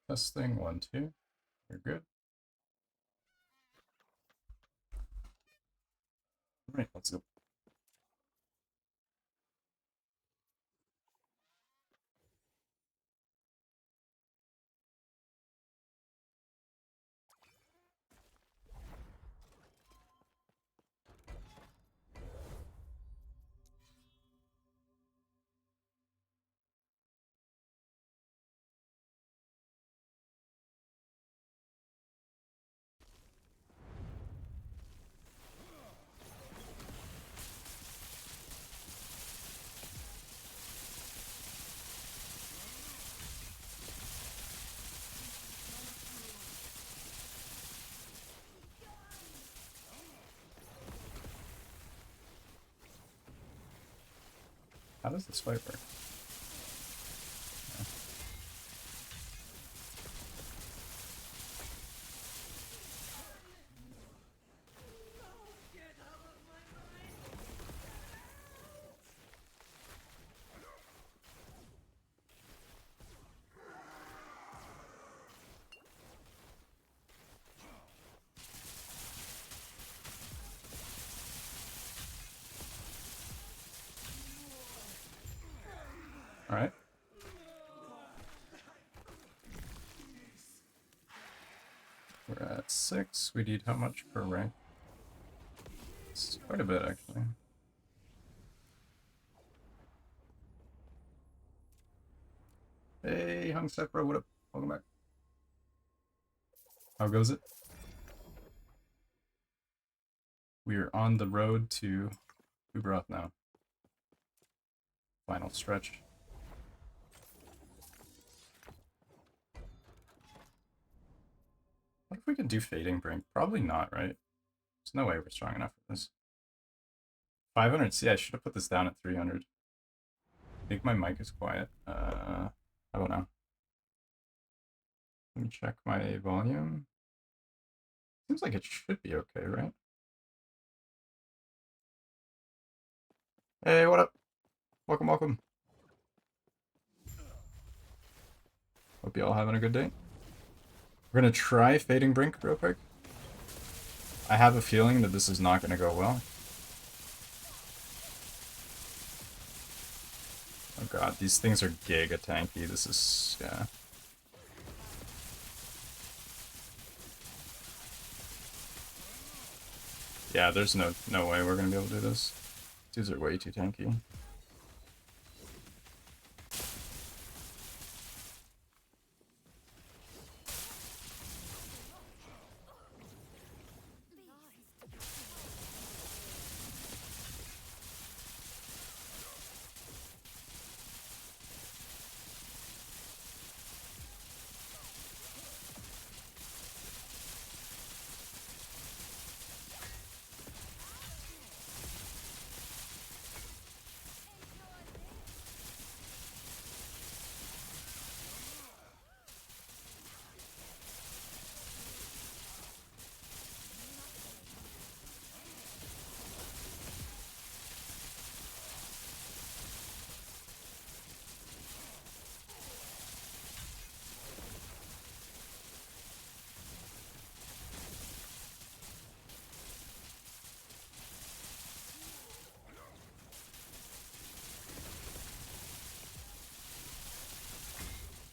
Testing 1, 2. You're good. All right, let's go. How does this fight work? All right. We're at 6. We need how much per rank? It's quite a bit, actually. Hey, Hung Step Bro, what up? Welcome back. How goes it? We're on the road to Uberroth now. Final stretch. What if we could do Fading Brink? Probably not, right? There's no way we're strong enough for this. 500. See, I should have put this down at 300. I think my mic is quiet. I don't know. Let me check my volume. Seems like it should be okay, right? Hey, what up? Welcome, welcome. Hope you all having a good day. We're gonna try Fading Brink real quick. I have a feeling that this is not gonna go well. Oh god, these things are giga tanky. This is, yeah. Yeah, there's no way we're gonna be able to do this. These are way too tanky.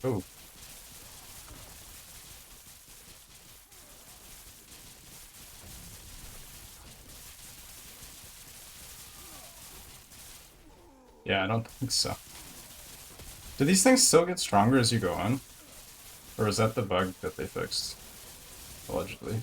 Oh. Yeah, I don't think so. Do these things still get stronger as you go on? Or is that the bug that they fixed? Allegedly.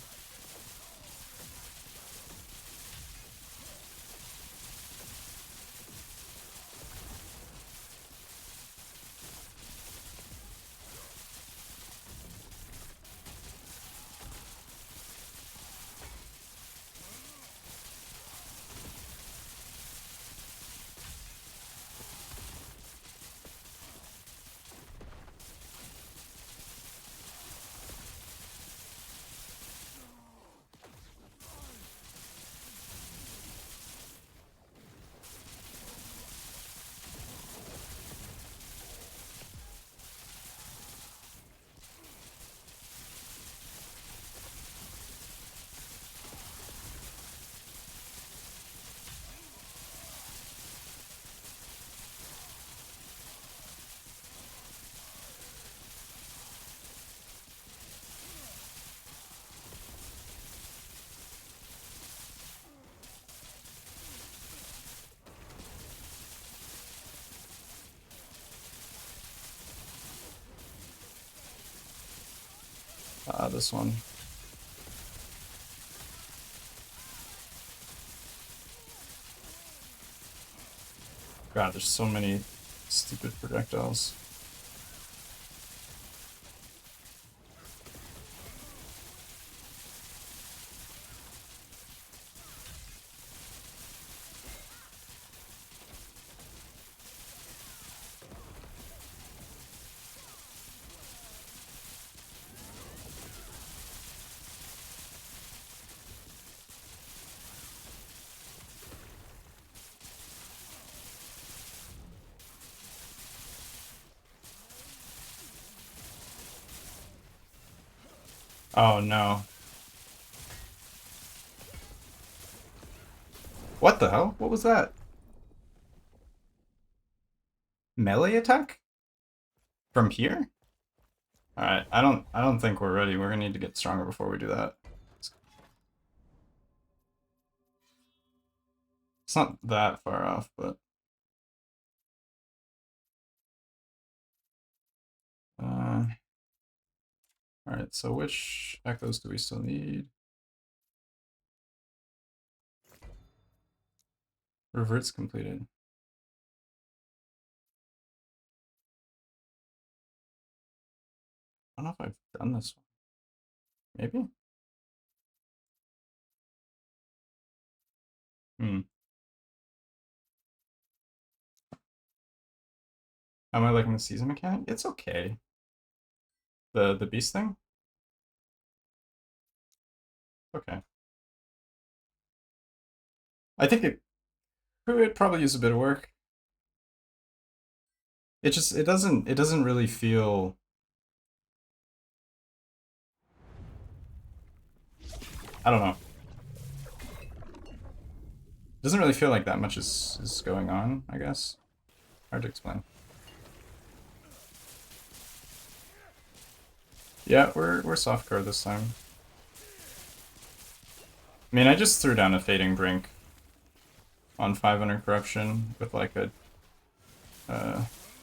This one. God, there's so many stupid projectiles. Oh no. What the hell? What was that? Melee attack? From here? Alright, I don't think we're ready. We're gonna need to get stronger before we do that. It's not that far off, but alright, so which echoes do we still need? Revert's completed. I don't know if I've done this one. Maybe? Hmm. Am I liking the season mechanic? It's okay. The beast thing? Okay. I think it could probably use a bit of work. It doesn't really feel, I don't know. It doesn't really feel like that much is going on, I guess. Hard to explain. Yeah, we're soft core this time. I mean, I just threw down a Fading Brink on 500 corruption with like a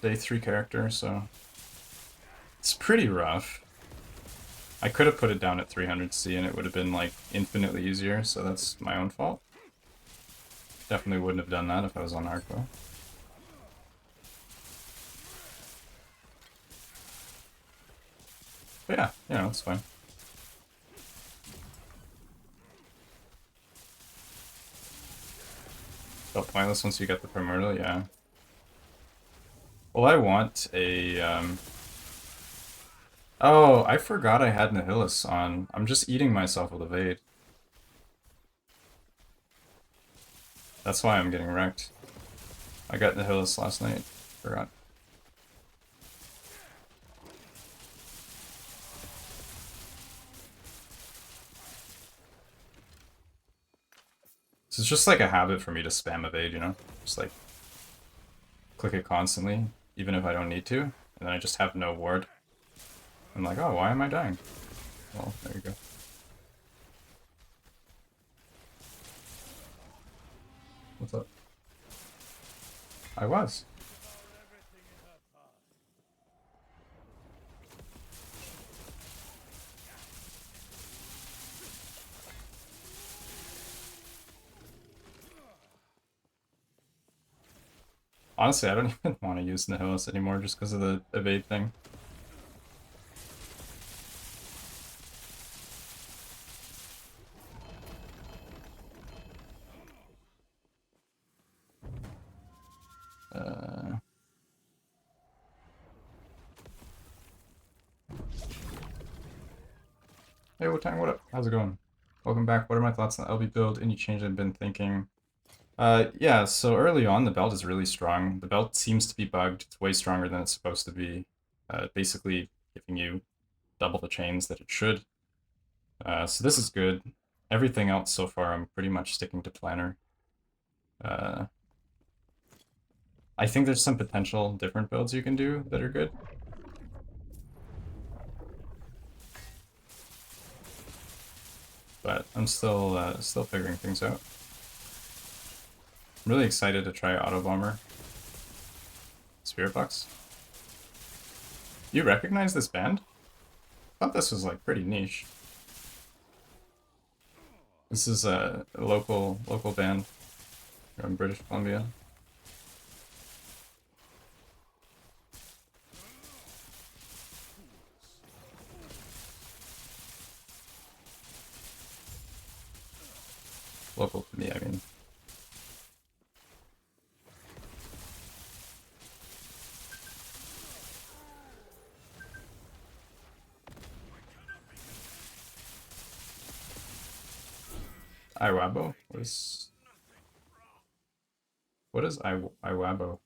day 3 character, so it's pretty rough. I could have put it down at 300C and it would have been like infinitely easier, so that's my own fault. Definitely wouldn't have done that if I was on hardcore. But yeah, you know, it's fine. Felt pointless once you get the primordial, yeah. Well, I want a, Oh, I forgot I had Nihilus on. I'm just eating myself with evade. That's why I'm getting wrecked. I got Nihilus last night. Forgot. So it's just like a habit for me to spam evade, you know? Just like click it constantly, even if I don't need to, and then I just have no ward. I'm like, oh, why am I dying? Well, there you go. What's up? I was. Honestly, I don't even want to use Nihilus anymore just because of the evade thing. Hey, Wotang, what up? How's it going? Welcome back. What are my thoughts on the LB build? Any change I've been thinking? Yeah, so early on, the belt is really strong. The belt seems to be bugged. It's way stronger than it's supposed to be. Basically giving you double the chains that it should. So this is good. Everything else so far, I'm pretty much sticking to planner. Uh, I think there's some potential different builds you can do that are good. But I'm still figuring things out. I'm really excited to try Auto Bomber. Spirit Box. You recognize this band? thought this was like pretty niche. This is a local band from British Columbia. Local to me, I mean. Iwabo? What is Iwabo?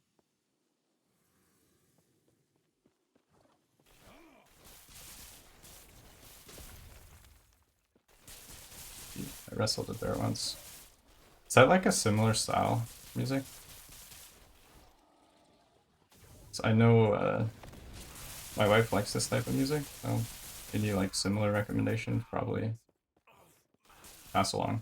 I wrestled it there once. Is that like a similar style music? So I know my wife likes this type of music, so any like similar recommendations probably pass along.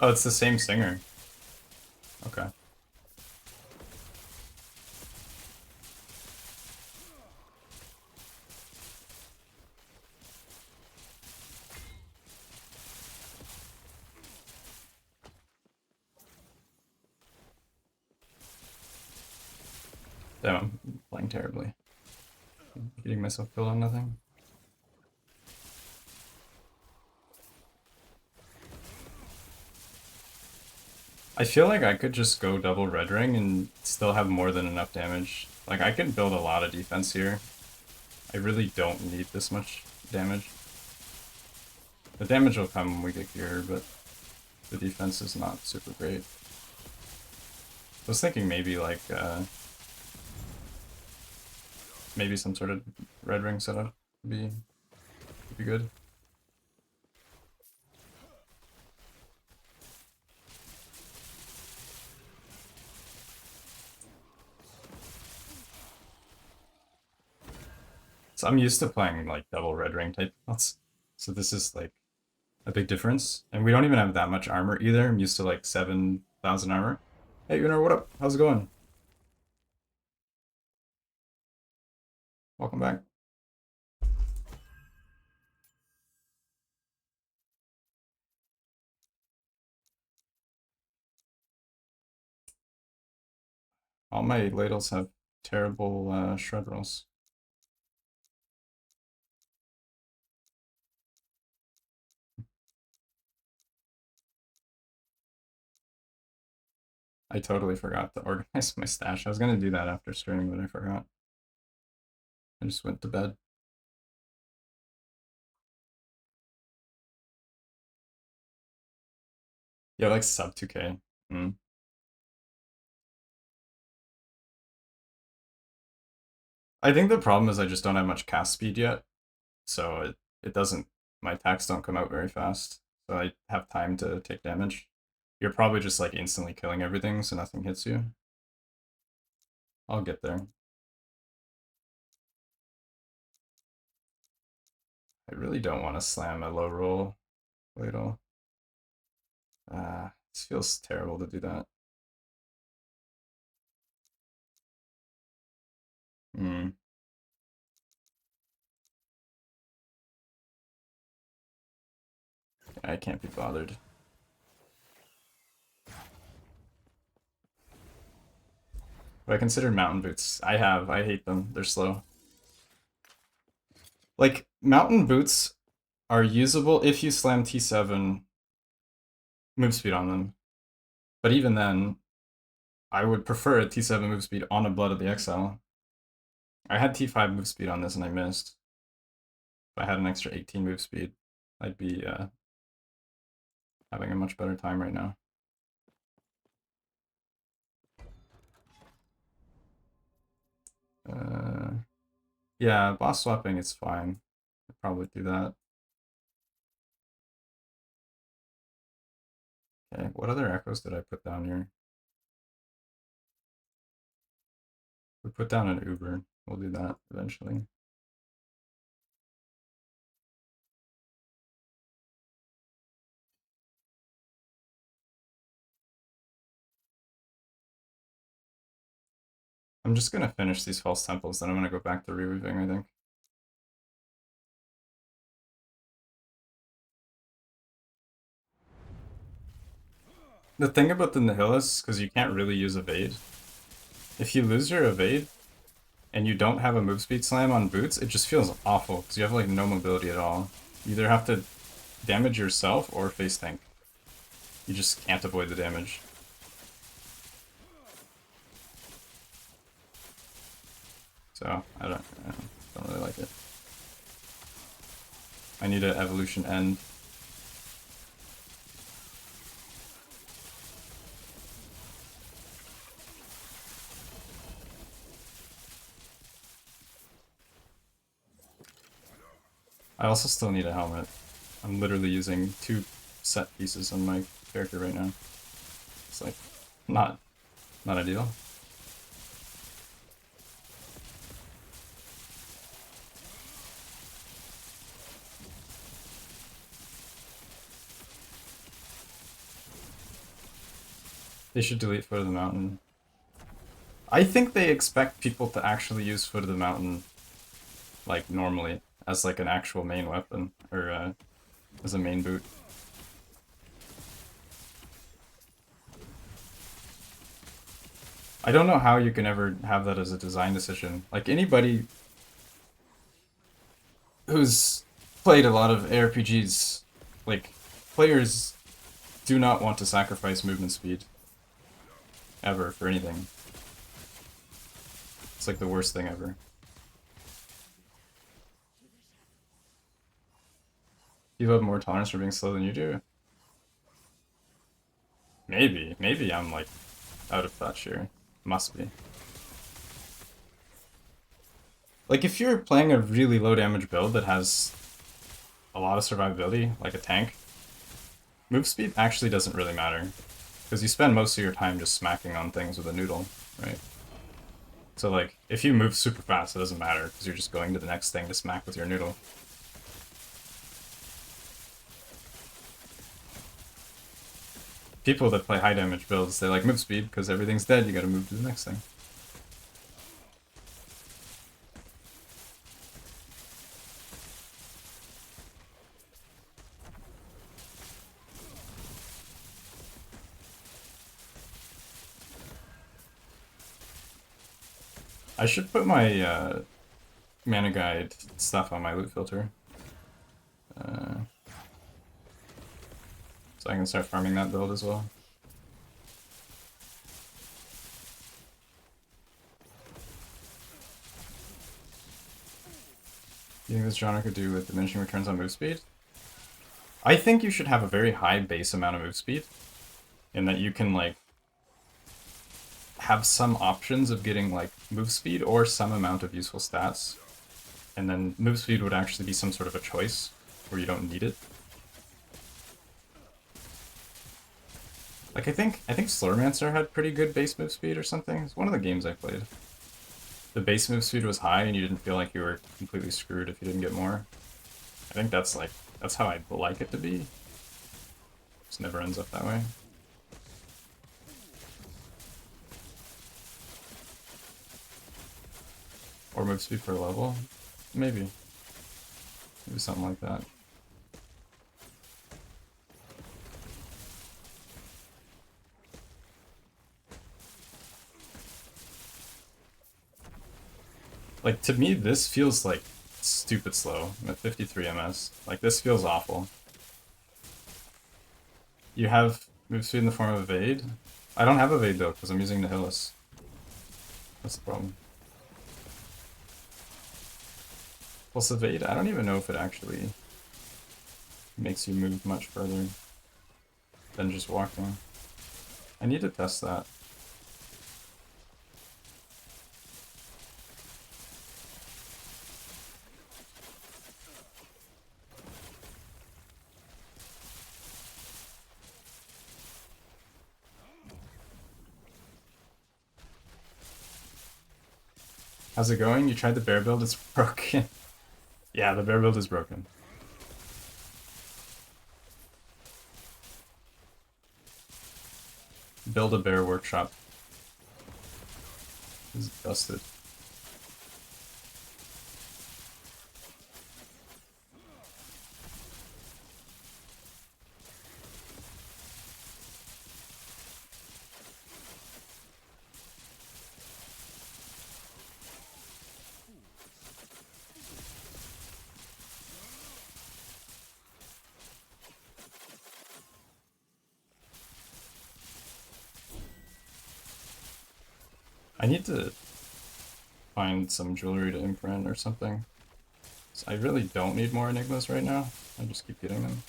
Oh, it's the same singer. Okay. Damn, I'm playing terribly. Getting myself killed on nothing. I feel like I could just go double red ring and still have more than enough damage. Like, I can build a lot of defense here. I really don't need this much damage. The damage will come when we get gear, but the defense is not super great. I was thinking maybe like, maybe some sort of red ring setup would be good. So I'm used to playing like double red ring type builds. So this is like a big difference. And we don't even have that much armor either. I'm used to like 7,000 armor. Hey, Gunnar, what up? How's it going? Welcome back. All my ladles have terrible shred rolls. I totally forgot to organize my stash. I was gonna do that after streaming, but I forgot. I just went to bed. Yeah, like sub 2K. Mm. I think the problem is I just don't have much cast speed yet, so it doesn't. My attacks don't come out very fast, so I have time to take damage. You're probably just like instantly killing everything, so nothing hits you. I'll get there. I really don't want to slam a low roll ladle. This feels terrible to do that. Hmm. I can't be bothered. But I consider mountain boots. I have. I hate them. They're slow. Like, mountain boots are usable if you slam T7 move speed on them. But even then, I would prefer a T7 move speed on a Blood of the Exile. I had T5 move speed on this and I missed. If I had an extra 18 move speed, I'd be having a much better time right now. Yeah, boss swapping is fine. I'd probably do that. Okay, what other echoes did I put down here? We put down an Uber. We'll do that eventually. I'm just gonna finish these false temples, then I'm gonna go back to reweaving, I think. The thing about the Nihilus, because you can't really use evade, if you lose your evade and you don't have a move speed slam on boots, it just feels awful because you have like no mobility at all. You either have to damage yourself or face tank. You just can't avoid the damage. So I don't really like it. I need an evolution end. I also still need a helmet. I'm literally using 2 set pieces on my character right now. It's like not ideal. They should delete Foot of the Mountain. I think they expect people to actually use Foot of the Mountain like normally as like an actual main weapon or as a main boot. I don't know how you can ever have that as a design decision. Like anybody who's played a lot of ARPGs, like players do not want to sacrifice movement speed ever for anything. It's like the worst thing ever. You have more tolerance for being slow than you do? Maybe I'm like out of touch here. Must be. Like if you're playing a really low damage build that has a lot of survivability, like a tank, move speed actually doesn't really matter. Because you spend most of your time just smacking on things with a noodle, right? So like, if you move super fast, it doesn't matter, because you're just going to the next thing to smack with your noodle. People that play high damage builds, they like move speed, because everything's dead, you gotta move to the next thing. I should put my mana guide stuff on my loot filter. So I can start farming that build as well. Do you think this genre could do with diminishing returns on move speed? I think you should have a very high base amount of move speed, in that you can like have some options of getting like move speed or some amount of useful stats, and then move speed would actually be some sort of a choice where you don't need it. Like I think Slurmancer had pretty good base move speed or something. It's one of the games I played. The base move speed was high and you didn't feel like you were completely screwed if you didn't get more. I think that's how I like it to be. Just never ends up that way. Or move speed per level? Maybe. Maybe something like that. Like, to me, this feels like stupid slow. I'm at 53 MS. Like, this feels awful. You have move speed in the form of evade? I don't have evade though, because I'm using Nihilus. That's the problem. Plus evade, I don't even know if it actually makes you move much further than just walking. I need to test that. How's it going? You tried the bear build? It's broken. Yeah, the bear build is broken. Build a bear workshop. This is dusted. I need to find some jewelry to imprint or something. So I really don't need more enigmas right now. I just keep getting them.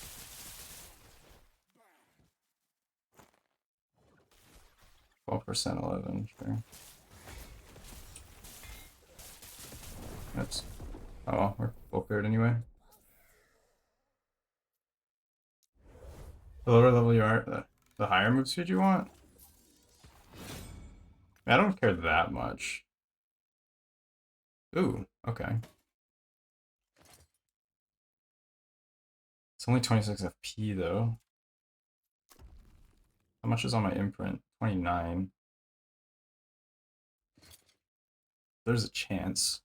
%, 11, sure. Oops. Oh, well, we're full cleared anyway. The lower level you are, the higher move speed you want? I don't care that much. Ooh, okay. It's only 26 FP though. How much is on my imprint? 29. There's a chance.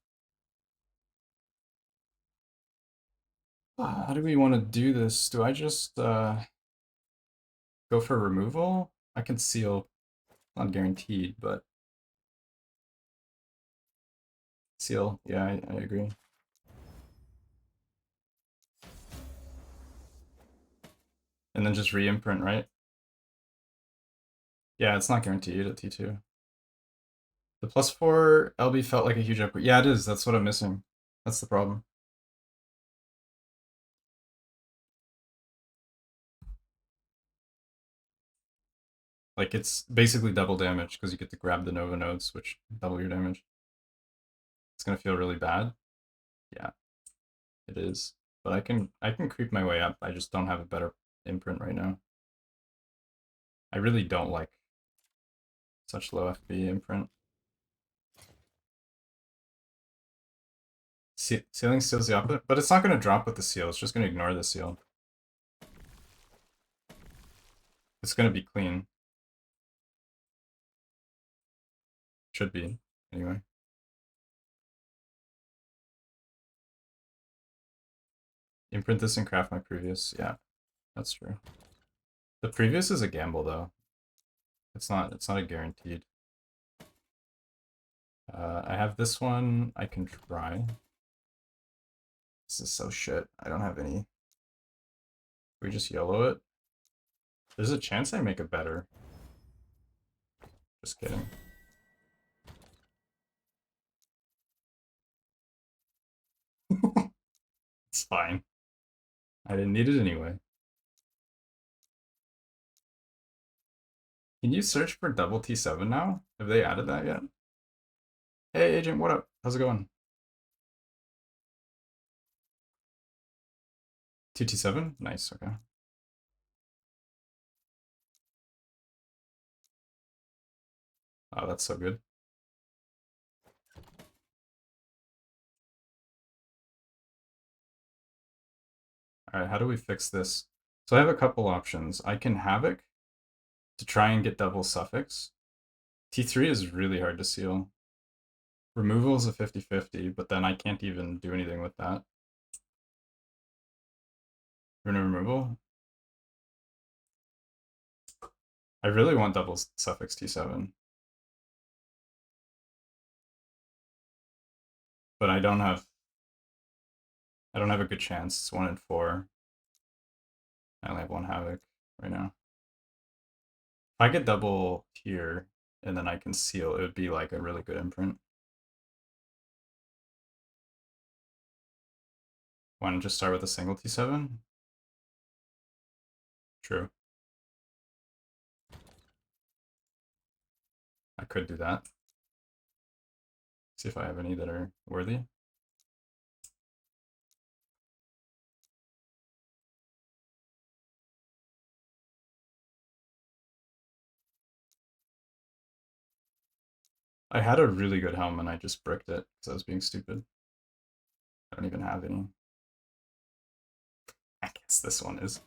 How do we want to do this? Do I just go for removal? I can seal, not guaranteed, but seal. Yeah, I agree. And then just re-imprint, right? Yeah, it's not guaranteed at T2. The +4 LB felt like a huge upgrade. Yeah, it is. That's what I'm missing. That's the problem. Like, it's basically double damage because you get to grab the Nova nodes, which double your damage. It's gonna feel really bad. Yeah, it is. But I can creep my way up. I just don't have a better imprint right now. I really don't like such low FB imprint. Sealing seals the opposite, but it's not going to drop with the seal. It's just going to ignore the seal. It's going to be clean. Should be, anyway. Imprint this and craft my previous. Yeah, that's true. The previous is a gamble, though. It's not a guaranteed. I have this one. I can try. This is so shit. I don't have any. We just yellow it. There's a chance I make it better. Just kidding. It's fine. I didn't need it anyway. Can you search for double T7 now? Have they added that yet? Hey, Agent, what up? How's it going? 2T7? Nice, okay. Oh, that's so good. Alright, how do we fix this? So I have a couple options. I can Havoc to try and get double suffix. T3 is really hard to seal. Removal is a 50-50, but then I can't even do anything with that. Rune removal? I really want double suffix T7. But I don't have a good chance. It's 1 in 4. I only have 1 Havoc right now. If I get double here and then I can seal, it would be like a really good imprint. Why don't just start with a single T7? True. I could do that. See if I have any that are worthy. I had a really good helm and I just bricked it because I was being stupid. I don't even have any. I guess this one is.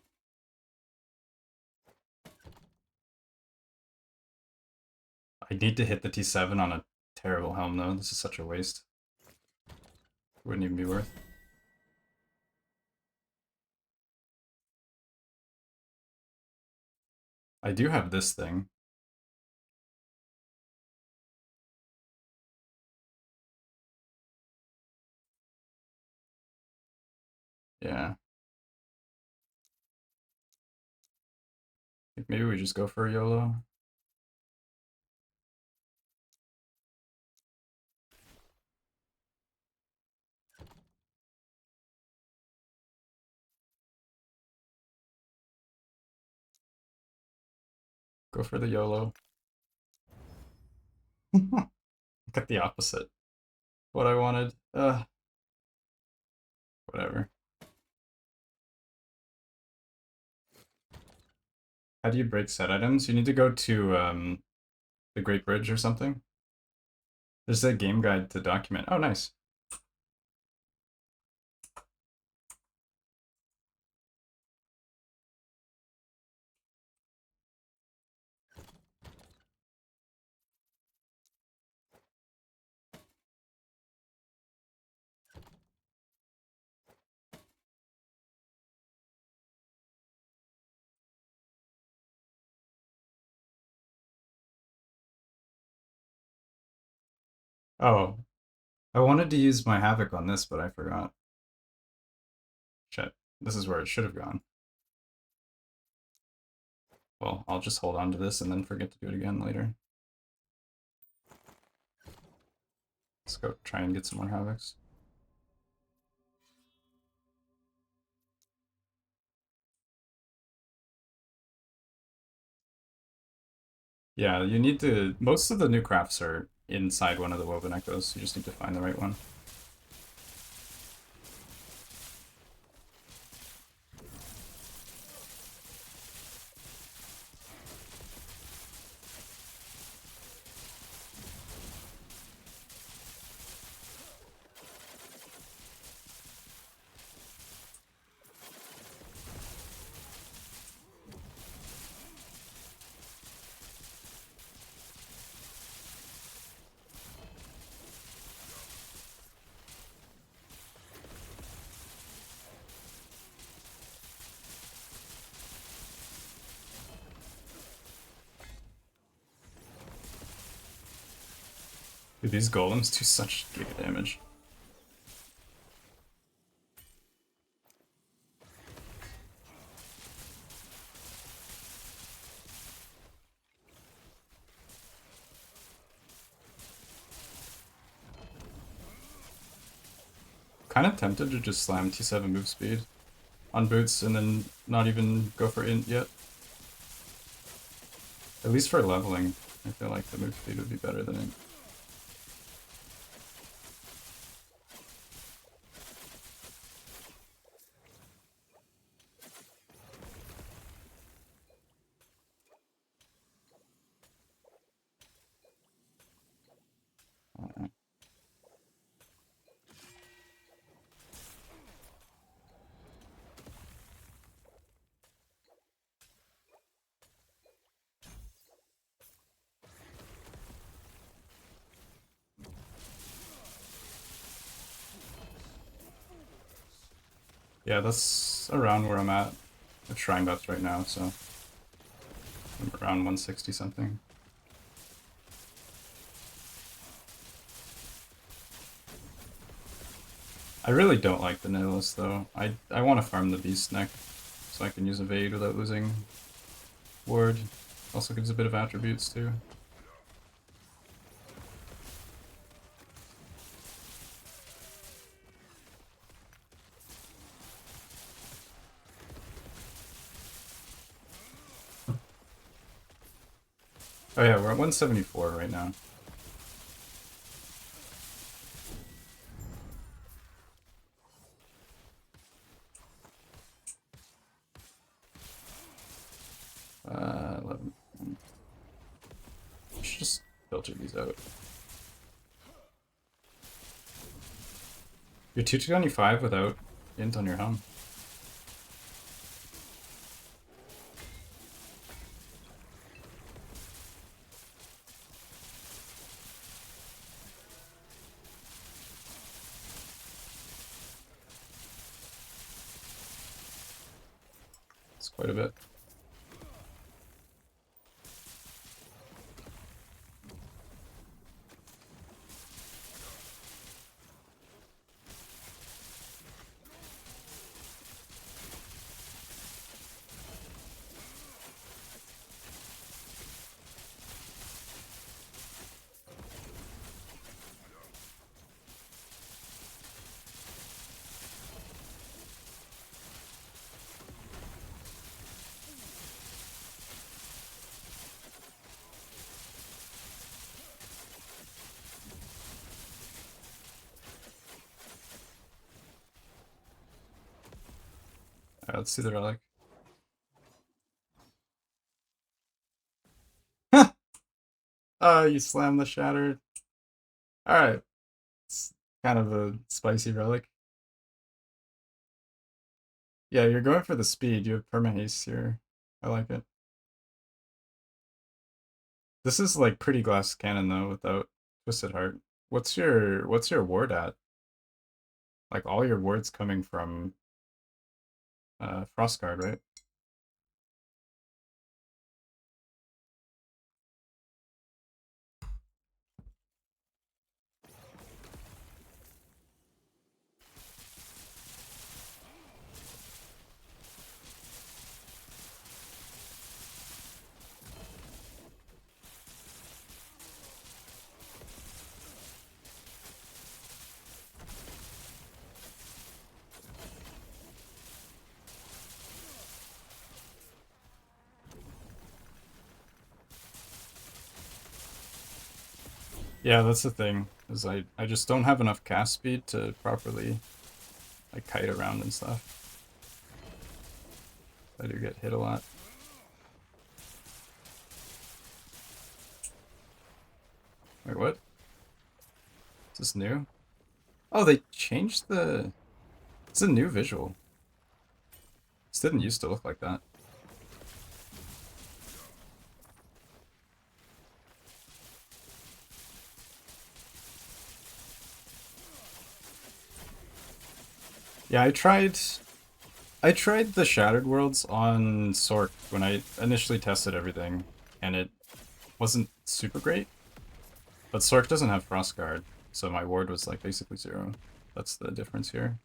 I need to hit the T7 on a terrible helm though. This is such a waste. Wouldn't even be worth. I do have this thing. Yeah. Maybe we just go for a YOLO. Go for the YOLO. Got the opposite. What I wanted. Whatever. How do you break set items? You need to go to the Great Bridge or something. There's a game guide to document. Oh, nice. Oh, I wanted to use my Havoc on this, but I forgot. Shit. This is where it should have gone. Well, I'll just hold on to this and then forget to do it again later. Let's go try and get some more Havocs. Yeah, you need to... Most of the new crafts are inside one of the Woven Echoes. You just need to find the right one. Dude, these golems do such giga damage. Kind of tempted to just slam T7 move speed on boots and then not even go for int yet. At least for leveling, I feel like the move speed would be better than int. Yeah, that's around where I'm at with Shrine Bets right now, so I'm around 160 something. I really don't like the Nihilist though. I want to farm the Beast neck so I can use Evade without losing Ward. Also gives a bit of attributes too. Oh yeah, we're at 174 right now. Uh, 11. Should just filter these out. You're 225 without int on your helm. quite a bit. Alright, let's see the relic. You slammed the shattered. Alright. It's kind of a spicy relic. Yeah, you're going for the speed. You have perma haste here. I like it. This is like pretty glass cannon though, without Twisted Heart. What's your ward at? Like all your wards coming from Frostguard, right? Yeah, that's the thing, is I just don't have enough cast speed to properly like kite around and stuff. I do get hit a lot. Wait, what? Is this new? Oh, they changed the... It's a new visual. This didn't used to look like that. Yeah, I tried the Shattered Worlds on Sork when I initially tested everything, and it wasn't super great. But Sork doesn't have Frostguard, so my ward was like basically 0. That's the difference here.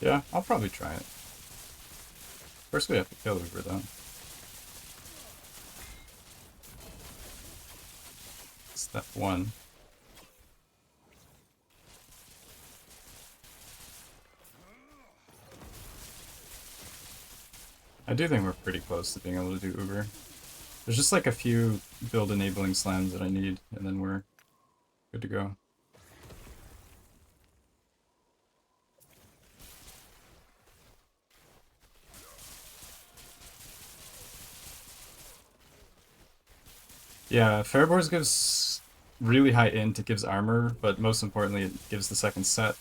Yeah, I'll probably try it. First we have to kill Uber though. Step 1. I do think we're pretty close to being able to do Uber. There's just like a few build enabling slams that I need, and then we're good to go. Yeah, Fairboars gives really high int, it gives armor, but most importantly it gives the second set.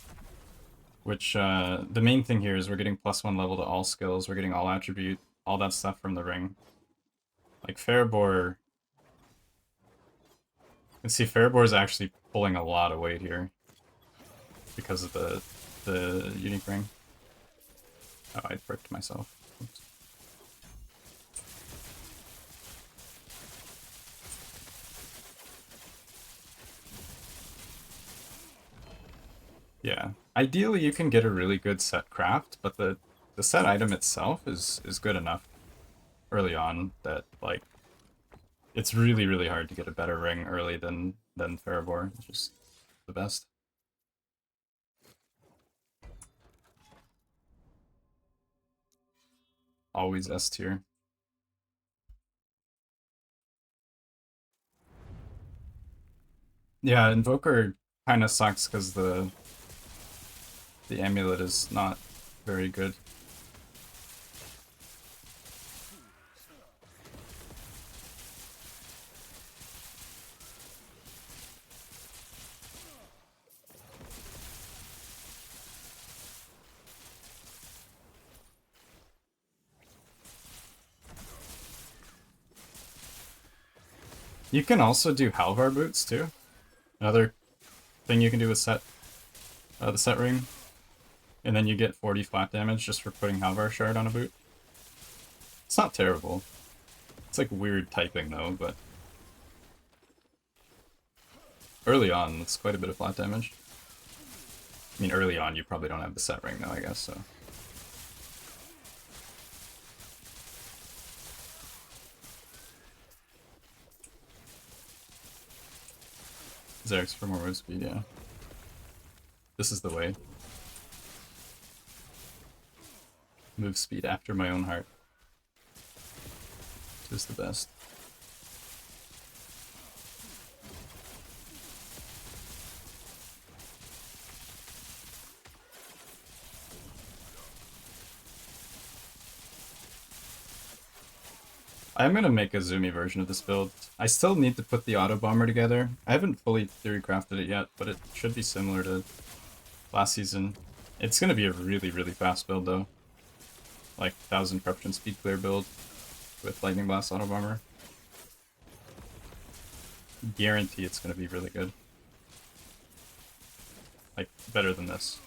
Which, the main thing here is we're getting +1 level to all skills, we're getting all attribute, all that stuff from the ring. Like Fairboar... You can see Fairboar is actually pulling a lot of weight here. Because of the unique ring. Oh, I bricked myself. Oops. Yeah. Ideally, you can get a really good set craft, but the set item itself is good enough early on that, like, it's really, really hard to get a better ring early than Fairboar. It's just the best. Always S tier. Yeah, Invoker kind of sucks because the amulet is not very good. You can also do Halvar boots too. Another thing you can do with the set ring. And then you get 40 flat damage just for putting Halvar shard on a boot. It's not terrible. It's like weird typing though, but early on it's quite a bit of flat damage. I mean, early on you probably don't have the set ring though, I guess, so. Xerx for more move speed, yeah. This is the way. Move speed after my own heart. It is the best. I'm gonna make a zoomy version of this build. I still need to put the auto bomber together. I haven't fully theorycrafted it yet, but it should be similar to last season. It's gonna be a really, really fast build though. Like 1000 corruption speed clear build with lightning blast auto bomber. Guarantee it's gonna be really good. Like better than this.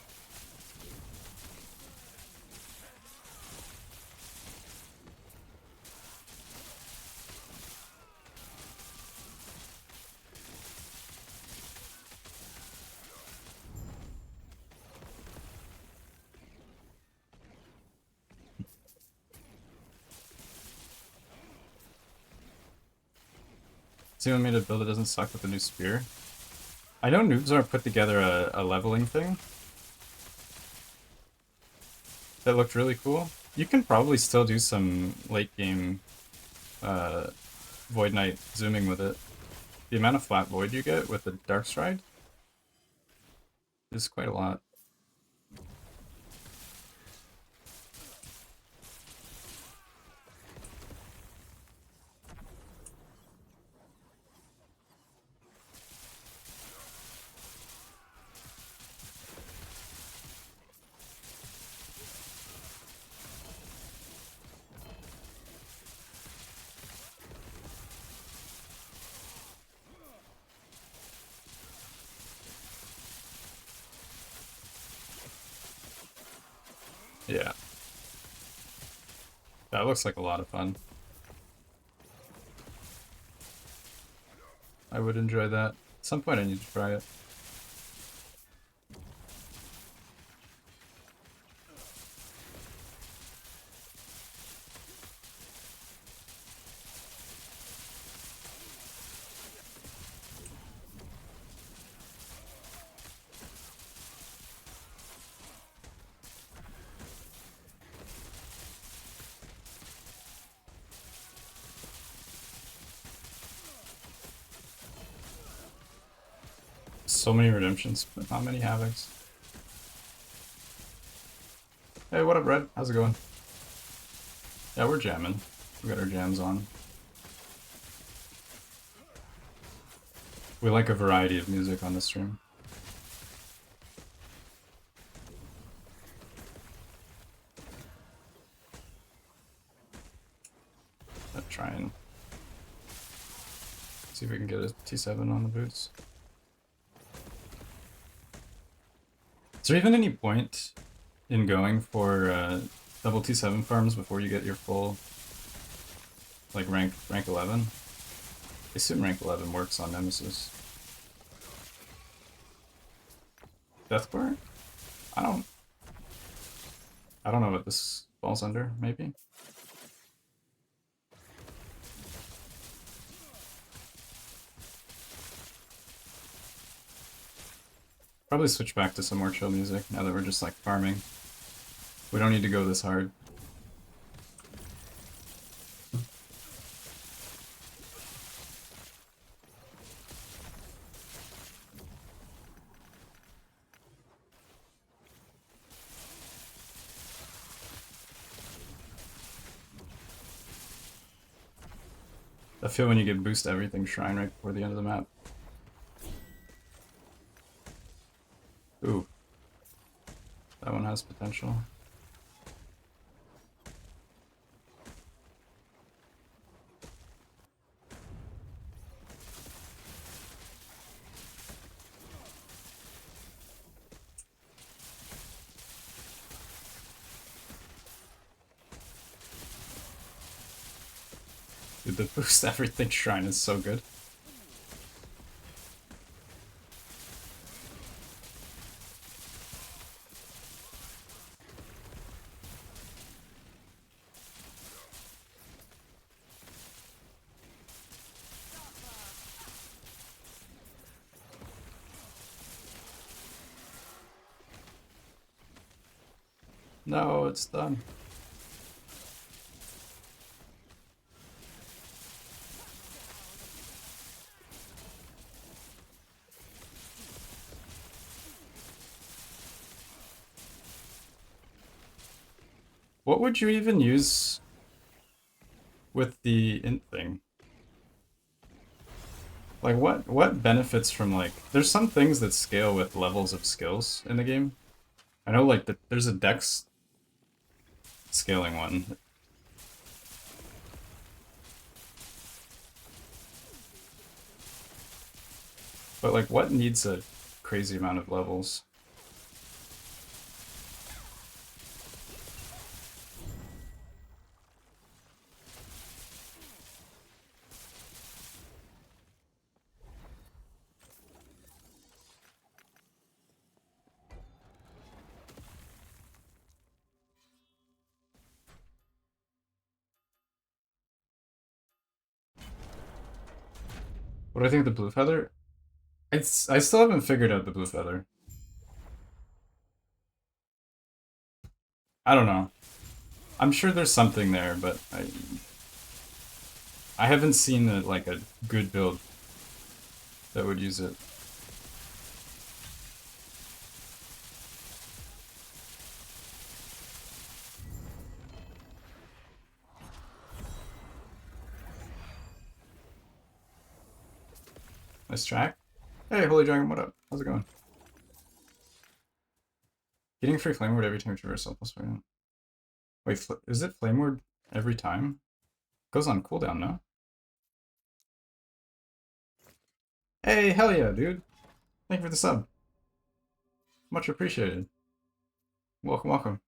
So you want me to build it doesn't suck with the new spear? I know Noobzar put together a leveling thing that looked really cool. You can probably still do some late game Void Knight zooming with it. The amount of flat void you get with the Dark Stride is quite a lot. Yeah. That looks like a lot of fun. I would enjoy that. At some point I need to try it. So many redemptions, but not many havocs. Hey, what up, Red? How's it going? Yeah, we're jamming. We got our jams on. We like a variety of music on this stream. Let's try and see if we can get a T7 on the boots. Is there even any point in going for double T7 farms before you get your full, like, rank 11? I assume rank 11 works on Nemesis. Deathcore? I don't know what this falls under, maybe? Probably switch back to some more chill music now that we're just like farming. We don't need to go this hard. I feel when you get boost everything shrine right before the end of the map. Ooh. That one has potential. Dude, the boost everything shrine is so good. No, it's done. What would you even use with the int thing? Like, what benefits from, like... There's some things that scale with levels of skills in the game. I know, like, there's a dex scaling one. But, like, what needs a crazy amount of levels? What do I think of the blue feather? I still haven't figured out the blue feather. I don't know. I'm sure there's something there, but I haven't seen like a good build that would use it. Nice track. Hey, Holy Dragon, what up? How's it going? Getting free Flame Ward every time you traverse plus right now. Wait, is it Flame Ward every time? Goes on cooldown, no? Hey, hell yeah, dude. Thank you for the sub. Much appreciated. Welcome, welcome.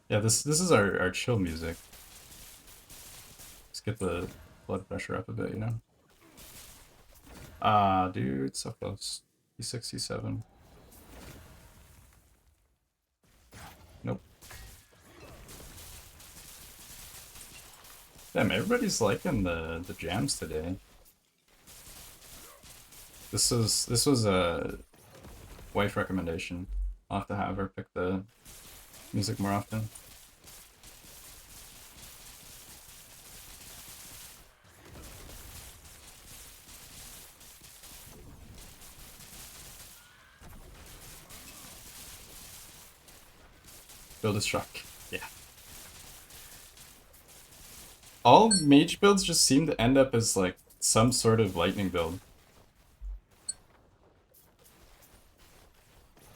Yeah, this is our chill music. Let's get the blood pressure up a bit, you know? Ah, dude, so close. E6, E7. Nope. Damn, everybody's liking the jams today. This was a wife recommendation. I'll have to have her pick the music more often. Build a truck. Yeah. All mage builds just seem to end up as like some sort of lightning build.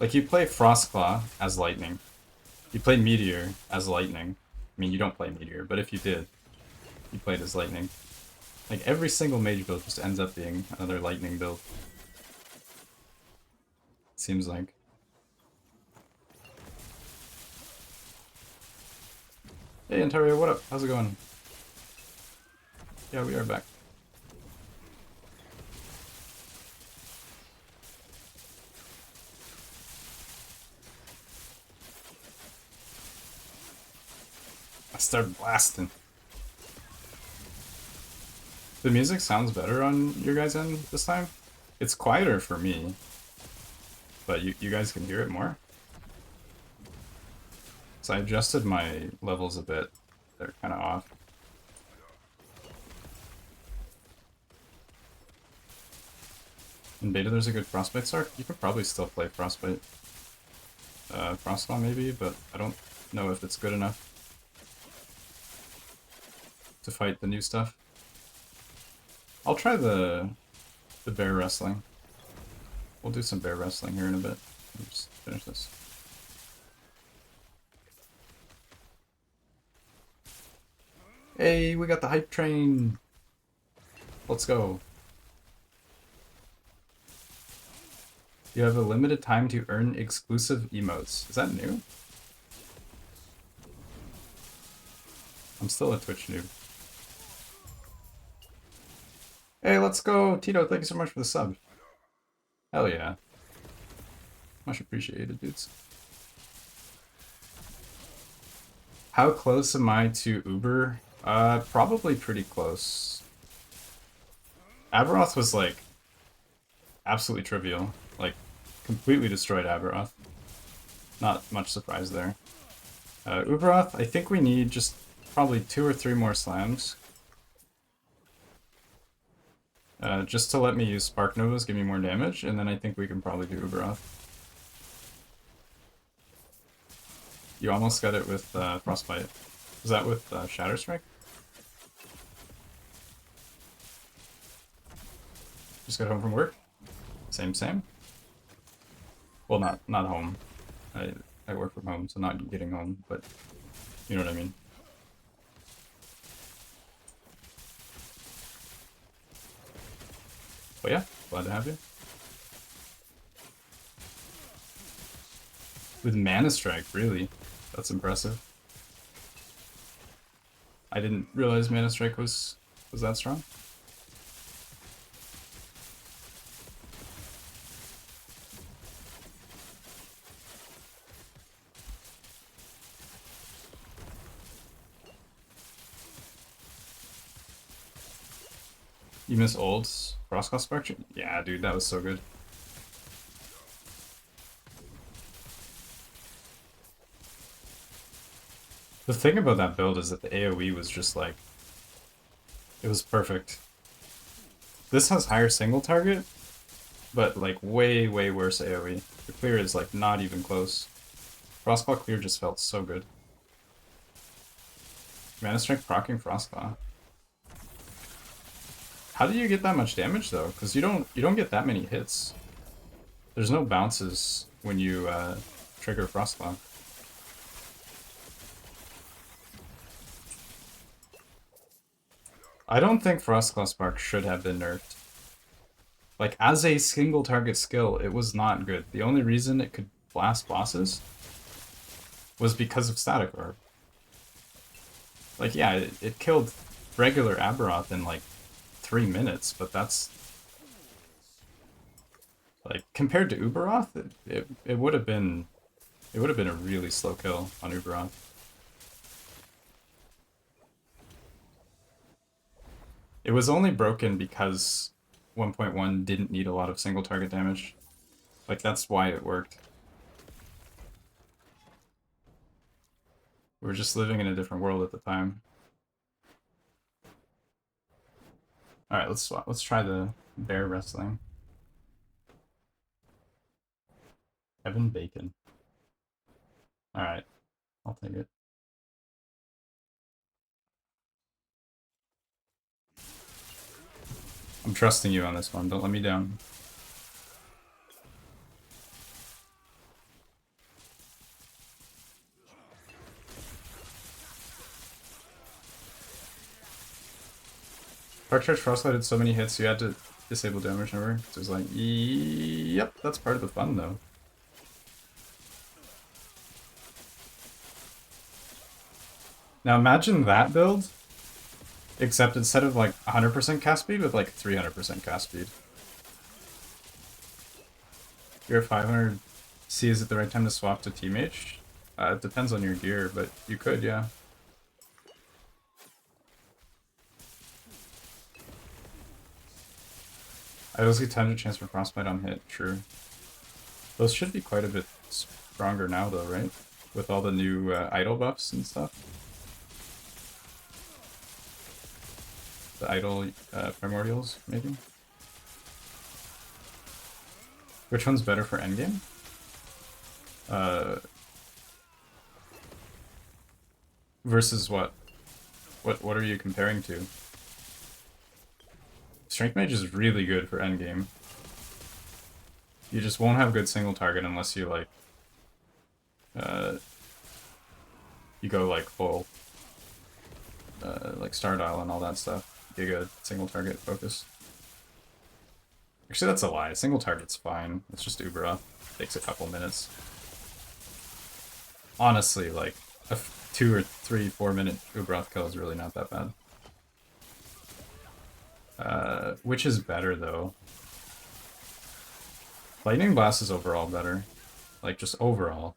Like you play Frostclaw as lightning. You play Meteor as lightning. I mean, you don't play Meteor, but if you did, you played as lightning. Like every single mage build just ends up being another lightning build. Seems like. Hey Ontario, what up? How's it going? Yeah, we are back. I started blasting. The music sounds better on your guys' end this time. It's quieter for me, but you guys can hear it more. So I adjusted my levels a bit. They're kind of off. In beta, there's a good Frostbite Sark. You could probably still play Frostbite. Frostlaw maybe, but I don't know if it's good enough to fight the new stuff. I'll try the bear wrestling. We'll do some bear wrestling here in a bit. Let me just finish this. Hey, we got the hype train. Let's go. You have a limited time to earn exclusive emotes. Is that new? I'm still a Twitch noob. Hey, let's go! Tito, thank you so much for the sub. Hell yeah. Much appreciated, dudes. How close am I to Uber? Probably pretty close. Uberroth was, like, absolutely trivial. Like, completely destroyed Uberroth. Not much surprise there. Uberroth, I think we need just probably 2 or 3 more slams. Just to let me use Spark Novas, give me more damage, and then I think we can probably do Uberroth. You almost got it with Frostbite. Was that with Shatter Strike? Just got home from work? Same. Well, not home. I work from home, so not getting home, but you know what I mean. But yeah, glad to have you. With Mana Strike, really? That's impressive. I didn't realize Mana Strike was that strong. You miss old Frostclaw Spark? Yeah, dude, that was so good. The thing about that build is that the AoE was just like... It was perfect. This has higher single target, but like way worse AoE. The clear is like not even close. Frostclaw clear just felt so good. Mana Strike proccing Frostclaw. How do you get that much damage though? Because you don't get that many hits. There's no bounces when you trigger Frostclaw. I don't think Frostclaw Spark should have been nerfed. Like, as a single target skill, it was not good. The only reason it could blast bosses was because of Static Orb. Like, yeah, it killed regular Uberroth in like 3 minutes, but that's... Like, compared to Uberroth, it would have been... It would have been a really slow kill on Uberroth. It was only broken because 1.1 didn't need a lot of single target damage. Like, that's why it worked. We were just living in a different world at the time. Alright, let's try the bear wrestling. Evan Bacon. Alright, I'll take it. I'm trusting you on this one, don't let me down. Dark Charge Frostlight had so many hits, you had to disable damage, remember? So it was like, yep, that's part of the fun though. Now imagine that build, except instead of like 100% cast speed, with like 300% cast speed. You're 500 C, is it the right time to swap to T-Mage? It depends on your gear, but you could, yeah. I also get 10% chance for Frostbite on hit, true. Those should be quite a bit stronger now though, right? With all the new idle buffs and stuff. The idle primordials, maybe? Which one's better for endgame? Versus what? What are you comparing to? Strength Mage is really good for endgame. You just won't have good single target unless you like you go like full like Star Dial and all that stuff. Giga single target focus. Actually, that's a lie. Single target's fine. It's just Uberroth. Takes a couple minutes. Honestly, like, a 2 or 3, 4 minute Uberroth kill is really not that bad. Which is better, though? Lightning Blast is overall better. Like, just overall.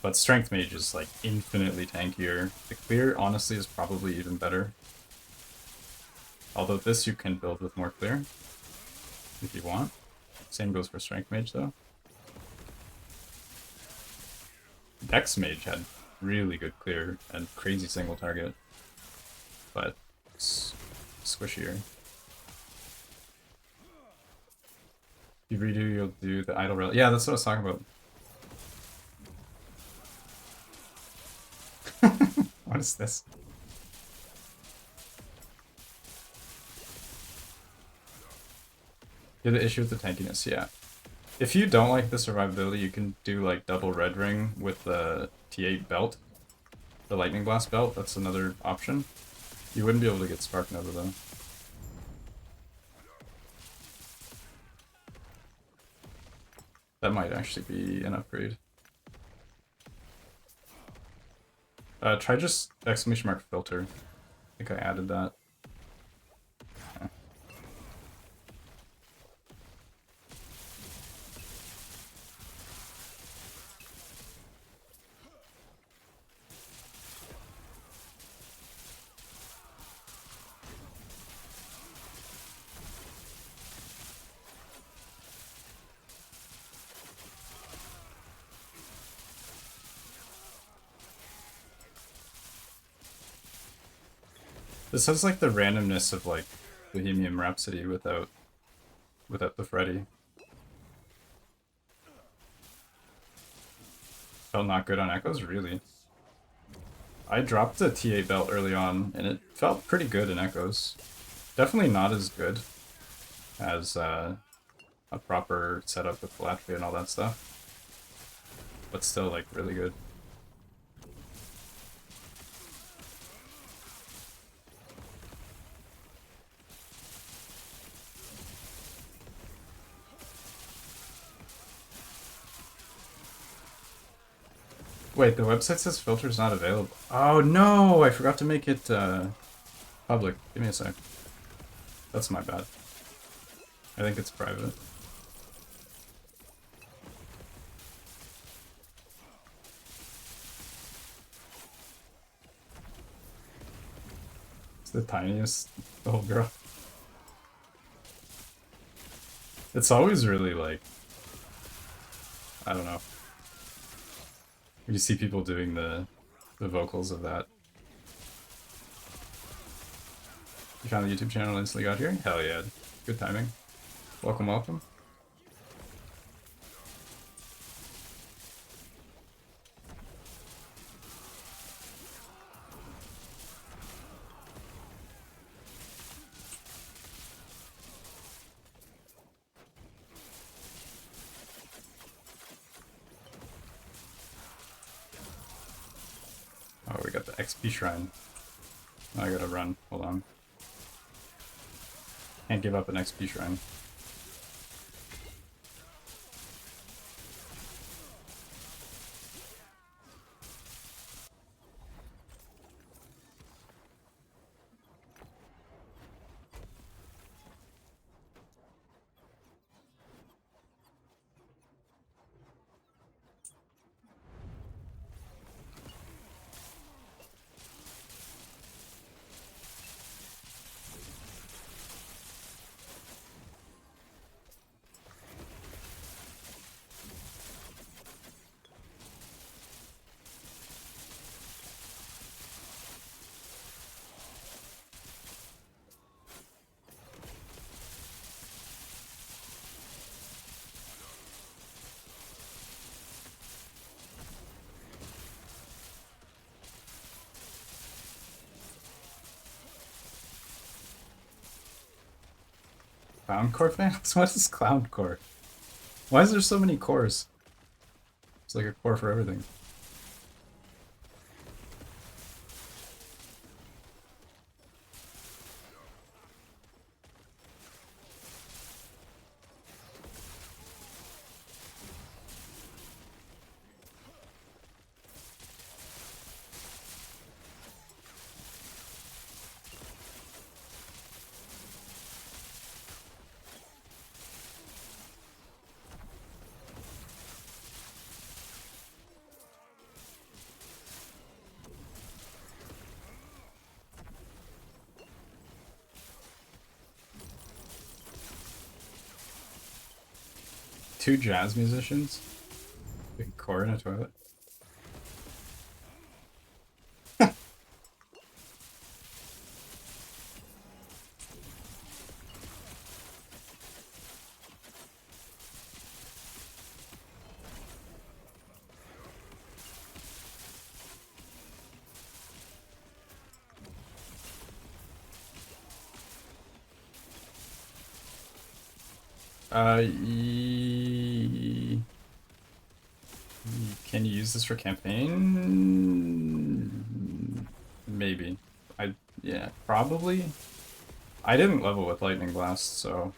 But Strength Mage is, like, infinitely tankier. The Clear, honestly, is probably even better. Although this you can build with more Clear, if you want. Same goes for Strength Mage, though. Dex Mage had really good Clear and crazy single target. But it's squishier. If you redo, you'll do the Idle Relic. Yeah, that's what I was talking about. What is this? You're the issue with the tankiness, yeah. If you don't like the survivability, you can do like double red ring with the T8 belt. The Lightning Blast belt, that's another option. You wouldn't be able to get Spark Nova though. That might actually be an upgrade. Try just exclamation mark filter. I think I added that. Yeah. This has like the randomness of like Bohemian Rhapsody without the Freddy. Felt not good on Echoes, really. I dropped the TA belt early on, and it felt pretty good in Echoes. Definitely not as good as a proper setup with Philatrophy and all that stuff. But still, like, really good. Wait, the website says filter's not available. Oh no, I forgot to make it public. Give me a sec. That's my bad. I think it's private. It's the tiniest little girl. It's always really like, I don't know. You see people doing the vocals of that. You found the YouTube channel and instantly got here? Hell yeah. Good timing. Welcome, welcome. Oh, we got the XP shrine. Oh, I gotta run. Hold on. Can't give up an XP shrine. Clown Core fans? What is Clown Core? Why is there so many cores? It's like a core for everything. 2 jazz musicians. We can core in a toilet. Can you use this for campaign? Maybe. Yeah, probably. I didn't level with Lightning Blast, so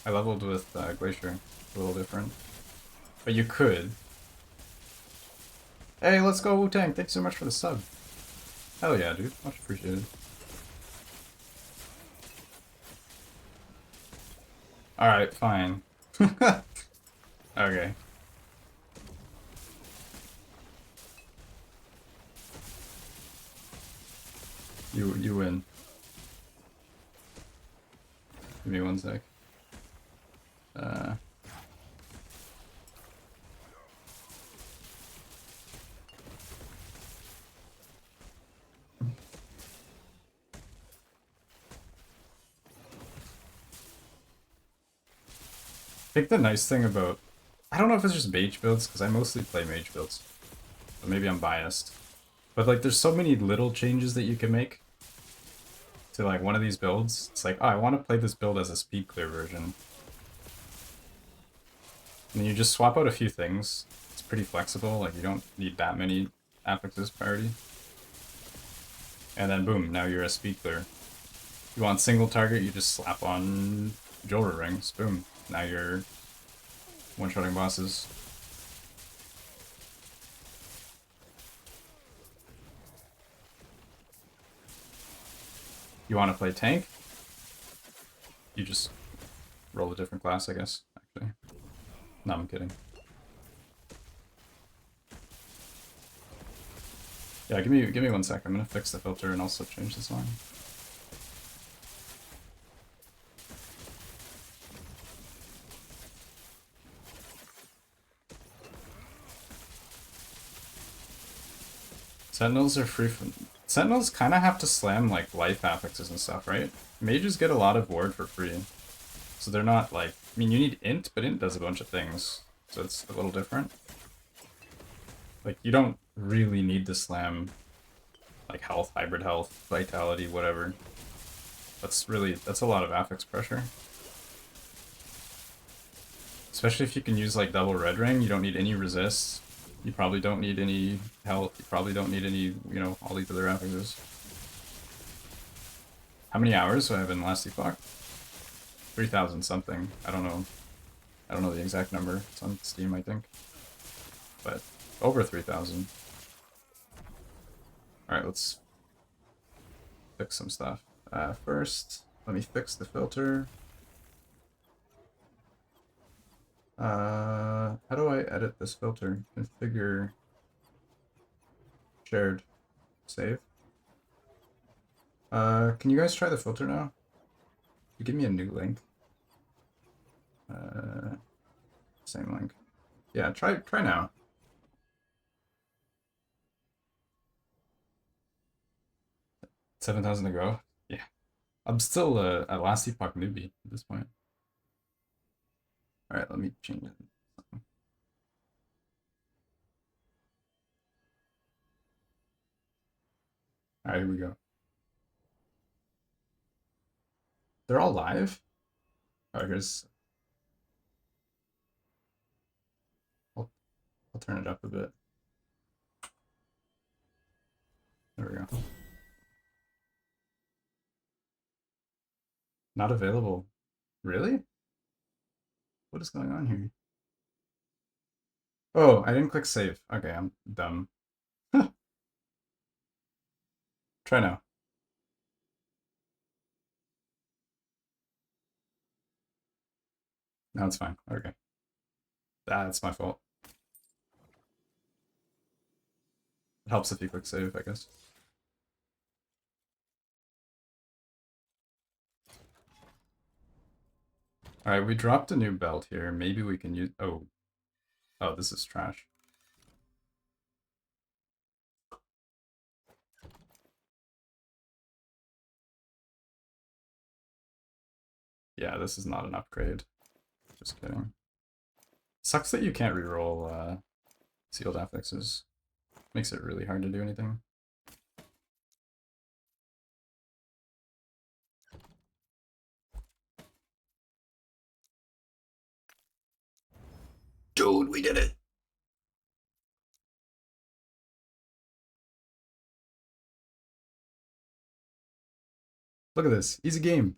I leveled with Glacier. A little different. But you could. Hey, let's go, Wu-Tang. Thanks so much for the sub. Hell yeah, dude. Much appreciated. Alright, fine. Okay. You win. Give me 1 sec. I think the nice thing about... I don't know if it's just mage builds, because I mostly play mage builds. So maybe I'm biased. But like, there's so many little changes that you can make to like one of these builds. It's like, oh, I want to play this build as a speed clear version. And you just swap out a few things. It's pretty flexible, like you don't need that many affixes priority. And then boom, now you're a speed clear. You want single target, you just slap on jewelry rings. Boom. Now you're one-shotting bosses. You want to play tank? You just roll a different class, I guess, actually. No, I'm kidding. Yeah, give me 1 sec. I'm gonna fix the filter and also change this line. Sentinels are free from... Sentinels kind of have to slam, like, life affixes and stuff, right? Mages get a lot of ward for free. So they're not, like... I mean, you need int, but int does a bunch of things. So it's a little different. Like, you don't really need to slam, like, health, hybrid health, vitality, whatever. That's a lot of affix pressure. Especially if you can use, like, double red ring, you don't need any resist. You probably don't need any health, you probably don't need any, you know, all these other affixes. How many hours do I have in lastepoch? 3,000 something. I don't know. I don't know the exact number. It's on Steam, I think. But over 3,000. Alright, let's fix some stuff. First, let me fix the filter. How do I edit this filter? Configure shared save. Can you guys try the filter now? You give me a new link. Same link. Yeah, try now. $7,000 to go. Yeah, I'm still a lastepoch newbie at this point. All right, let me change it. All right, here we go. They're all live. Oh, here's. I'll turn it up a bit. There we go. Not available. Really? What is going on here? Oh, I didn't click save. Okay, I'm dumb. Try now. No, it's fine. Okay. That's my fault. It helps if you click save, I guess. Alright, we dropped a new belt here. Maybe we can use... Oh. Oh, this is trash. Yeah, this is not an upgrade. Just kidding. Sucks that you can't reroll sealed affixes. Makes it really hard to do anything. Dude, we did it! Look at this. Easy game.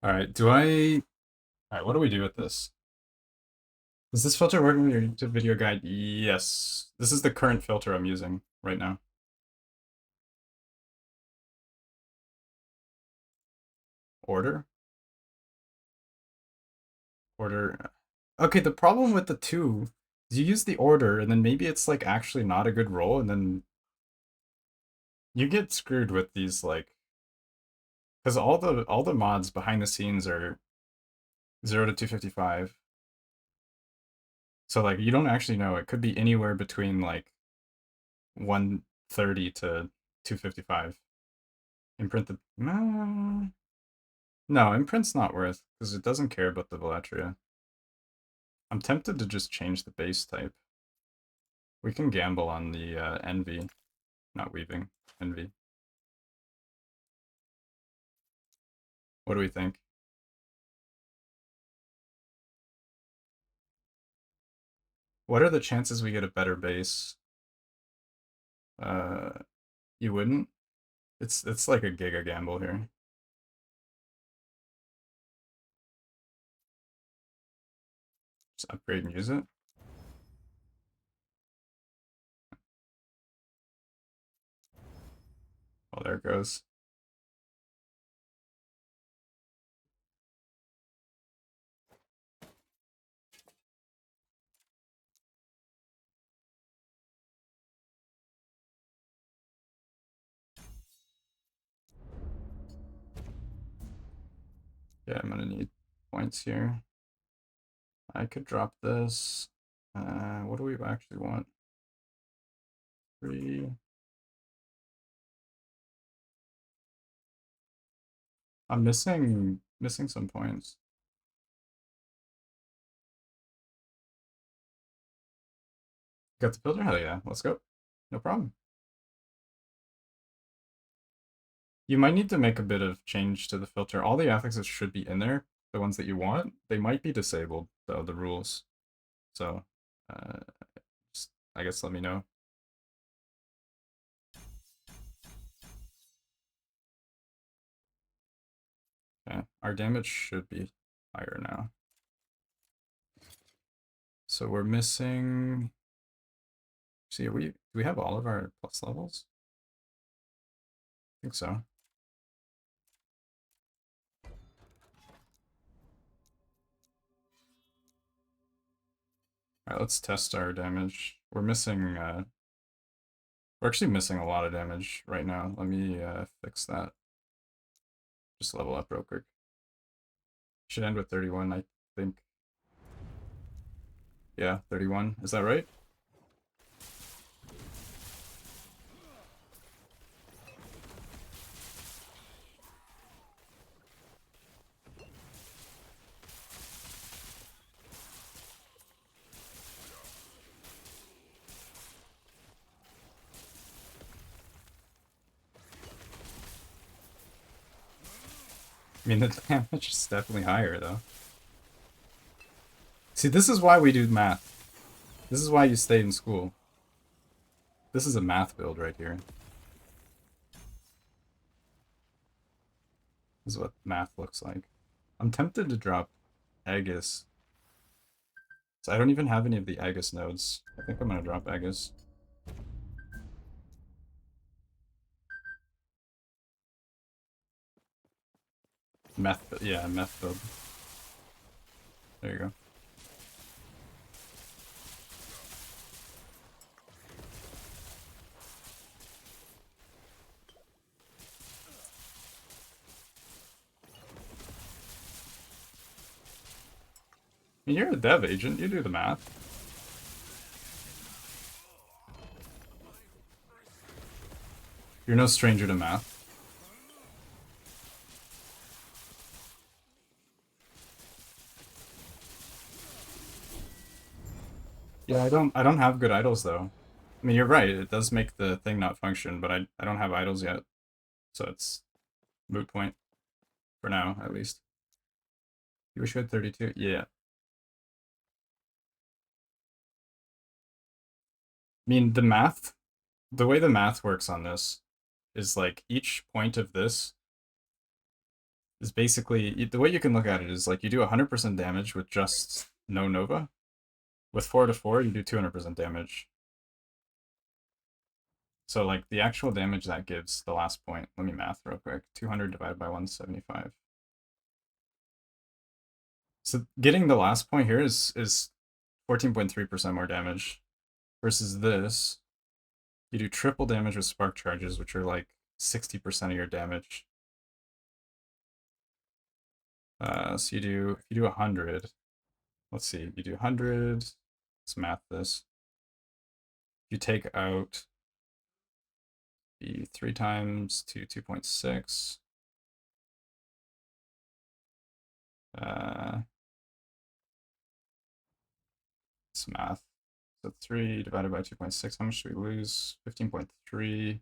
Alright, Alright, what do we do with this? Does this filter work with your YouTube video guide? Yes. This is the current filter I'm using right now. Order? Order. Okay, the problem with the two is you use the order, and then maybe it's like actually not a good roll, and then you get screwed with these like because all the mods behind the scenes are 0 to 255. So like you don't actually know. It could be anywhere between like 130 to 255. Imprint the no, imprint's not worth because it doesn't care about the Velatria. I'm tempted to just change the base type. We can gamble on the envy, not weaving, envy. What do we think? What are the chances we get a better base? Uh, you wouldn't? It's like a giga gamble here. Just upgrade and use it. Oh, there it goes. Yeah, I'm gonna need points here. I could drop this. What do we actually want? 3. I'm missing some points. Got the filter? Hell yeah, let's go. No problem. You might need to make a bit of change to the filter. All the affixes should be in there. The ones that you want, they might be disabled, though, the rules. So, uh, just, I guess let me know. Okay, our damage should be higher now. So we're missing... See, do we have all of our plus levels? I think so. Alright, let's test our damage. We're actually missing a lot of damage right now. Let me fix that. Just level up real quick. Should end with 31, I think. Yeah, 31. Is that right? I mean, the damage is definitely higher, though. See, this is why we do math. This is why you stay in school. This is a math build right here. This is what math looks like. I'm tempted to drop Aegis. So I don't even have any of the Aegis nodes. I think I'm gonna drop Aegis. Meth, yeah, meth build. There you go. mean, you're a dev agent. You do the math. You're no stranger to math. Yeah, I don't have good idols though. I mean, you're right. It does make the thing not function, but I don't have idols yet, so it's moot point for now, at least. You wish you had 32. Yeah. I mean, the way the math works on this is like each point of this is basically the way you can look at it is like you do 100% damage with just no Nova. With 4 to 4, you do 200% damage. So like the actual damage that gives the last point, let me math real quick. 200 divided by 175. So getting the last point here is 14.3% more damage versus this. You do triple damage with spark charges, which are like 60% of your damage. So if you do 100, let's see, you do 100, let's math this. You take out the 3 times to 2.6. It's math. So 3 divided by 2.6, how much do we lose? 15.3.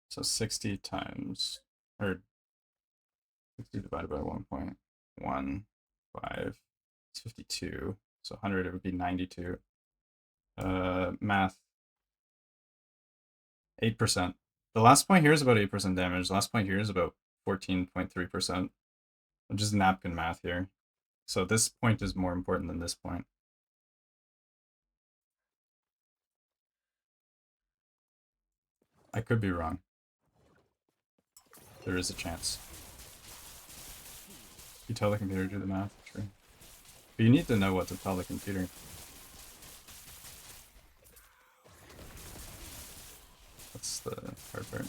So 60 times, or 60 divided by 1.15 is 52. So 100, it would be 92. Math. 8%. The last point here is about 8% damage. The last point here is about 14.3%. I'm just napkin math here. So this point is more important than this point. I could be wrong. There is a chance. You tell the computer to do the math, true. But you need to know what to tell the computer. That's the hard part.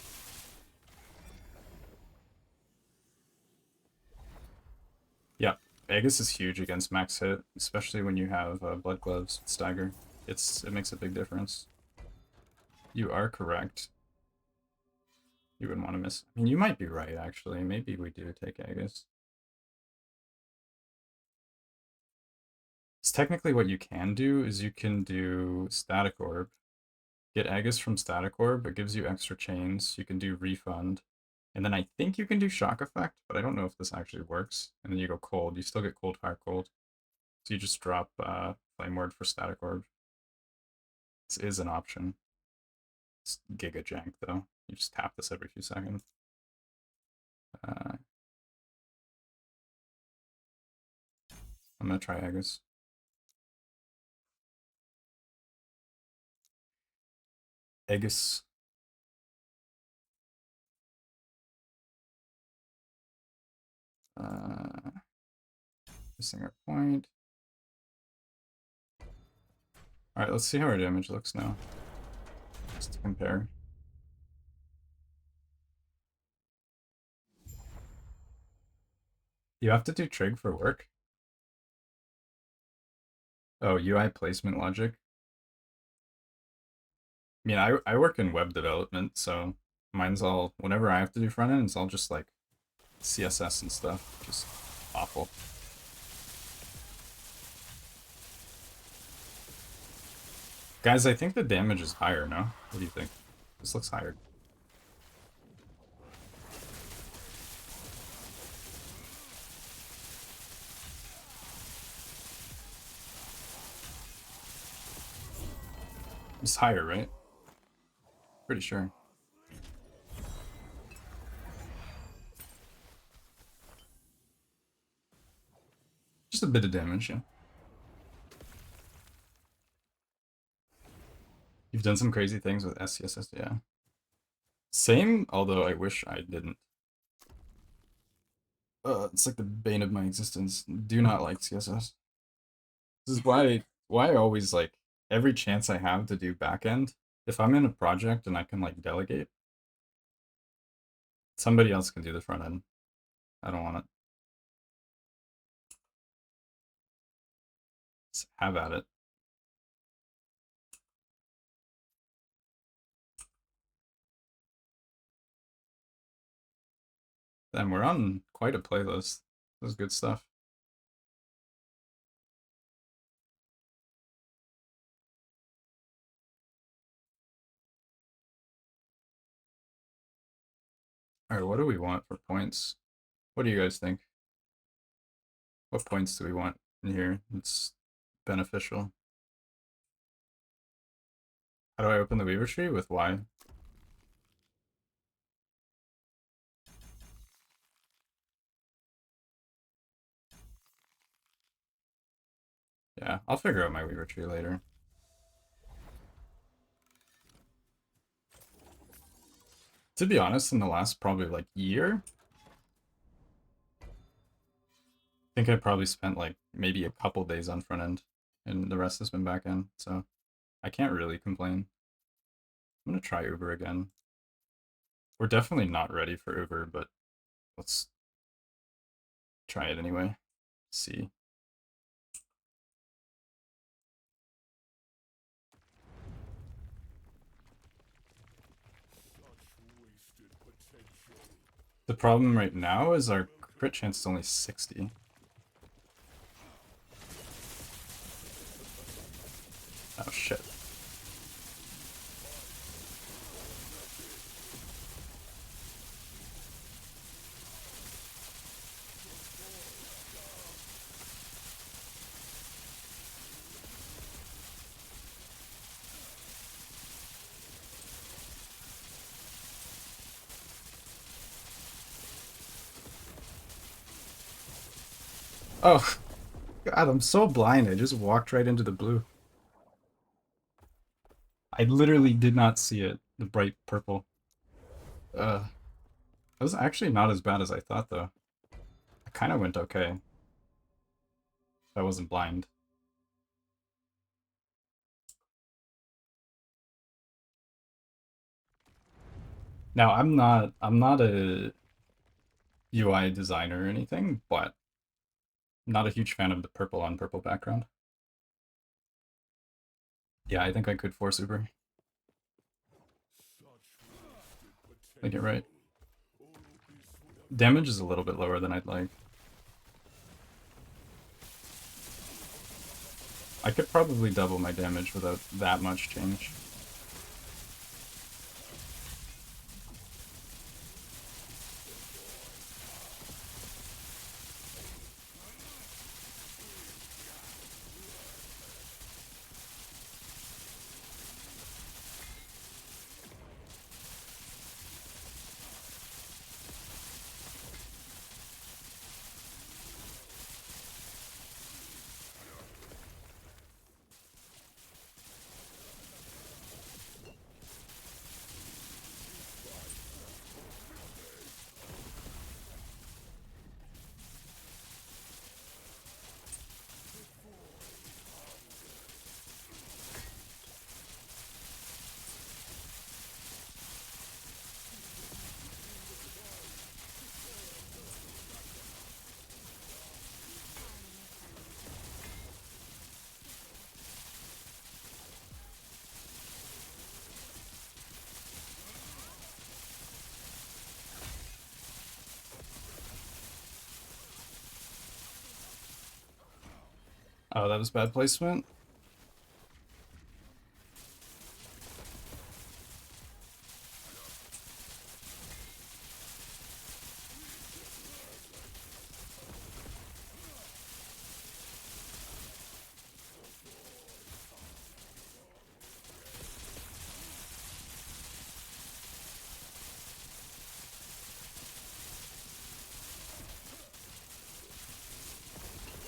Yeah, Aegis is huge against max hit, especially when you have blood gloves with stagger. It makes a big difference. You are correct. You wouldn't want to miss. I mean, you might be right, actually. Maybe we do take Aegis. It's technically what you can do is you can do Static Orb. Get Aegis from Static Orb. It gives you extra chains. You can do Refund. And then I think you can do Shock Effect, but I don't know if this actually works. And then you go Cold. You still get Cold, Fire, Cold. So you just drop Flame Ward for Static Orb. This is an option. It's giga jank though. You just tap this every few seconds. I'm gonna try Aegis. Aegis. Missing our point. Alright, let's see how our damage looks now. Just to compare. You have to do trig for work? Oh, UI placement logic. I mean, I work in web development, so mine's all, whenever I have to do front end, it's all just like CSS and stuff. Just awful. Guys, I think the damage is higher, no? What do you think? This looks higher. It's higher, right? Pretty sure. Just a bit of damage, yeah. You've done some crazy things with SCSS, yeah. Same, although I wish I didn't. It's like the bane of my existence. Do not like CSS. This is why I always like every chance I have to do backend. If I'm in a project and I can like delegate, somebody else can do the front end. I don't want it. Let's have at it. Then we're on quite a playlist. This is good stuff. Alright, what do we want for points? What do you guys think? What points do we want in here? It's beneficial. How do I open the Weaver tree? With Y? Yeah, I'll figure out my Weaver tree later. To be honest, in the last probably like year, I think I probably spent like maybe a couple days on front end, and the rest has been back end, so I can't really complain. I'm gonna try Uber again. We're definitely not ready for Uber, but let's try it anyway. See. The problem right now is our crit chance is only 60. Oh shit. Oh, God, I'm so blind. I just walked right into the blue. I literally did not see it. The bright purple. That was actually not as bad as I thought, though. I kind of went okay. I wasn't blind. Now, I'm not a UI designer or anything, but I'm not a huge fan of the purple on purple background. Yeah, I think I could force Uber. I think you're right. Damage is a little bit lower than I'd like. I could probably double my damage without that much change. Oh, that was bad placement?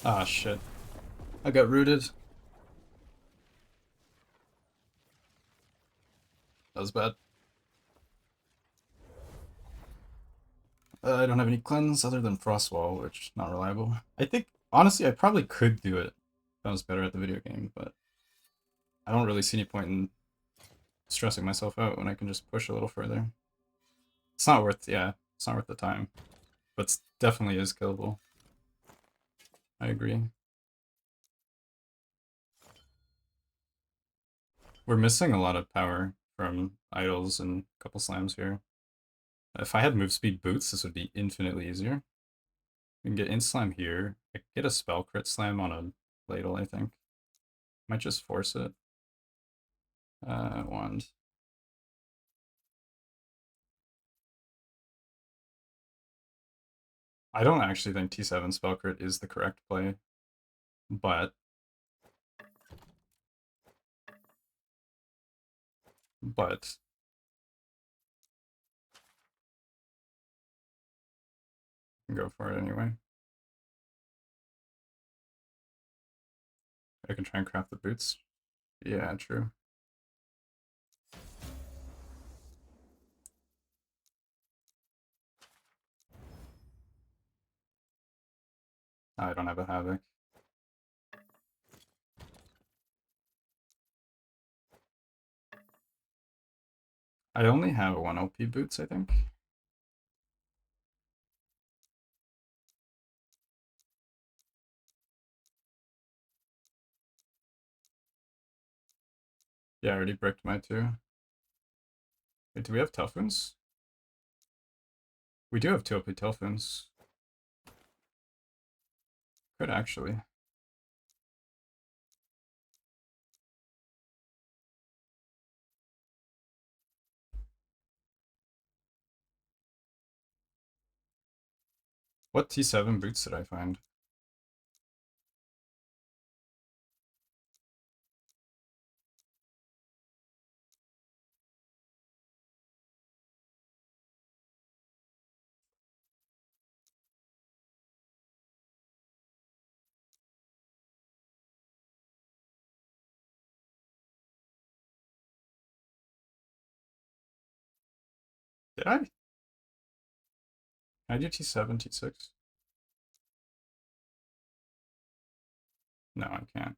Ah, shit. I got rooted. That was bad. I don't have any cleanse other than Frostwall, which is not reliable. I think, honestly, I probably could do it if I was better at the video game, but I don't really see any point in stressing myself out when I can just push a little further. It's not worth, yeah, it's not worth the time, but it definitely is killable. I agree. We're missing a lot of power from idols and a couple slams here. If I had move speed boots, this would be infinitely easier. We can get in slam here. I could get a spell crit slam on a ladle, I think. Might just force it. Wand. I don't actually think T7 spell crit is the correct play, but go for it anyway. I can try and craft the boots. Yeah, true. I don't have a Havoc. I only have 1 LP boots, I think. Yeah, I already bricked my 2. Wait, do we have Telfoons? We do have 2 LP Telfoons. Could actually. What T7 boots did I find? Did I? Can I do T7, T6? No, I can't.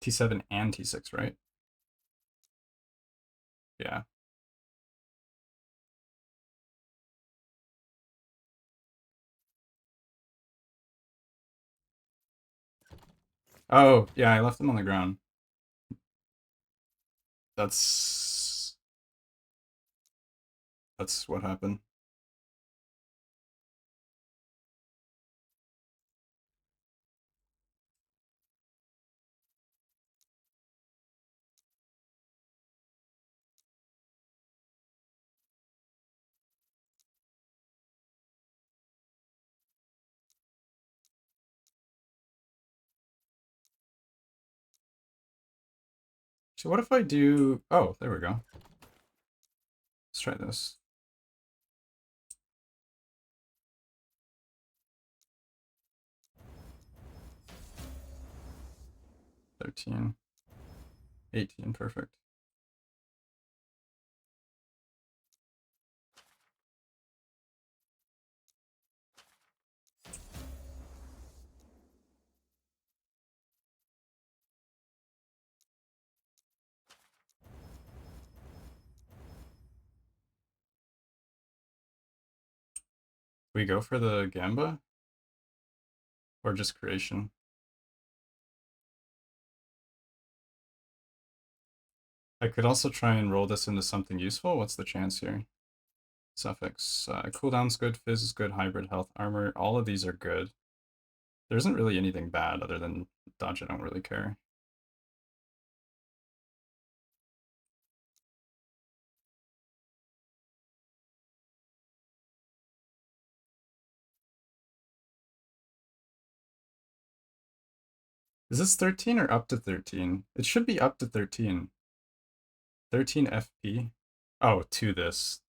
T7 and T6, right? Yeah. Oh, yeah, I left them on the ground. That's what happened. So what if I do... Oh, there we go. Let's try this. $13. $18, perfect. We go for the Gamba? Or just creation? I could also try and roll this into something useful. What's the chance here? Suffix. Cooldown's good, Fizz is good, Hybrid, Health, Armor. All of these are good. There isn't really anything bad other than dodge. I don't really care. Is this 13 or up to 13? It should be up to 13. 13 FP. Oh, to this.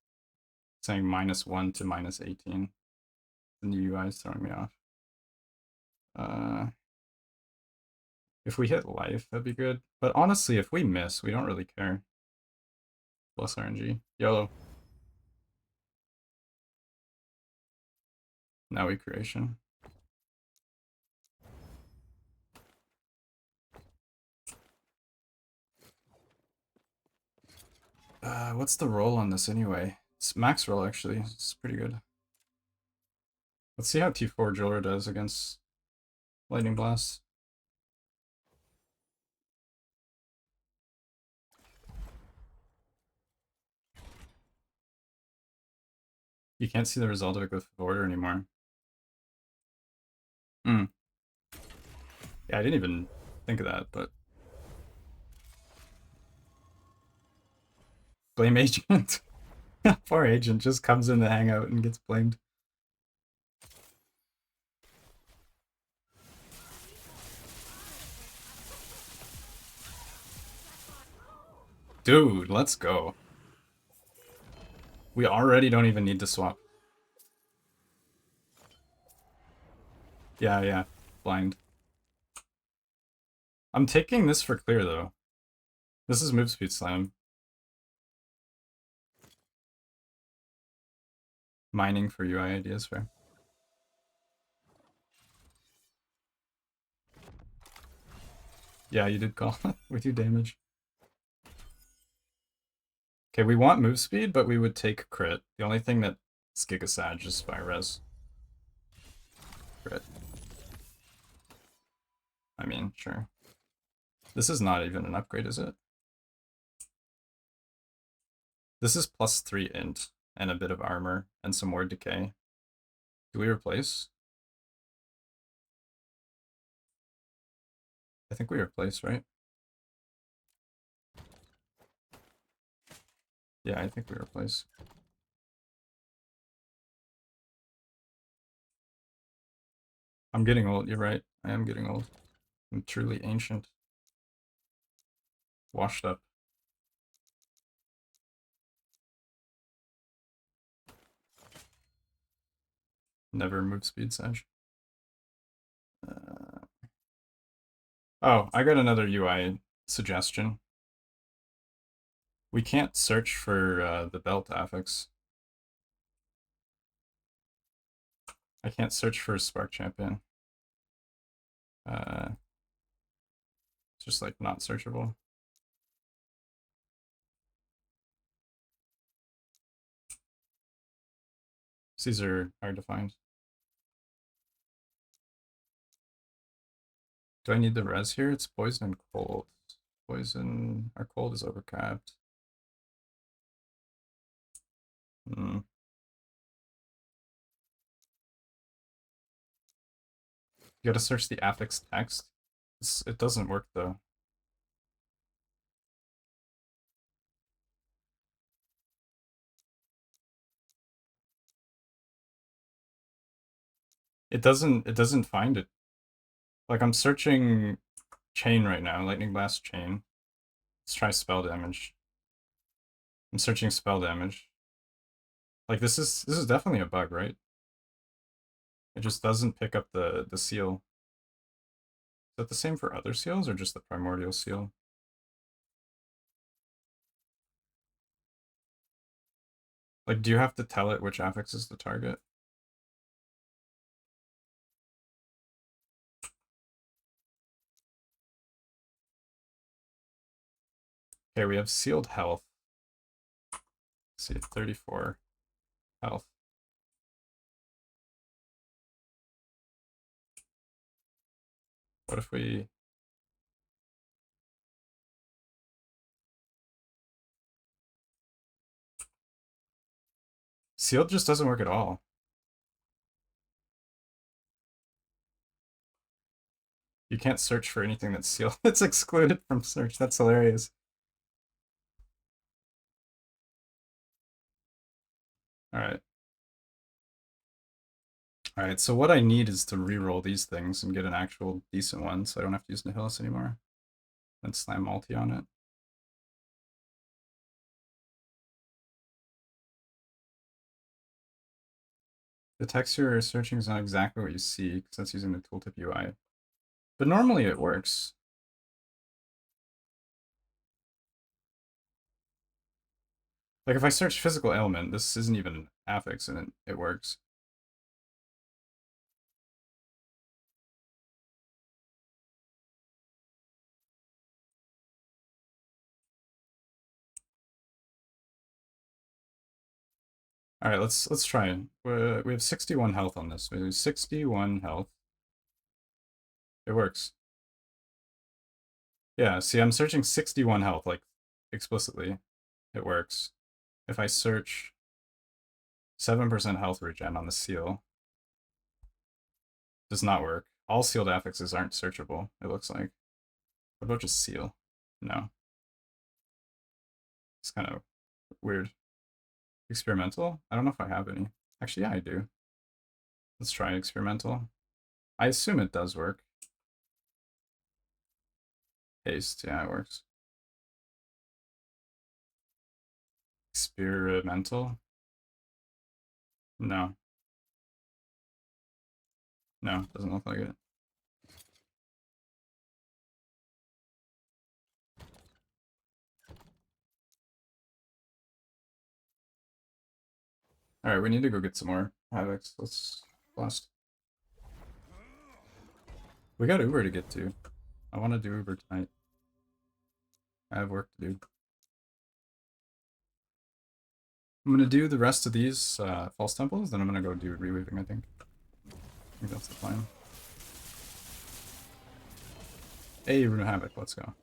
Saying -1 to -18. The new UI is throwing me off. If we hit life, that'd be good. But honestly, if we miss, we don't really care. Plus RNG. YOLO. Now we creation. What's the roll on this anyway? It's max roll, actually. It's pretty good. Let's see how T4 Driller does against Lightning Blast. You can't see the result of a glyph of order anymore. Hmm. Yeah, I didn't even think of that, but blame agent. Poor agent just comes in the hangout and gets blamed. Dude, let's go. We already don't even need to swap. Yeah, blind. I'm taking this for clear, though. This is move speed slam. Mining for UI ideas, fair. Yeah, you did call with your damage. Okay, we want move speed, but we would take crit. The only thing that's Giga Sag is Spy Res. Crit. I mean, sure. This is not even an upgrade, is it? This is +3 int and a bit of armor and some more decay. Do we replace? I think we replace, right? Yeah, I think we replace. I'm getting old, you're right. I am getting old. I'm truly ancient. Washed up. Never move speed Sag. Oh, I got another UI suggestion. We can't search for the belt affix. I can't search for a Spark Champion. It's just like not searchable. These are hard to find. Do I need the res here? It's poison and cold. Poison, our cold is overcapped. Hmm. You gotta search the affix text. It doesn't work though. It doesn't find it. Like I'm searching chain right now, lightning blast chain. Let's try spell damage. I'm searching spell damage. Like this is definitely a bug, right? It just doesn't pick up the seal. Is that the same for other seals or just the primordial seal? Like, do you have to tell it which affix is the target? Okay, we have sealed health. Let's see, 34 health. What if we... Sealed just doesn't work at all. You can't search for anything that's sealed. It's excluded from search. That's hilarious. Alright. Alright, so what I need is to reroll these things and get an actual decent one so I don't have to use Nihilus anymore. And slam multi on it. The text you're searching is not exactly what you see because that's using the tooltip UI. But normally it works. Like if I search physical ailment, this isn't even an affix and it works. All right, let's try it. We have 61 health on this. We have 61 health. It works. Yeah, see, I'm searching 61 health, like, explicitly. It works. If I search 7% health regen on the seal. Does not work. All sealed affixes aren't searchable, it looks like. What about just seal? No. It's kind of weird. Experimental? I don't know if I have any. Actually, yeah, I do. Let's try experimental. I assume it does work. Haste, yeah, it works. Experimental? No. No, doesn't look like it. Alright, we need to go get some more Havocs. Let's blast. We got Uber to get to. I want to do Uber tonight. I have work to do. I'm going to do the rest of these false temples, then I'm going to go do Reweaving, I think. I think that's the plan. Hey, Rune Havoc, let's go.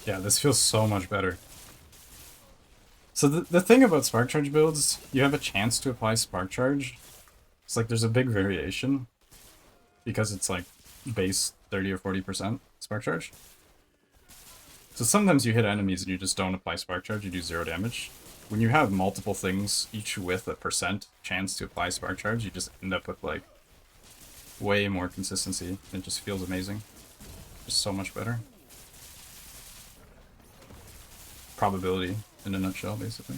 Yeah, this feels so much better. So the thing about Spark Charge builds, you have a chance to apply Spark Charge. It's like there's a big variation because it's like base 30 or 40% Spark Charge. So sometimes you hit enemies and you just don't apply Spark Charge, you do 0 damage. When you have multiple things, each with a percent chance to apply Spark Charge, you just end up with like way more consistency. It just feels amazing. Just so much better. Probability in a nutshell, basically.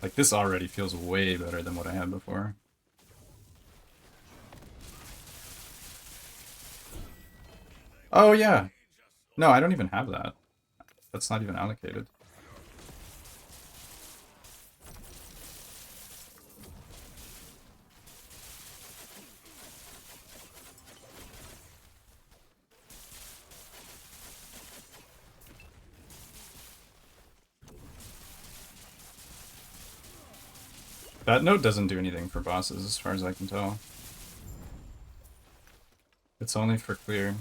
Like, this already feels way better than what I had before. Oh, yeah. No, I don't even have that. That's not even allocated. That node doesn't do anything for bosses, as far as I can tell. It's only for clear.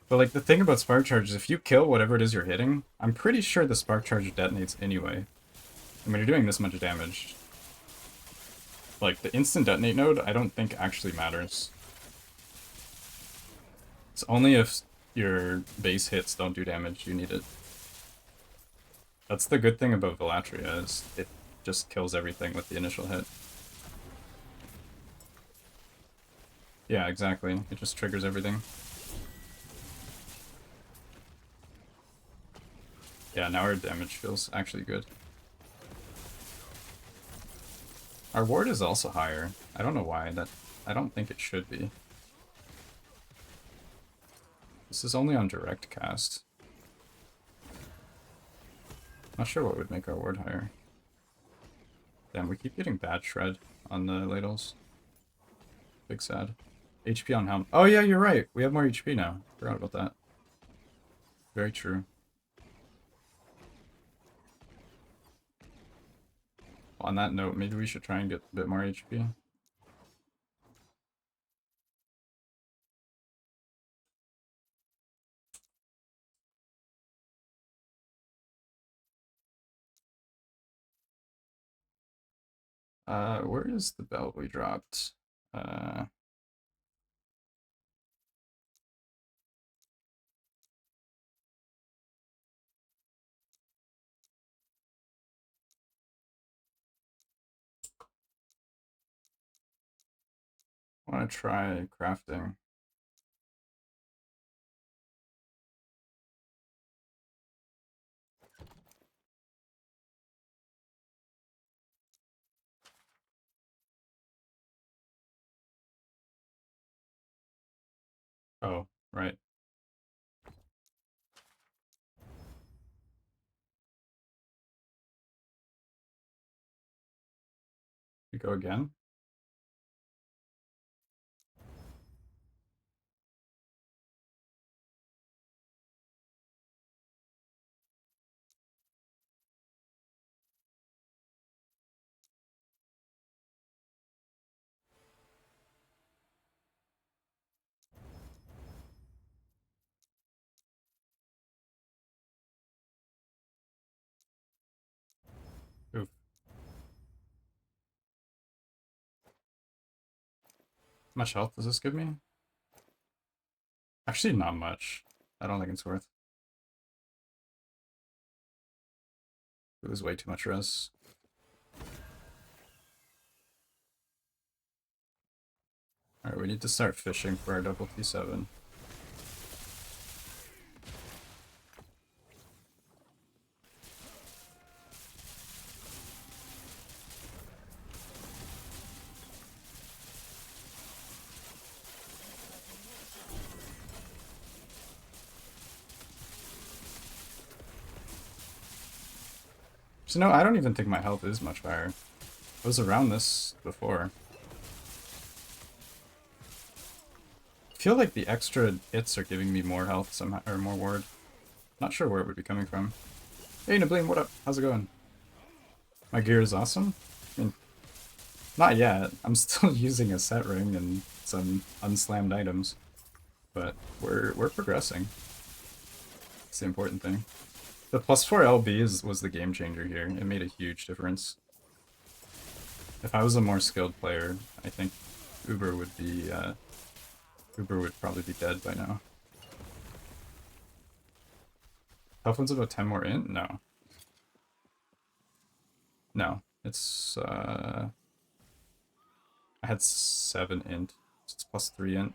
But, like, the thing about Spark Charge is if you kill whatever it is you're hitting, I'm pretty sure the Spark Charge detonates anyway. And when you're doing this much damage, like, the instant detonate node, I don't think actually matters. It's only if your base hits don't do damage you need it. That's the good thing about Velatria, is it just kills everything with the initial hit. Yeah, exactly. It just triggers everything. Yeah, now our damage feels actually good. Our ward is also higher. I don't know why. I don't think it should be. This is only on direct cast. Not sure what would make our ward higher. Damn, we keep getting bad shred on the ladles. Big sad. HP on helm. Oh yeah, you're right. We have more HP now. Forgot about that. Very true. On that note, maybe we should try and get a bit more HP. Where is the belt we dropped? I want to try crafting. Oh, right. We go again. Oof. How much health does this give me? Actually, not much. I don't think it's worth. It was way too much res. Alright, we need to start fishing for our double T7. So no, I don't even think my health is much higher. I was around this before. I feel like the extra hits are giving me more health somehow, or more ward. Not sure where it would be coming from. Hey Nableen, what up? How's it going? My gear is awesome? I mean, not yet. I'm still using a set ring and some unslammed items. But we're progressing. It's the important thing. The +4 LB was the game changer here. It made a huge difference. If I was a more skilled player, I think Uber would be Uber would probably be dead by now. Health one's about 10 more int? No. No. It's I had 7 int. So it's +3 int.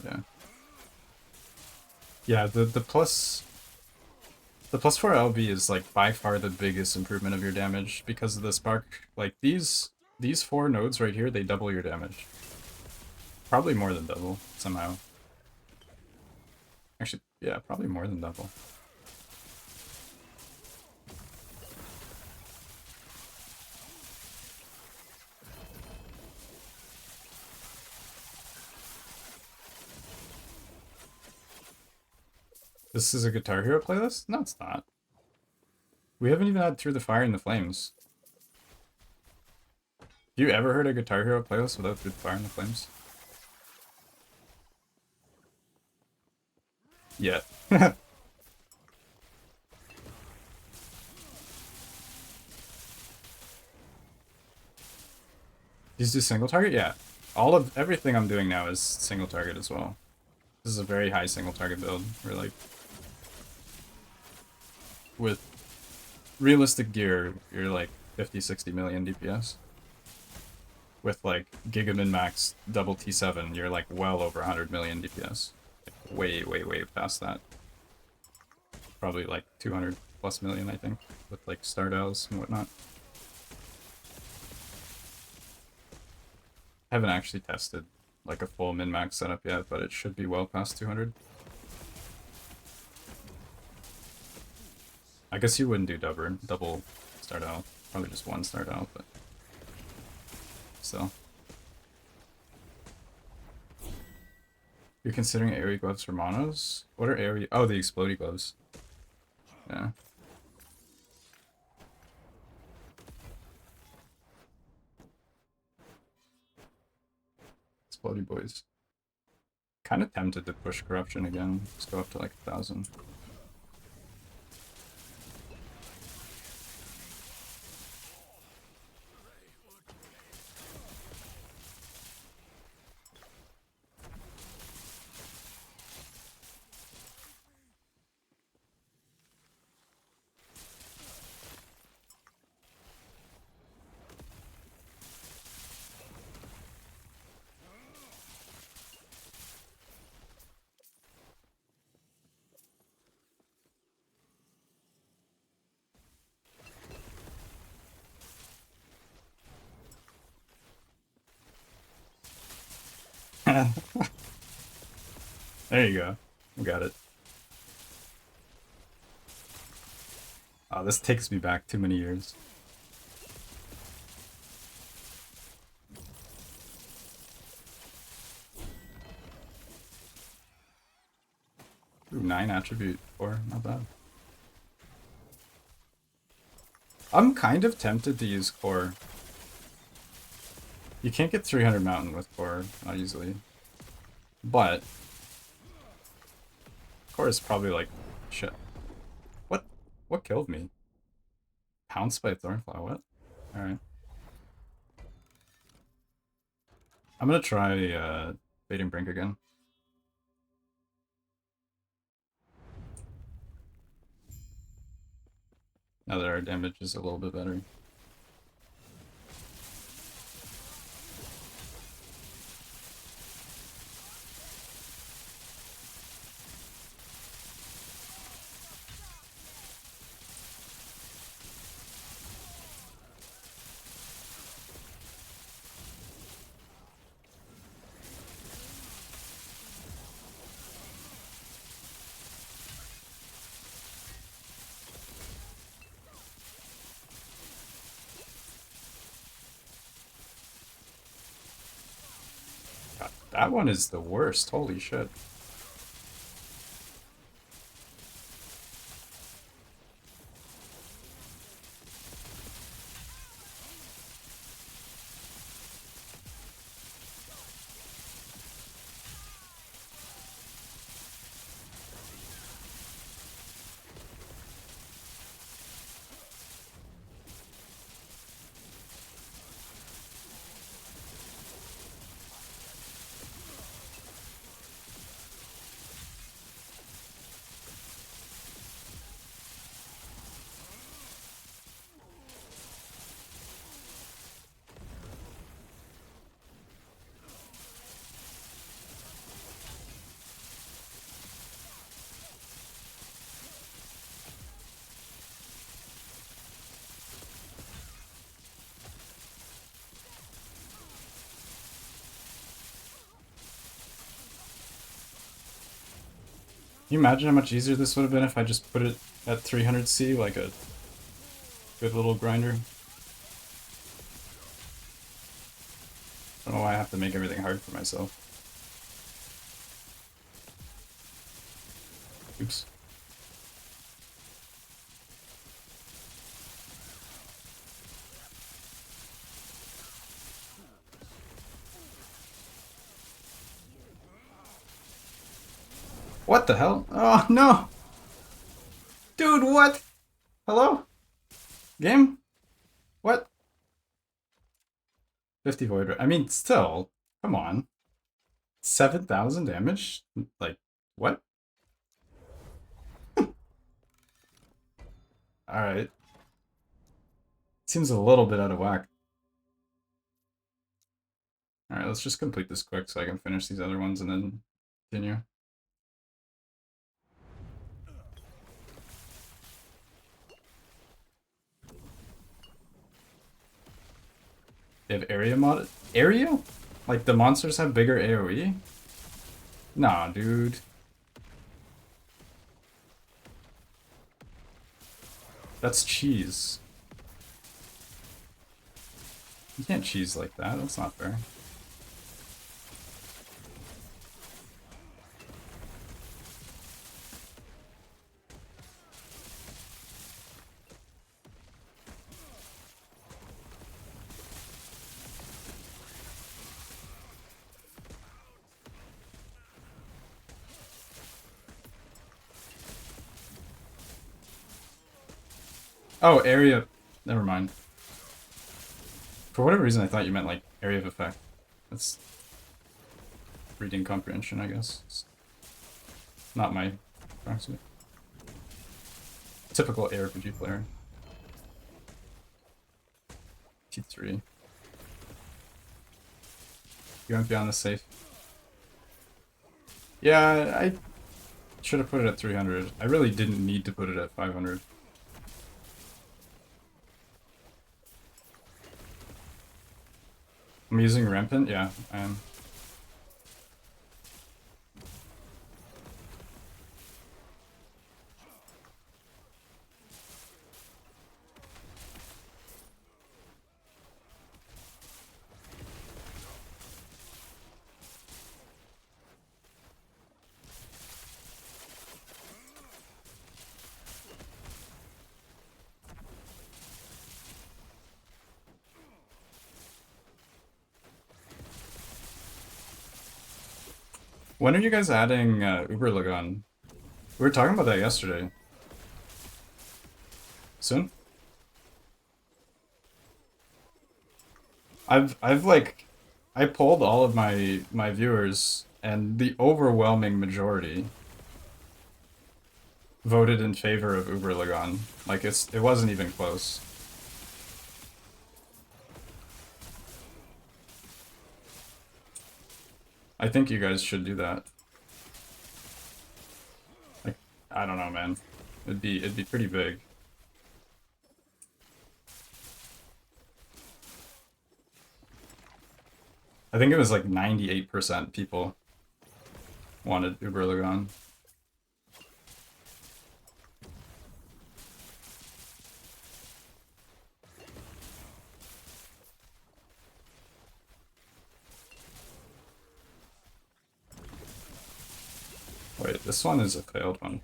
Yeah. Yeah, the +4 LB is like by far the biggest improvement of your damage because of the spark. Like these 4 nodes right here, they double your damage. Probably more than double somehow. Actually, yeah, probably more than double. This is a Guitar Hero playlist? No, it's not. We haven't even had Through the Fire and the Flames. Have you ever heard a Guitar Hero playlist without Through the Fire and the Flames? Yeah. These do single target? Yeah. Everything I'm doing now is single target as well. This is a very high single target build. We're like, with realistic gear, you're like 50, 60 million DPS. With like Giga Minmax double T7, you're like well over 100 million DPS. Like way, way, way past that. Probably like 200 plus million, I think, with like Stardells and whatnot. I haven't actually tested like a full min-max setup yet, but it should be well past 200. I guess you wouldn't do double Stardell. Probably just one Stardell, but still. You're considering AoE gloves for monos? What are AoE? Oh, the explodey gloves. Yeah. Explodey boys. Kind of tempted to push corruption again. Just go up to like 1,000. There you go. We got it. Oh, this takes me back too many years. Ooh, 9 attribute 4, not bad. I'm kind of tempted to use core. You can't get 300 mountain with core, not easily. But core is probably like shit. What killed me? Pounced by Thornflower, what? Alright. I'm gonna try baiting Brink again. Now that our damage is a little bit better. God, that one is the worst, holy shit. Can you imagine how much easier this would have been if I just put it at 300C like a good little grinder? I don't know why I have to make everything hard for myself. Oops. What the hell? Oh, no! Dude, what? Hello? Game? What? 50 void. I mean, still, come on. 7,000 damage? Like, what? Alright. Seems a little bit out of whack. Alright, let's just complete this quick so I can finish these other ones and then continue. They have area mod? Area? Like the monsters have bigger AoE? Nah, dude. That's cheese. You can't cheese like that, that's not fair. Oh, area. Never mind. For whatever reason, I thought you meant like area of effect. That's reading comprehension, I guess. It's not my proxy. Typical ARPG player. T3. You went beyond the safe. Yeah, I should have put it at 300. I really didn't need to put it at 500. I'm using Rampant? Yeah, I am. When are you guys adding Uberroth? We were talking about that yesterday. Soon? I've like I polled all of my viewers and the overwhelming majority voted in favor of Uberroth. Like it wasn't even close. I think you guys should do that. Like I don't know, man. It'd be pretty big. I think it was like 98% people wanted Uberroth. Wait, this one is a failed one.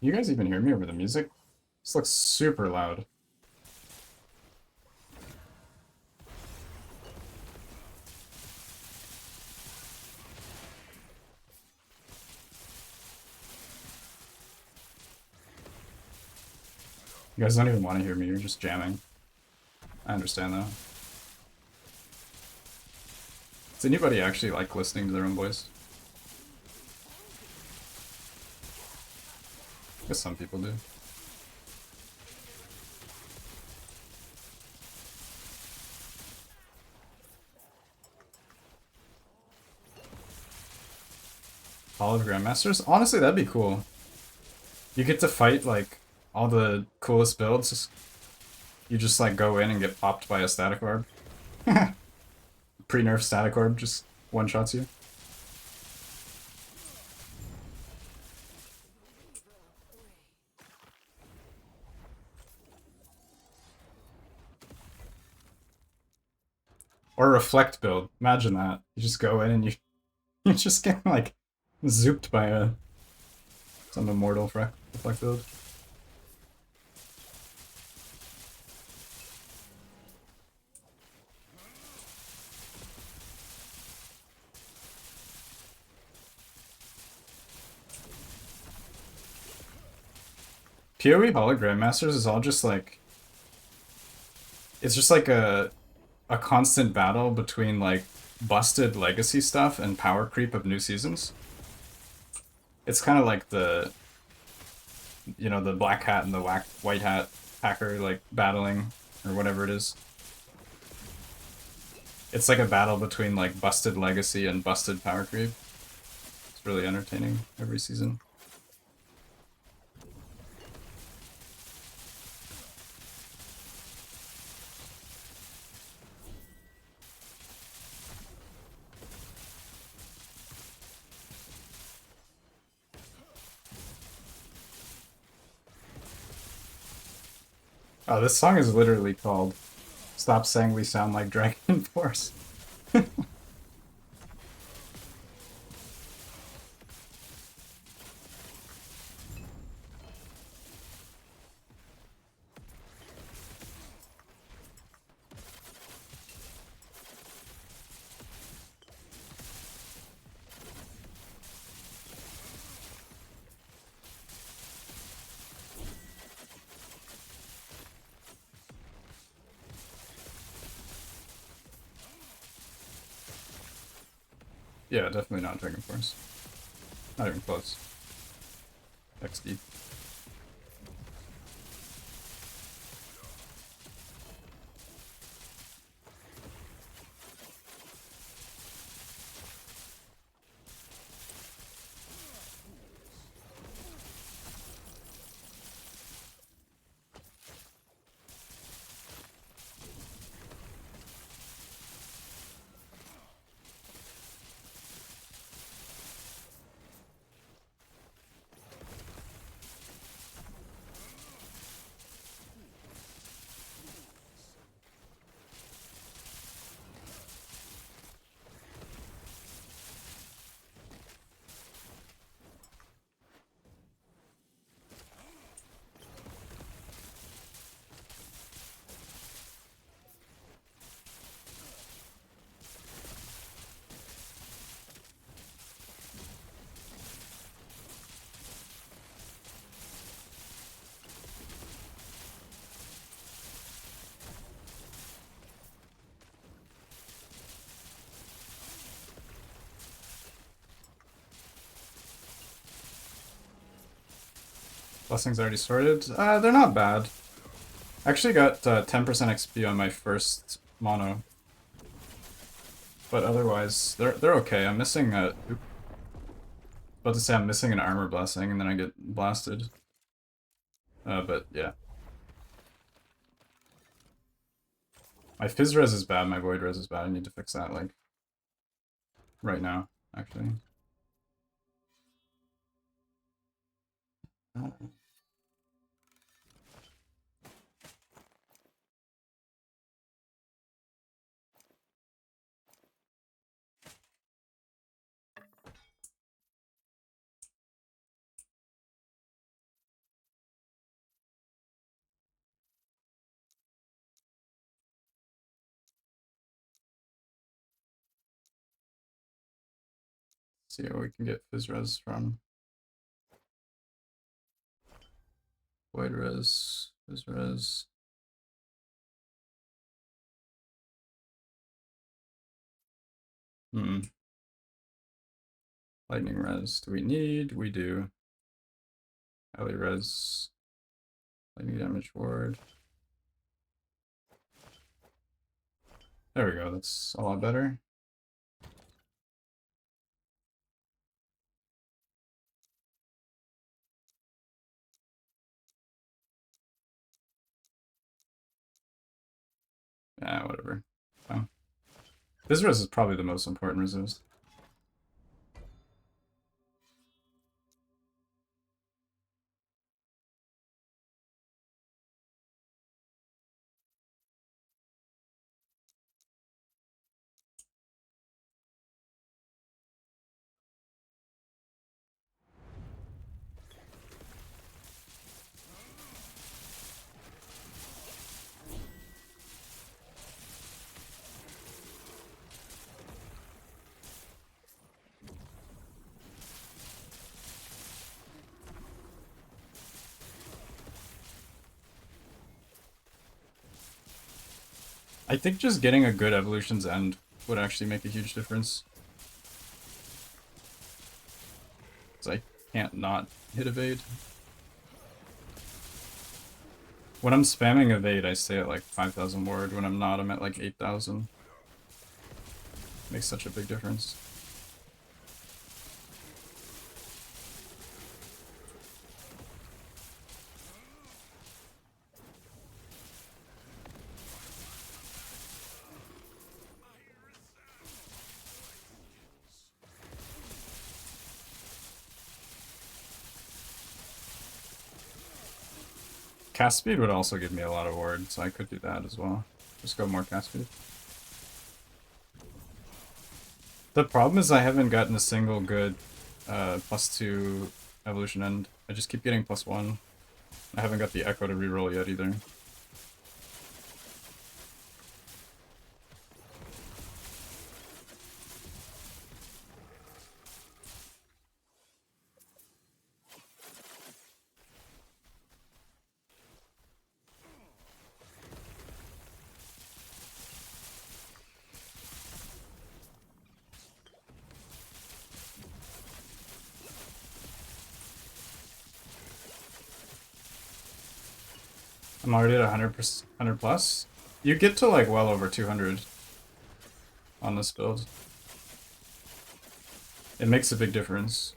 You guys even hear me over the music? This looks super loud. You guys don't even want to hear me, you're just jamming. I understand though. Does anybody actually like listening to their own voice? I guess some people do. Hall of Grandmasters? Honestly, that'd be cool. You get to fight, like, all the coolest builds. You just, like, go in and get popped by a static orb. Pre-nerf static orb just one-shots you. Or reflect build. Imagine that. You just go in and you you just get, like, zooped by some immortal reflect build. PoE Hologram Masters is all just like it's just like a constant battle between like busted legacy stuff and power creep of new seasons. It's kind of like the the black hat and the white hat hacker like battling or whatever it is. It's like a battle between like busted legacy and busted power creep. It's really entertaining every season. Oh, this song is literally called Stop Saying We Sound Like Dragon Force. Yeah, definitely not Dragon Force. Not even close. XD. Blessings already sorted. They're not bad. I actually got 10% XP on my first mono. But otherwise, they're okay. I'm missing a... About to say I'm missing an armor blessing, and then I get blasted. But yeah. My Fizz res is bad, my Void res is bad. I need to fix that, like, right now, actually. See what we can get Fizz res from. Void res, Fizz res. Lightning res. Do we need? We do. Alley res. Lightning damage ward. There we go. That's a lot better. Yeah, whatever. Oh. This res is probably the most important resist. I think just getting a good Evolution's End would actually make a huge difference. Because I can't not hit evade. When I'm spamming evade, I stay at like 5,000 ward. When I'm not, I'm at like 8,000. Makes such a big difference. Cast speed would also give me a lot of ward, so I could do that as well. Just go more cast speed. The problem is I haven't gotten a single good +2 evolution end. I just keep getting +1. I haven't got the echo to reroll yet either. I'm already at 100 plus. You get to like well over 200 on this build. It makes a big difference.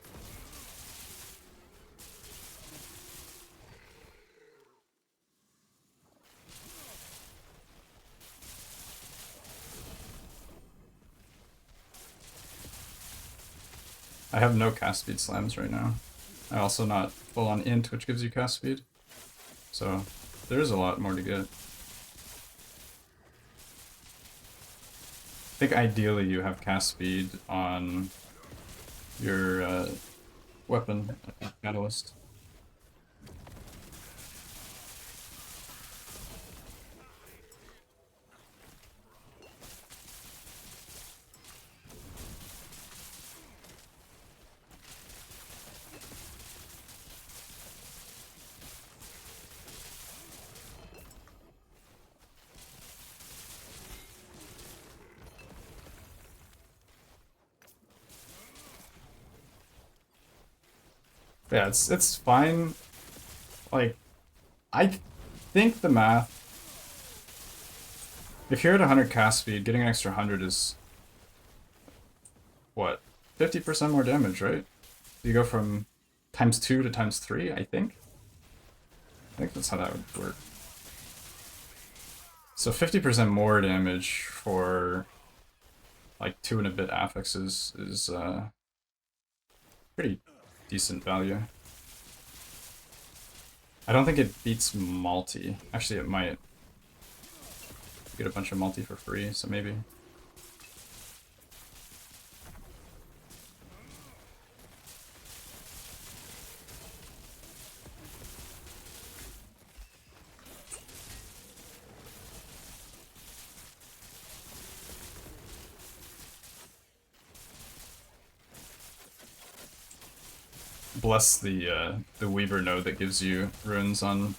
I have no cast speed slams right now. I'm also not full on int, which gives you cast speed. So there's a lot more to get. I think ideally you have cast speed on your weapon catalyst. Yeah, it's fine. like, I think the math, if you're at 100 cast speed, getting an extra 100 is, what, 50% more damage, right? You go from times 2 to times 3, I think? I think that's how that would work. So 50% more damage for like 2 and a bit affixes is pretty decent value. I don't think it beats multi. Actually, it might. You get a bunch of multi for free, so maybe. Bless the Weaver node that gives you runes on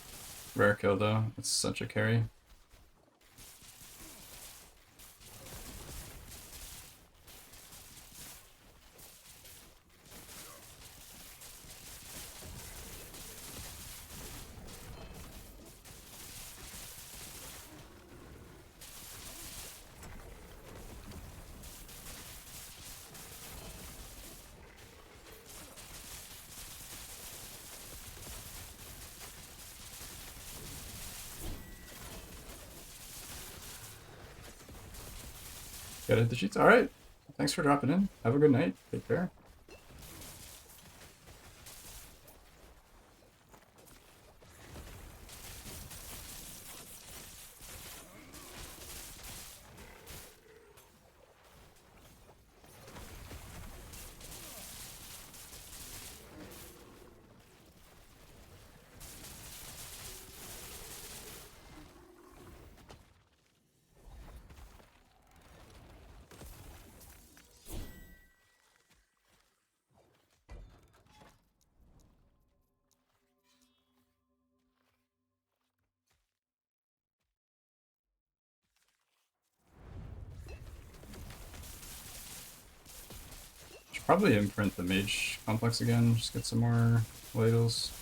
rare kill though. It's such a carry. Gotta hit the sheets. Alright. Thanks for dropping in. Have a good night. Take care. Should probably imprint the mage complex again. Just get some more ladles.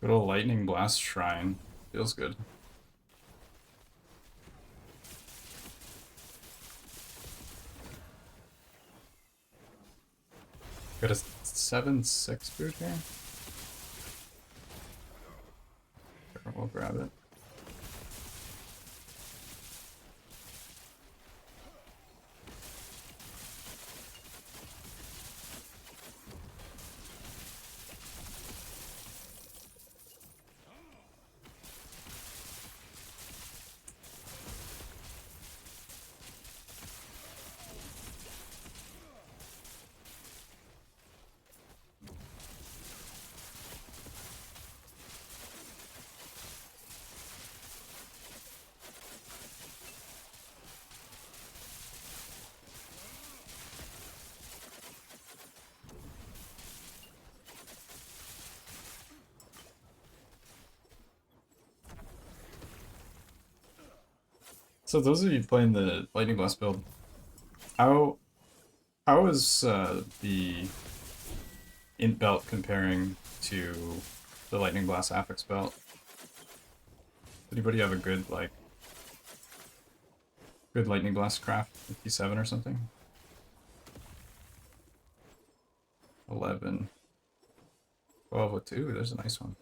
Good old Lightning Blast Shrine. Feels good. Got a 7/6 boot here. Sure, we'll grab it. So those of you playing the Lightning Blast build, how is the int belt comparing to the Lightning Blast affix belt? Anybody have a good like Good lightning blast craft, 57 or something. 11. 1202, there's a nice one.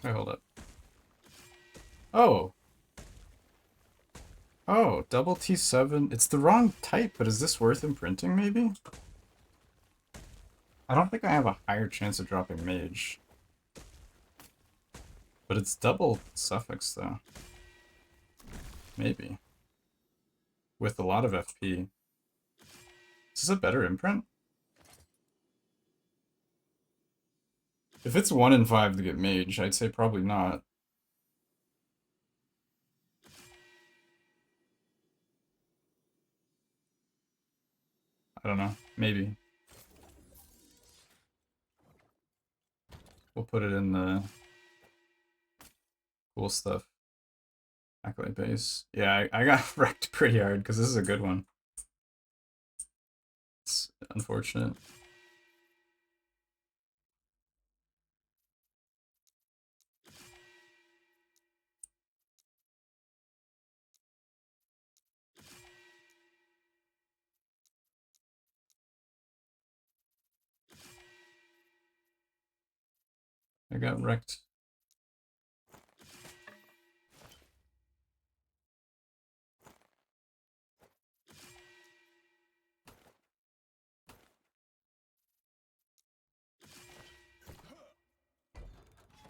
Wait, hold up. Oh! Oh, double T7. It's the wrong type, but is this worth imprinting, maybe? I don't think I have a higher chance of dropping mage. But it's double suffix, though. Maybe. With a lot of FP. Is this a better imprint? If it's 1 in 5 to get mage, I'd say probably not. I don't know. Maybe. We'll put it in the cool stuff. Acolyte base. Yeah, I got wrecked pretty hard because this is a good one. It's unfortunate. I got wrecked.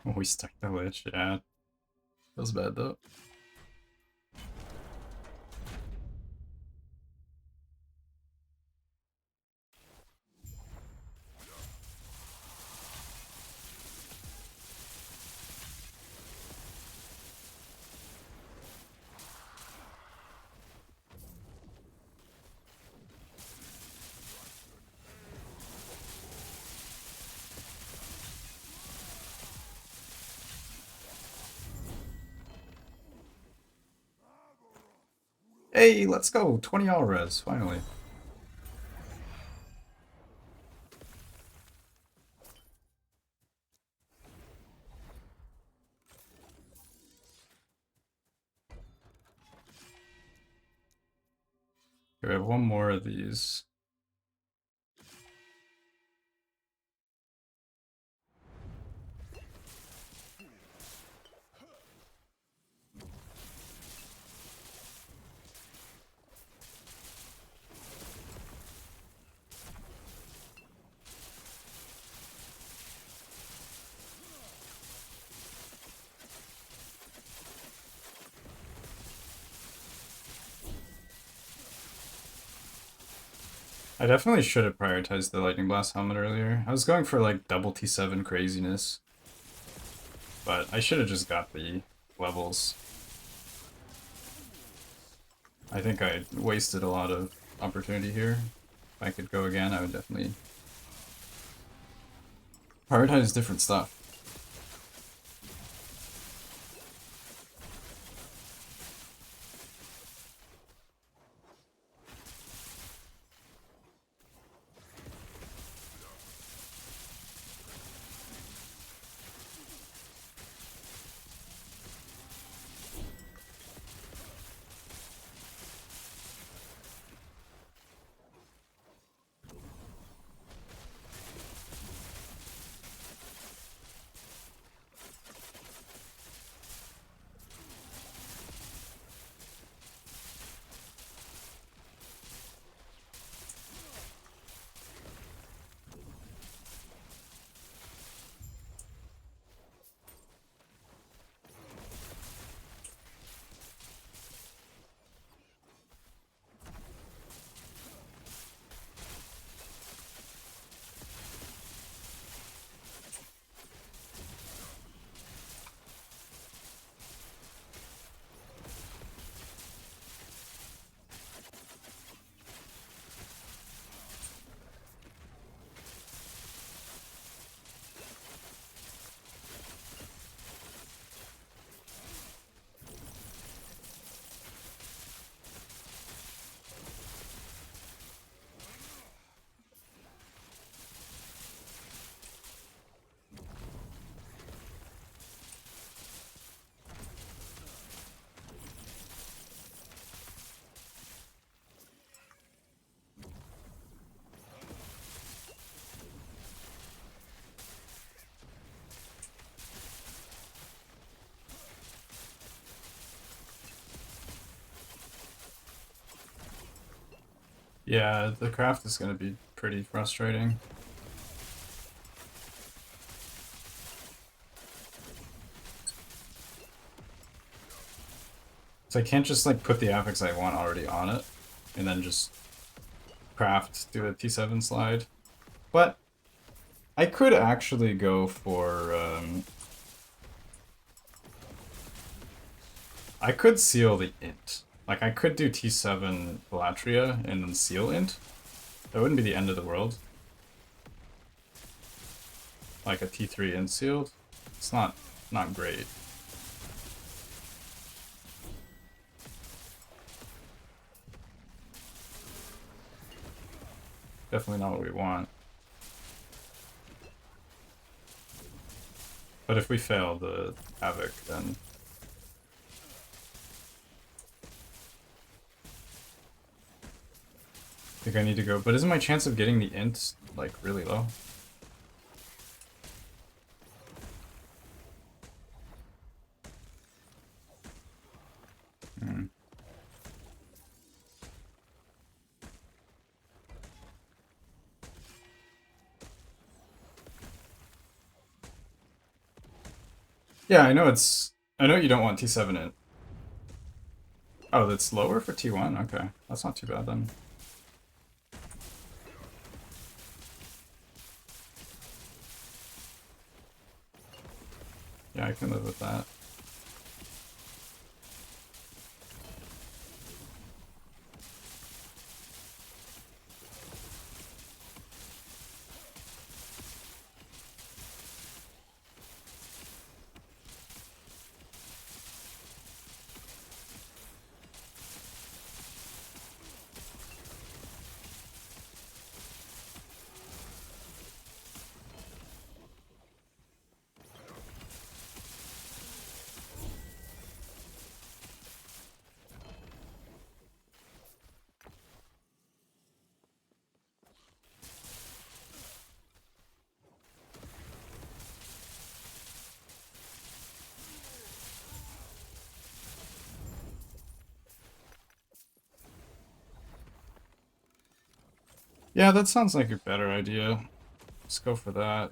Oh, we stuck the lich, yeah. Feels bad though. Hey, let's go! 20 all res, finally. Okay, we have one more of these. I definitely should have prioritized the Lightning Blast helmet earlier. I was going for like double T7 craziness. But I should have just got the levels. I think I wasted a lot of opportunity here. If I could go again, I would definitely prioritize different stuff. Yeah, the craft is going to be pretty frustrating. So I can't just like put the affix I want already on it and then just craft, do a T7 slide. But I could actually go for I could seal the int. Like I could do T7 Palatria and then seal int. That wouldn't be the end of the world. Like a T3 int sealed. It's not great. Definitely not what we want. But if we fail the Havoc, then... I think I need to go. But isn't my chance of getting the int, like, really low? Hmm. Yeah, I know it's... I know you don't want T7 int. Oh, that's lower for T1? Okay. That's not too bad then. Yeah, I can live with that. Yeah, that sounds like a better idea. Let's go for that.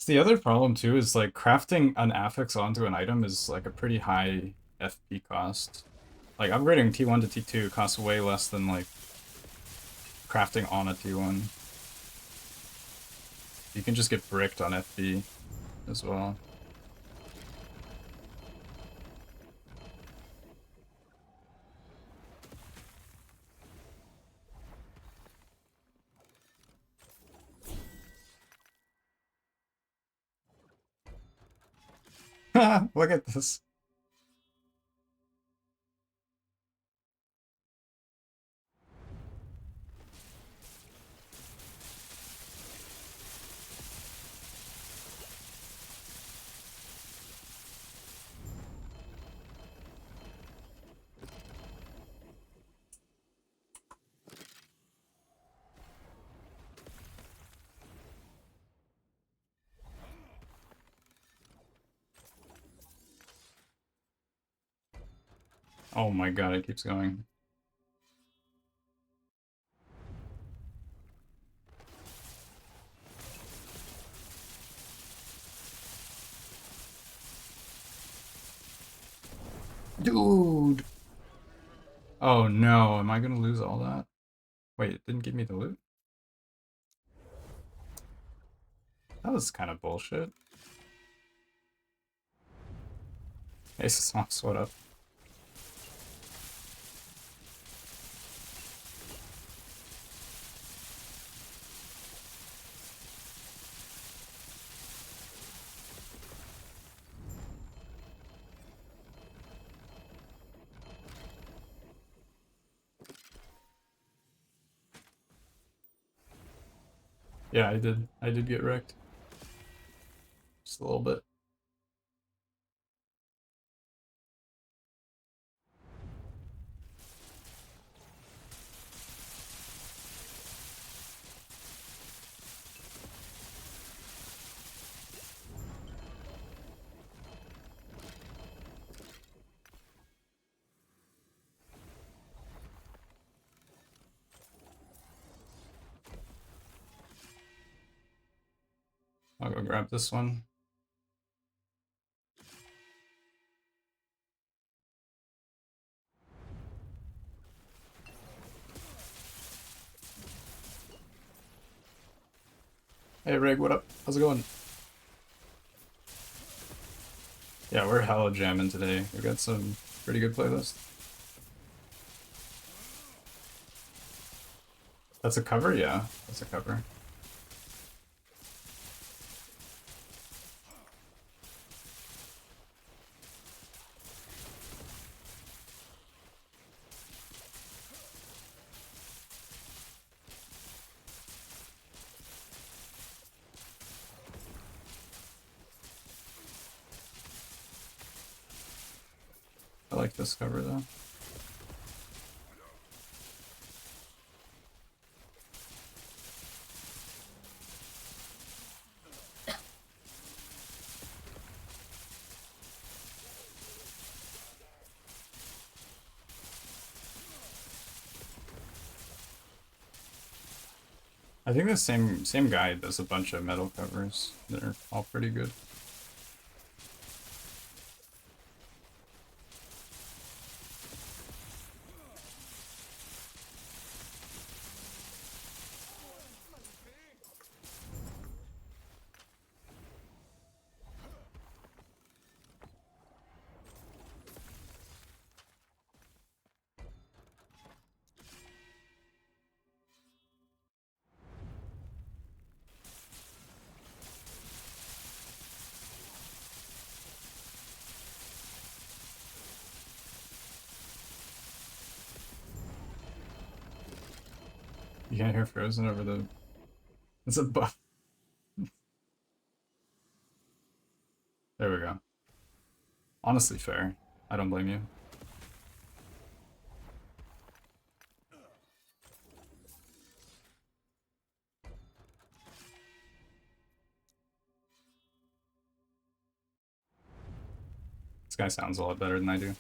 The other problem too is like crafting an affix onto an item is like a pretty high FP cost. Like upgrading T1 to T2 costs way less than like crafting on a T1. You can just get bricked on FP as well. Look at this. Oh my god, it keeps going. Dude! Oh no, am I gonna lose all that? Wait, it didn't give me the loot? That was kind of bullshit. Ace of Swamps, what up? Yeah, I did. I did get wrecked. Just a little bit. I'll go grab this one. Hey Rig, what up? How's it going? Yeah, we're hella jamming today. We got some pretty good playlists. That's a cover? Yeah, that's a cover. I like this cover though. I think the same guy does a bunch of metal covers that are all pretty good. You can't hear Frozen over the... It's a buff. There we go. Honestly fair. I don't blame you. This guy sounds a lot better than I do.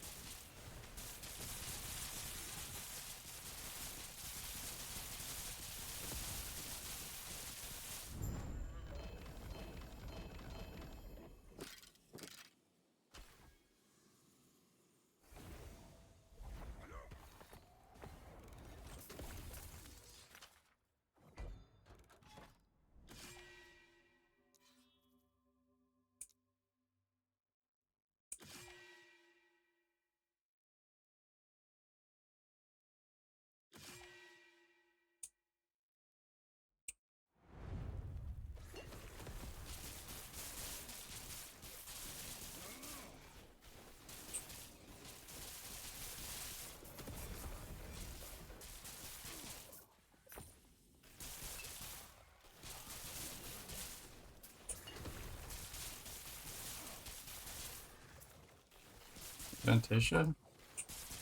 Ventation?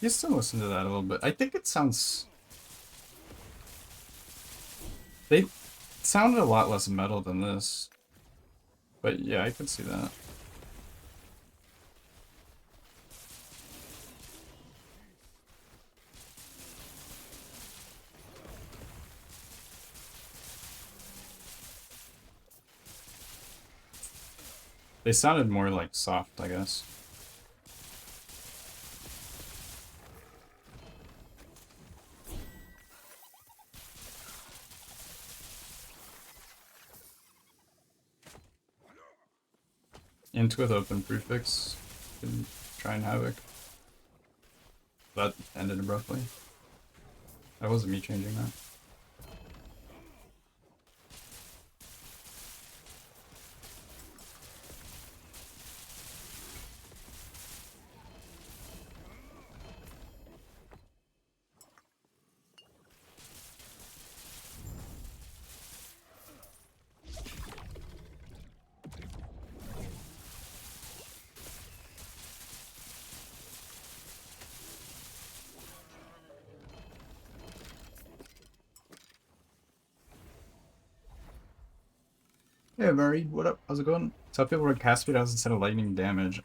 You still listen to that a little bit. I think it sounds... They sounded a lot less metal than this. But yeah, I could see that. They sounded more like soft, I guess. Int with open prefix can try and havoc. That ended abruptly. That wasn't me changing that. Hey Murray, what up? How's it going? Some people were cast speed instead of lightning damage.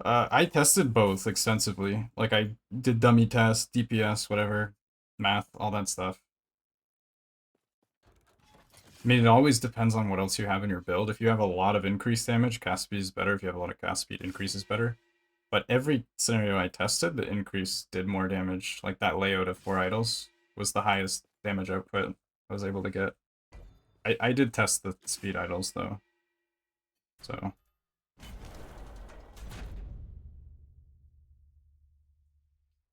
I tested both extensively. Like I did dummy tests, DPS, whatever, math, all that stuff. I mean, it always depends on what else you have in your build. If you have a lot of increased damage, cast speed is better. If you have a lot of cast speed, increase is better. But every scenario I tested, the increase did more damage. Like that layout of 4 idols was the highest damage output I was able to get. I did test the speed idols though. So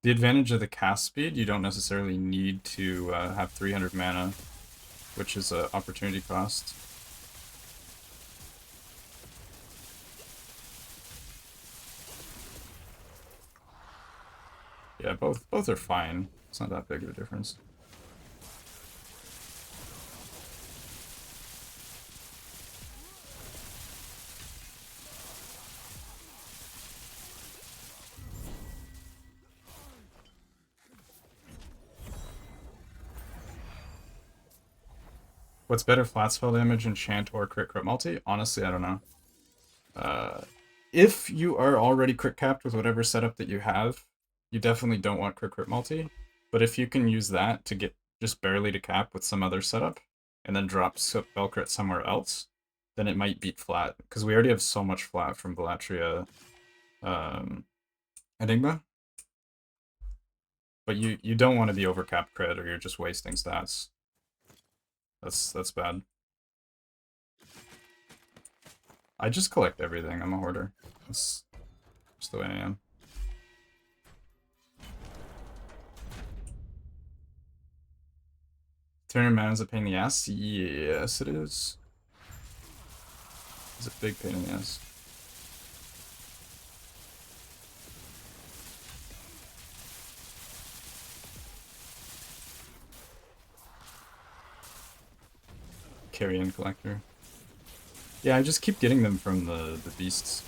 the advantage of the cast speed, you don't necessarily need to have 300 mana, which is an opportunity cost. Yeah, both are fine. It's not that big of a difference. What's better, flat spell damage, enchant, or crit multi? Honestly, I don't know. If you are already crit capped with whatever setup that you have, you definitely don't want crit multi. But if you can use that to get just barely to cap with some other setup, and then drop spell crit somewhere else, then it might beat flat. Because we already have so much flat from Velatria Enigma. But you don't want to be overcapped crit, or you're just wasting stats. That's bad. I just collect everything. I'm a hoarder. That's just the way I am. Turn mana is a pain in the ass? Yes, it is. It's a big pain in the ass. Carrion collector. Yeah, I just keep getting them from the beasts.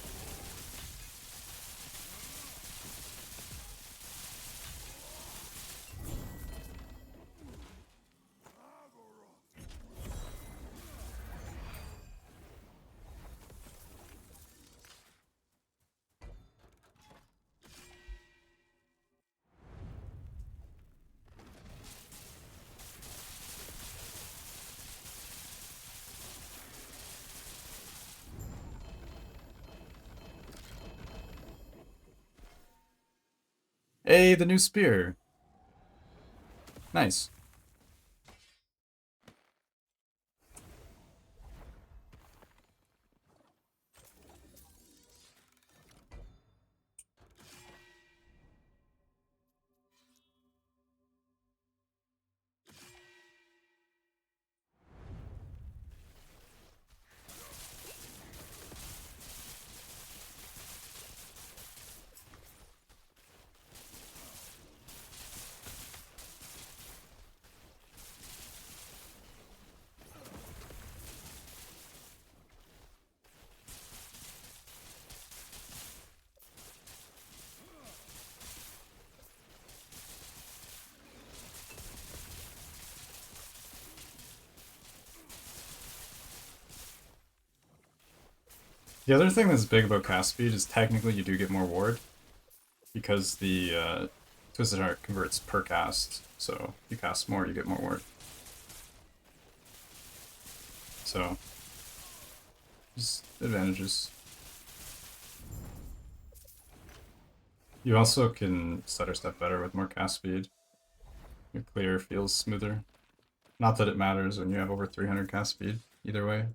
Hey, the new spear. Nice. The other thing that's big about cast speed is technically you do get more ward, because the Twisted Heart converts per cast, so if you cast more, you get more ward. So, just advantages. You also can stutter step better with more cast speed. Your clear feels smoother. Not that it matters when you have over 300 cast speed, either way.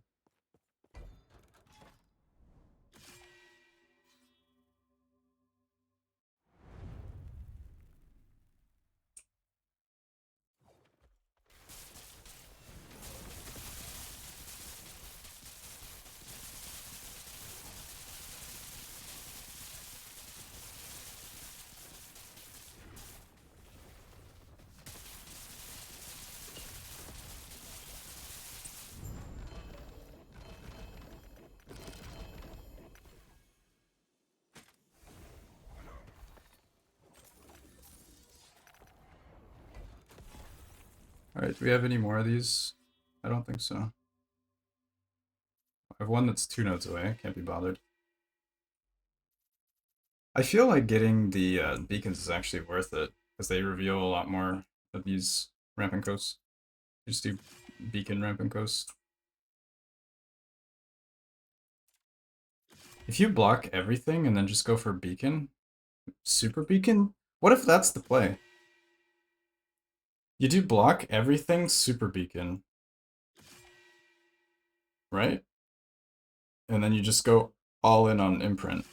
Alright, do we have any more of these? I don't think so. I have one that's 2 nodes away, I can't be bothered. I feel like getting the beacons is actually worth it, because they reveal a lot more of these rampant coasts. You just do beacon rampant coasts. If you block everything and then just go for beacon, super beacon, what if that's the play? You do block everything, super beacon, right? And then you just go all in on imprint.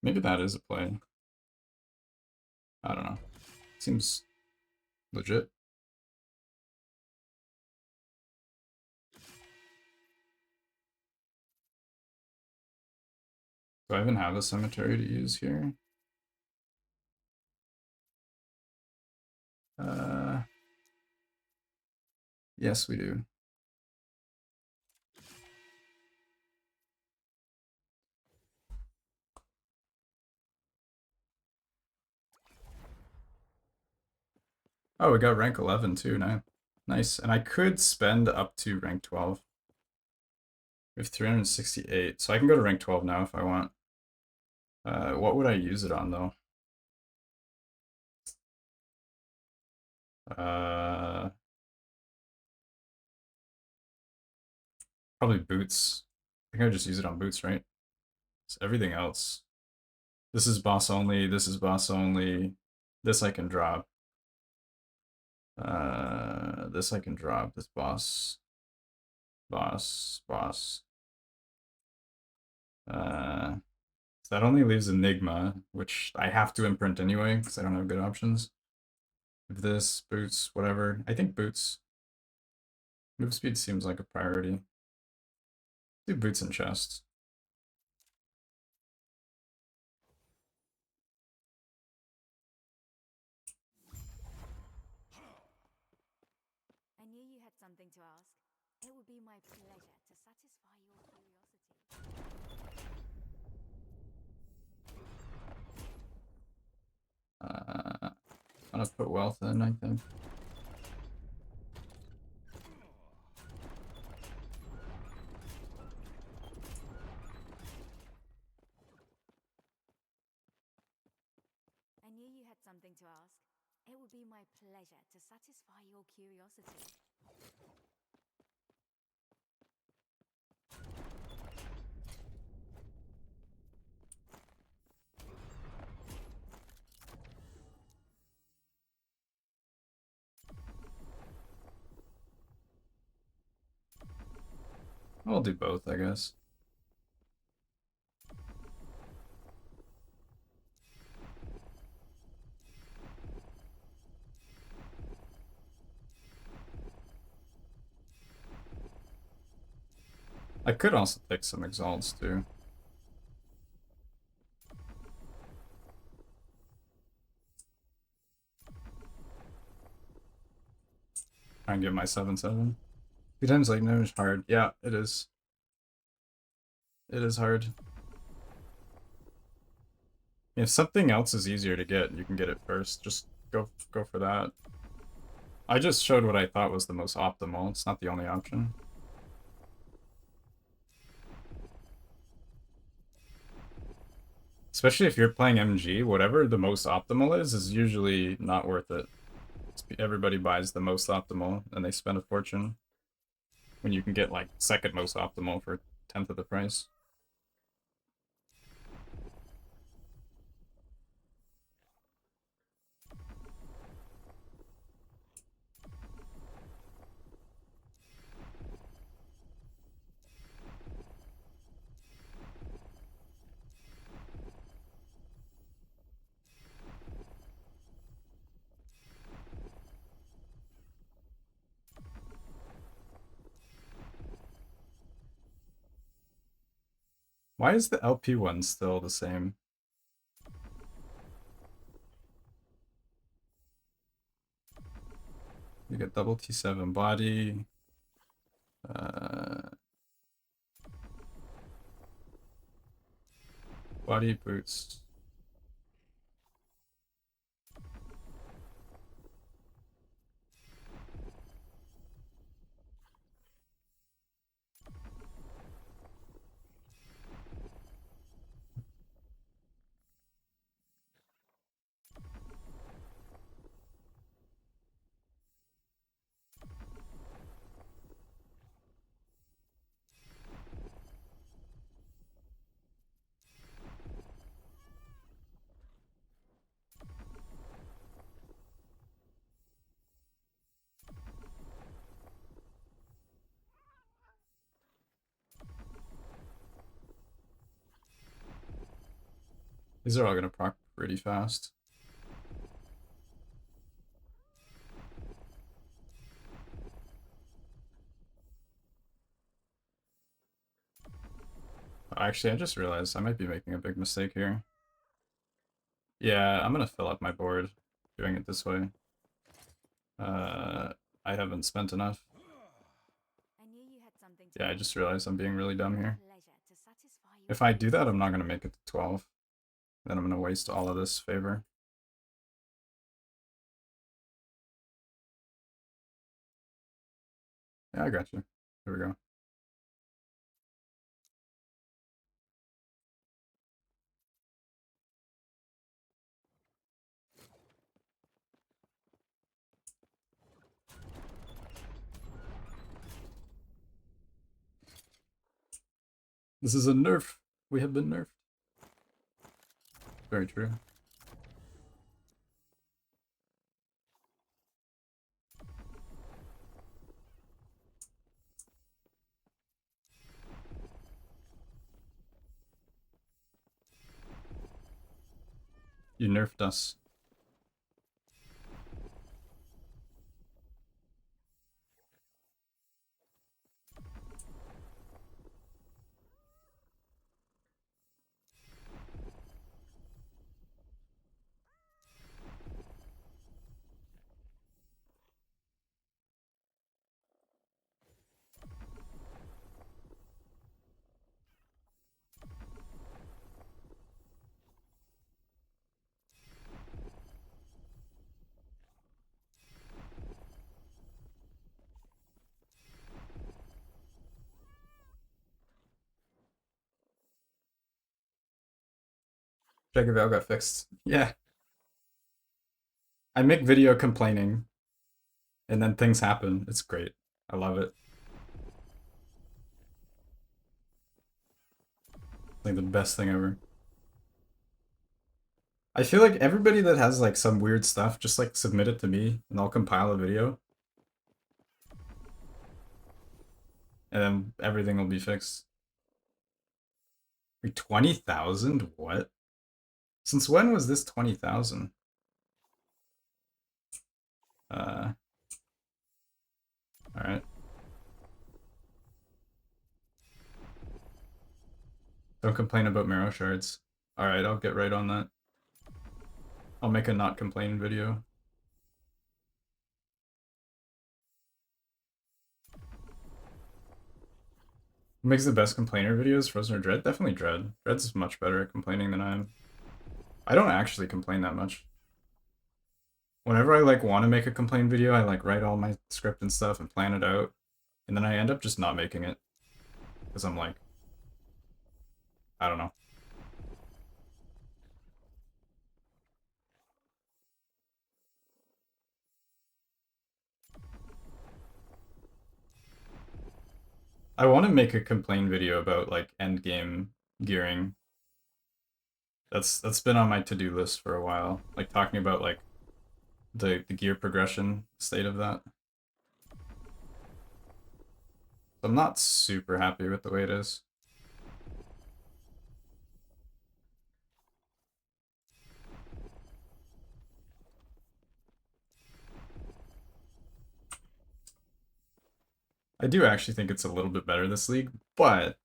Maybe that is a play. I don't know. Seems legit. Do I even have a cemetery to use here? Yes, we do. Oh, we got rank 11 too now. Nice. And I could spend up to rank 12. We have 368, so I can go to rank 12 now if I want. What would I use it on though? Probably boots. I think I just use it on boots, right? It's everything else. This is boss only, this is boss only. This I can drop. This I can drop. This boss. Boss. So that only leaves Enigma, which I have to imprint anyway, because I don't have good options. If this, boots, whatever. I think boots. Move speed seems like a priority. Do boots and chests. I knew you had something to ask. It would be my pleasure to satisfy your curiosity. I'm gonna put wealth in, I think. I knew you had something to ask. It would be my pleasure to satisfy your curiosity. I'll do both, I guess. I could also take some exalts too. Try and get my 7/7. 2 times like no is hard. Yeah, it is. It is hard. If something else is easier to get, you can get it first. Just go for that. I just showed what I thought was the most optimal. It's not the only option. Especially if you're playing MG, whatever the most optimal is usually not worth it. Everybody buys the most optimal, and they spend a fortune. When you can get, like, second most optimal for 1/10 of the price. Why is the LP one still the same? You get double T7 body. Body boots. These are all gonna proc pretty fast. Actually, I just realized I might be making a big mistake here. Yeah, I'm gonna fill up my board doing it this way. I haven't spent enough. I knew you had something to Yeah, I ask. just realized I'm being really dumb here. Pleasure to satisfy your If I do that, curiosity. I'm not gonna make it to 12. Then I'm gonna waste all of this favor. Yeah, I got you. Here we go. This is a nerf. We have been nerfed. Very true. You nerfed us. Jacob Val got fixed. Yeah. I make video complaining, and then things happen. It's great. I love it. Like the best thing ever. I feel like everybody that has like some weird stuff, just like submit it to me, and I'll compile a video, and then everything will be fixed. Wait, 20,000? What? Since when was this 20,000? All right. Don't complain about marrow shards. All right, I'll get right on that. I'll make a not complain video. Who makes the best complainer videos? Frozen or Dread? Definitely Dread. Dread's much better at complaining than I am. I don't actually complain that much. Whenever I like want to make a complaint video, I like write all my script and stuff and plan it out, and then I end up just not making it because I'm like, I don't know. I want to make a complaint video about like endgame gearing. That's been on my to-do list for a while. Like talking about like the gear progression state of that. I'm not super happy with the way it is. I do actually think it's a little bit better this league, but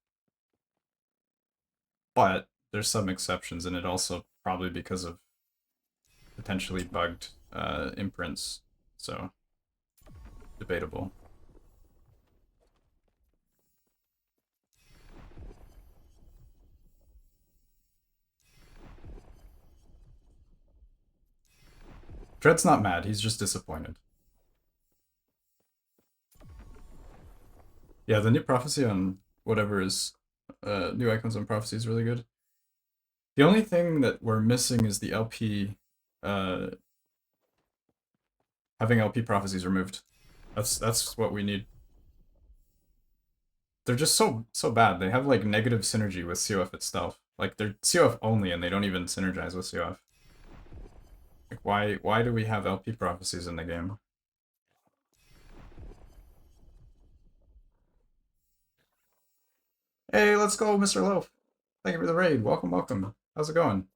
there's some exceptions in it also probably because of potentially bugged imprints. So debatable. Dread's not mad, he's just disappointed. Yeah, the new prophecy on whatever is new icons on prophecy is really good. The only thing that we're missing is the LP having LP prophecies removed. That's what we need. They're just so bad. They have like negative synergy with COF itself. Like they're COF only and they don't even synergize with COF. Like why do we have LP prophecies in the game? Hey, let's go, Mr. Loaf. Thank you for the raid. Welcome, welcome. How's it going?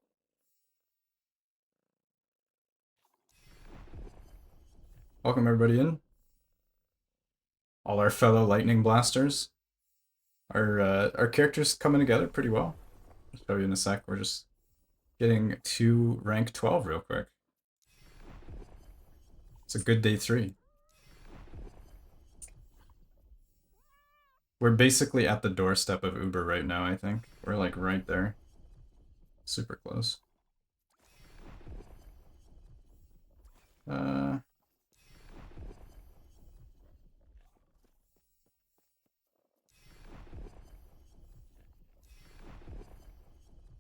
Welcome everybody in. All our fellow lightning blasters. Our characters coming together pretty well. I'll show you in a sec. We're just getting to rank 12 real quick. It's a good day 3. We're basically at the doorstep of Uber right now, I think. We're like right there. Super close.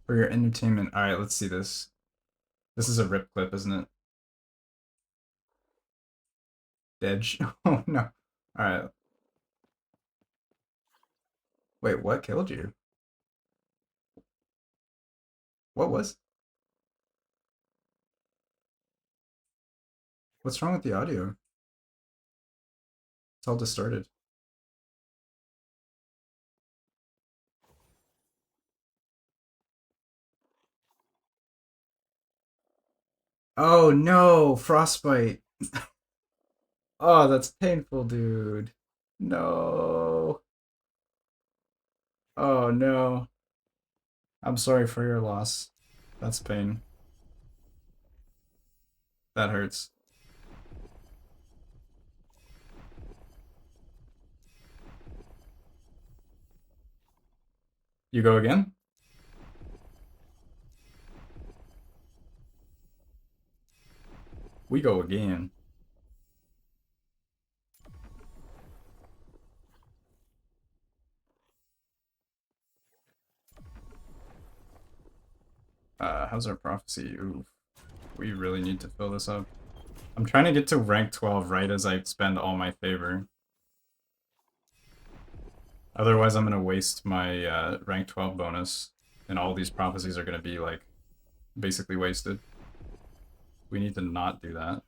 For your entertainment. Alright, let's see this. This is a rip clip, isn't it? Dedge. Oh no. Alright. Wait, what killed you? What was? What's wrong with the audio? It's all distorted. Oh no, frostbite. Oh, that's painful, dude. No. Oh no. I'm sorry for your loss. That's pain. That hurts. You go again? We go again. How's our prophecy? Ooh, we really need to fill this up. I'm trying to get to rank 12 right as I spend all my favor. Otherwise, I'm gonna waste my rank 12 bonus, and all these prophecies are gonna be like basically wasted. We need to not do that.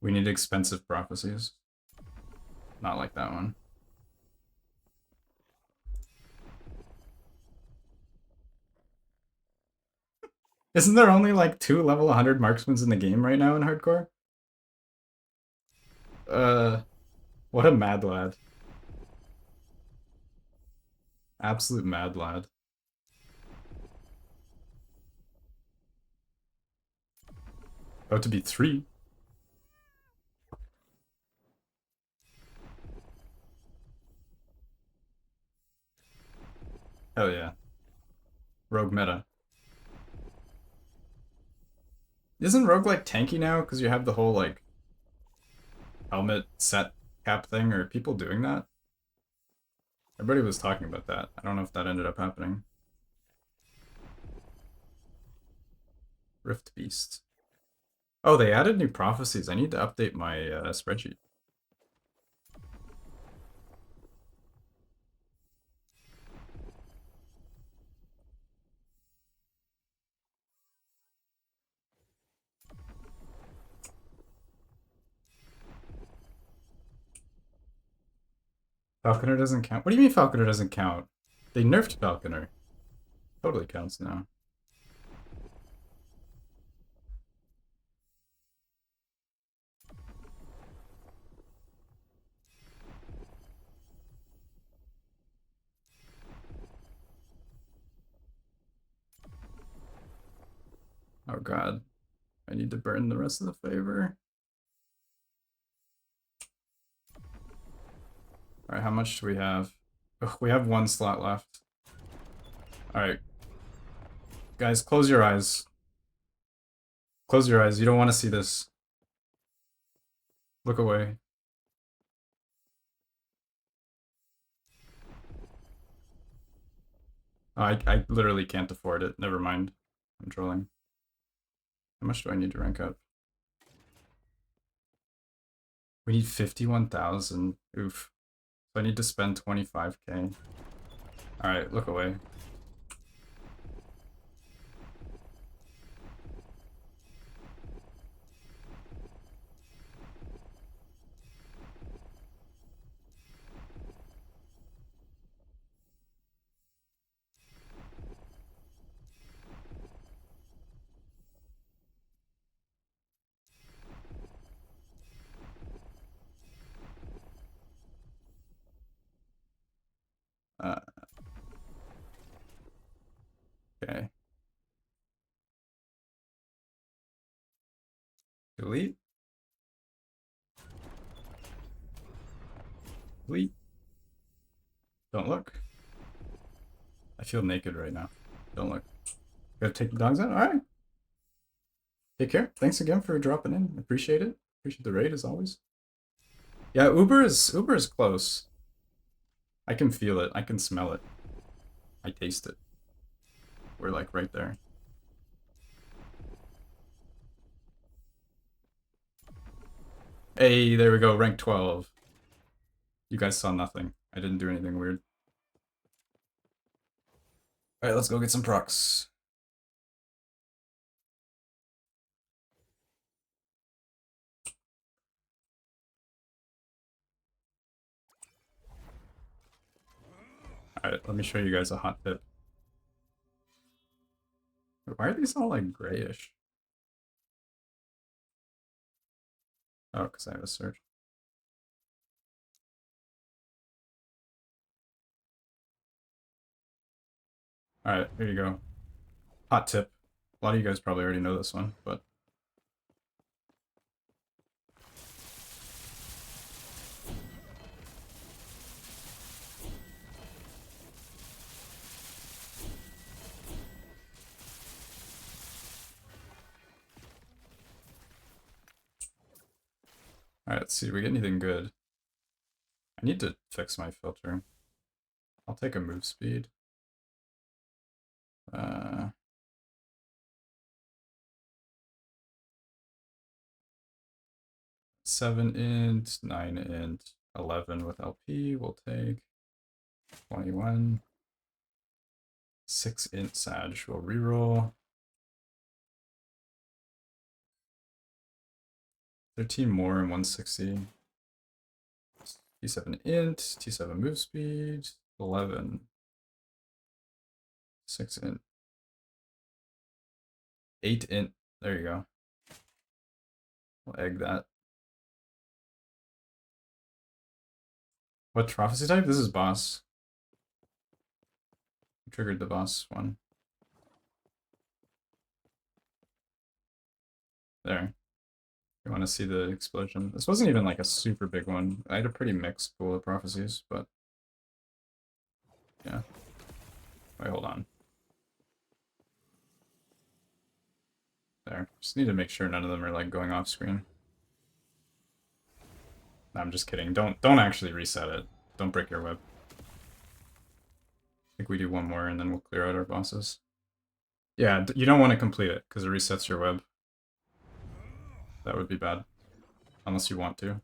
We need expensive prophecies. Not like that one. Isn't there only like 2 level 100 marksmans in the game right now in hardcore? What a mad lad. Absolute mad lad. About to be 3. Hell yeah. Rogue meta. Isn't Rogue like tanky now because you have the whole like helmet set cap thing? Or are people doing that? Everybody was talking about that. I don't know if that ended up happening. Rift Beast. Oh, they added new prophecies. I need to update my spreadsheet. Falconer doesn't count. What do you mean Falconer doesn't count? They nerfed Falconer. Totally counts now. Oh god. I need to burn the rest of the favor. Alright, how much do we have? Ugh, we have 1 slot left. Alright. Guys, close your eyes. Close your eyes. You don't want to see this. Look away. Oh, I literally can't afford it. Never mind. I'm trolling. How much do I need to rank up? We need 51,000. Oof. So I need to spend 25k. Alright, look away. Bleep. Don't look. I feel naked right now. Don't look. Gotta take the dogs out? Alright. Take care. Thanks again for dropping in. Appreciate it. Appreciate the raid as always. Yeah, Uber is close. I can feel it. I can smell it. I taste it. We're like right there. Hey, there we go. Rank 12. You guys saw nothing. I didn't do anything weird. Alright, let's go get some procs. Alright, let me show you guys a hot tip. Why are these all like grayish? Oh, because I have a search. Alright, here you go. Hot tip. A lot of you guys probably already know this one, but alright, let's see. Do we get anything good? I need to fix my filter. I'll take a move speed. 7 int, 9 int, 11 with LP. We'll take 21. 6 int Sag. We'll reroll. 13 more and 160. T7 int, T7 move speed, 11. 6 int. 8 int. There you go. We'll egg that. What prophecy type? This is boss. Triggered the boss one. There. You want to see the explosion? This wasn't even like a super big one. I had a pretty mixed pool of prophecies, but yeah. Wait, hold on. There. Just need to make sure none of them are like going off screen. No, I'm just kidding. Don't actually reset it. Don't break your web. I think we do one more and then we'll clear out our bosses. Yeah, you don't want to complete it because it resets your web. That would be bad. Unless you want to.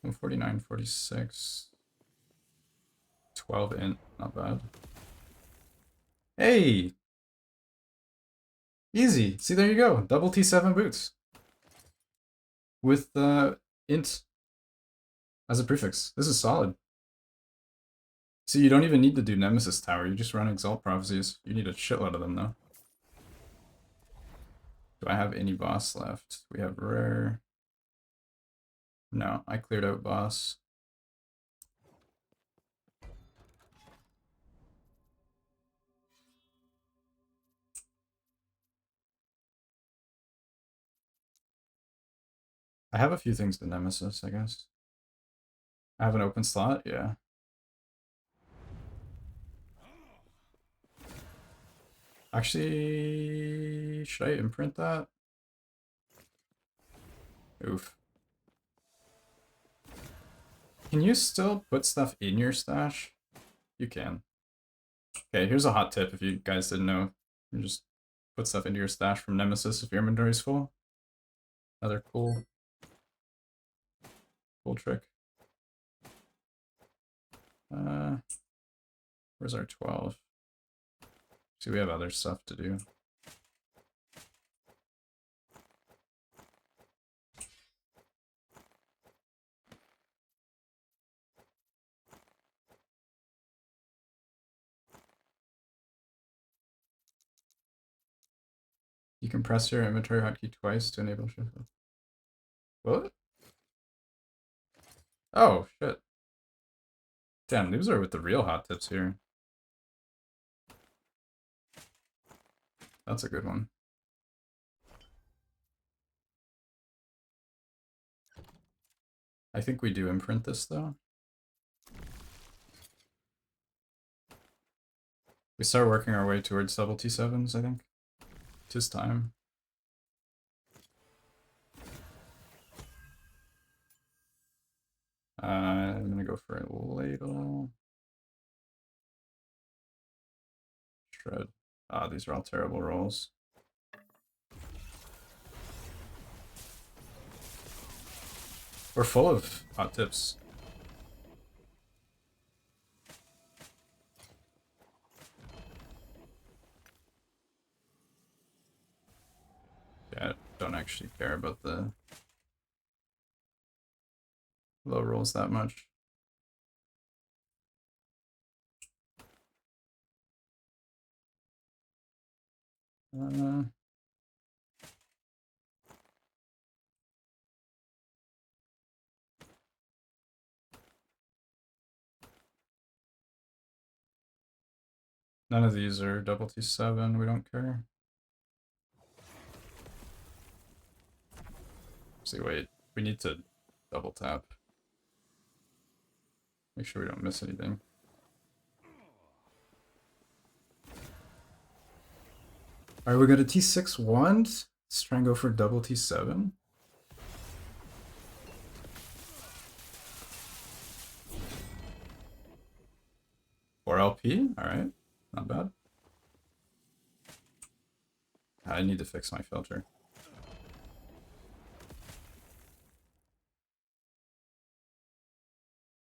$149, 46. 12 int, not bad. Hey! Easy. See, there you go. Double T7 boots. With int as a prefix. This is solid. See, you don't even need to do Nemesis Tower. You just run Exalt Prophecies. You need a shitload of them, though. Do I have any boss left? We have Rare. No, I cleared out boss. I have a few things to Nemesis, I guess. I have an open slot, yeah. Actually, should I imprint that? Oof. Can you still put stuff in your stash? You can. Okay, here's a hot tip if you guys didn't know. You just put stuff into your stash from Nemesis if your inventory's full. Another cool trick. Where's our 12? See, we have other stuff to do. You can press your inventory hotkey twice to enable shift. What? Oh, shit. Damn, these are with the real hot tips here. That's a good one. I think we do imprint this though. We start working our way towards double T7s, I think. Tis time. I'm gonna go for a ladle. Shred. Ah, these are all terrible rolls. We're full of hot tips. Yeah, I don't actually care about the low rolls that much. None of these are double T7, we don't care. See, wait, we need to double tap. Make sure we don't miss anything. Alright, we got a T6 wand. Let's try and go for double T7. Or LP, alright. Not bad. I need to fix my filter.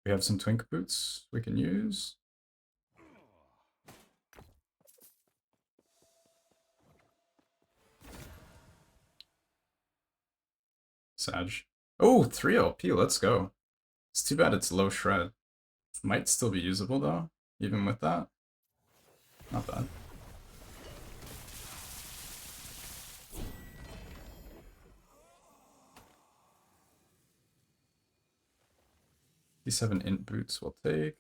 We have some twink boots we can use. Sag. Oh, 3 LP, let's go. It's too bad it's low shred. Might still be usable though, even with that. Not bad. D7 int boots we'll take.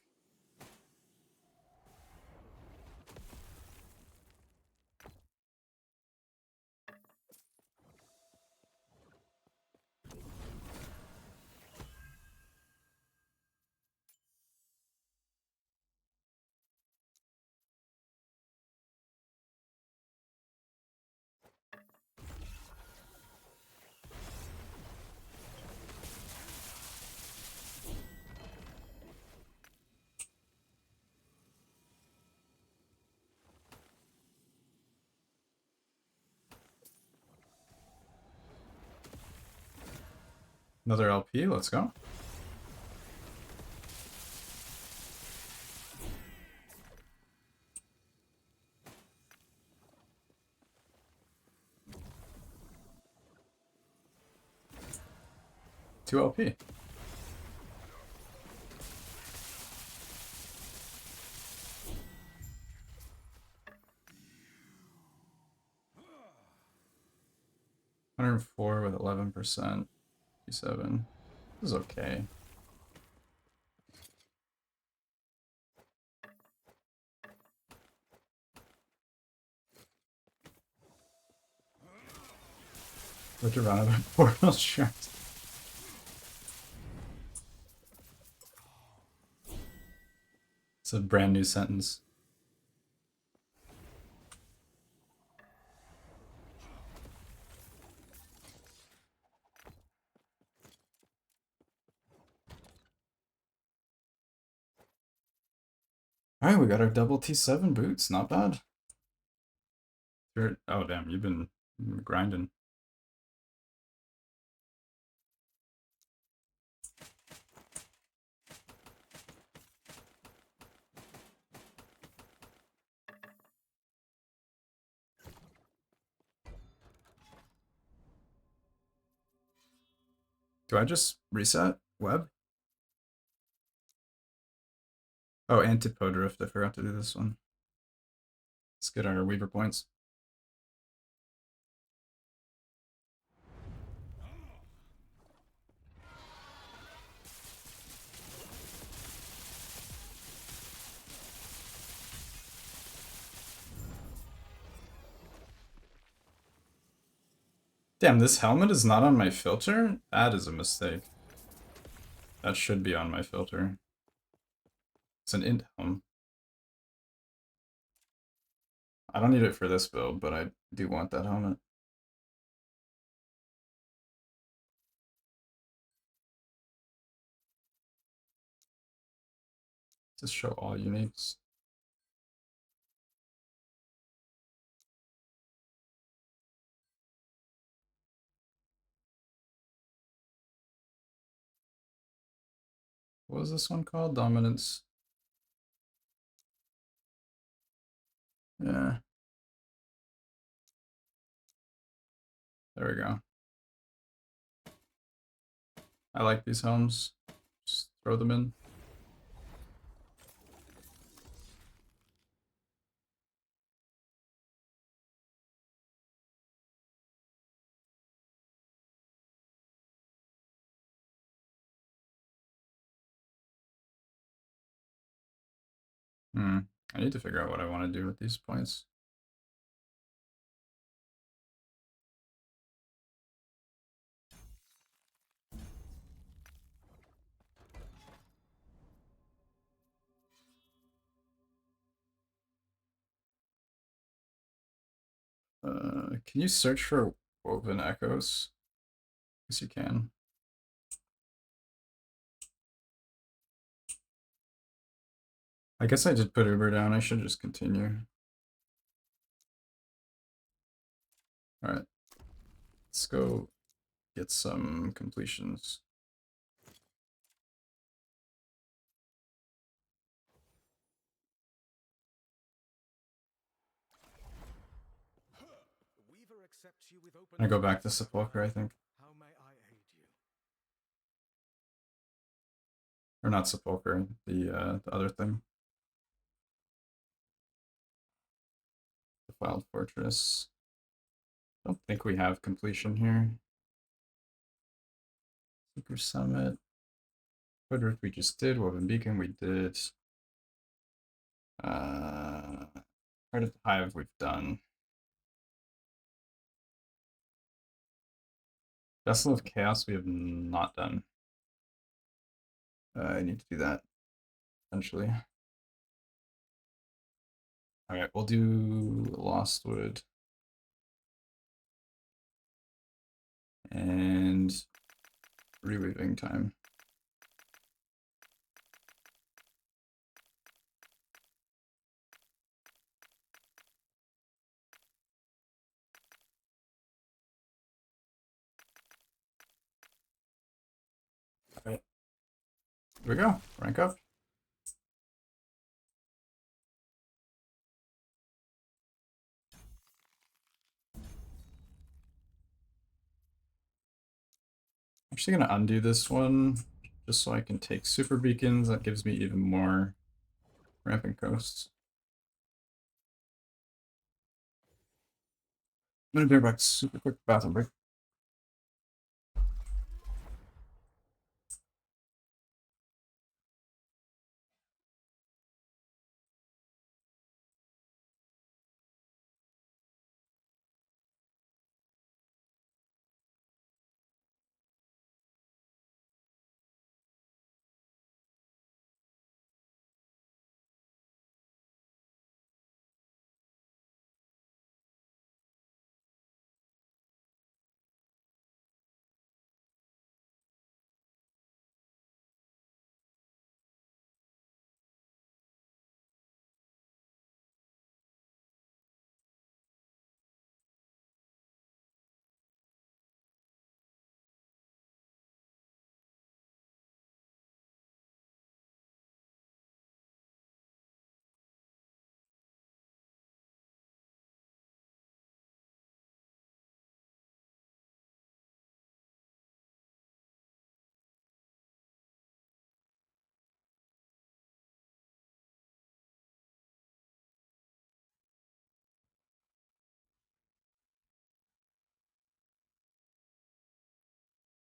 Another LP, let's go. Two LP. $104 with 11%. T7. This is okay. Would you run out of portal shards? It's a brand new sentence. Alright, we got our double T7 boots, not bad. Oh damn, you've been grinding. Do I just reset web? Oh, Antipode Rift, I forgot to do this one. Let's get our Weaver points. Damn, this helmet is not on my filter? That is a mistake. That should be on my filter. It's an int helm. I don't need it for this build, but I do want that helmet. Just show all uniques. What was this one called? Dominance. Yeah. There we go. I like these helms. Just throw them in. I need to figure out what I want to do with these points. Can you search for woven echoes? Yes, you can. I guess I did put Uber down. I should just continue. All right. Let's go get some completions. I'm gonna go back to Sepulchre, I think. How may I aid you? Or not Sepulchre, the other thing. Defiled Fortress. I don't think we have completion here. Seeker Summit. Woodruff we just did. Woven Beacon we did. Heart of the Hive we've done. Vessel of Chaos we have not done. I need to do that eventually. Alright, we'll do Lost Wood. And Reweaving time. Alright. Here we go. Rank up. I'm actually gonna undo this one just so I can take super beacons. That gives me even more ramping coasts. I'm gonna be right back. Super quick bathroom break.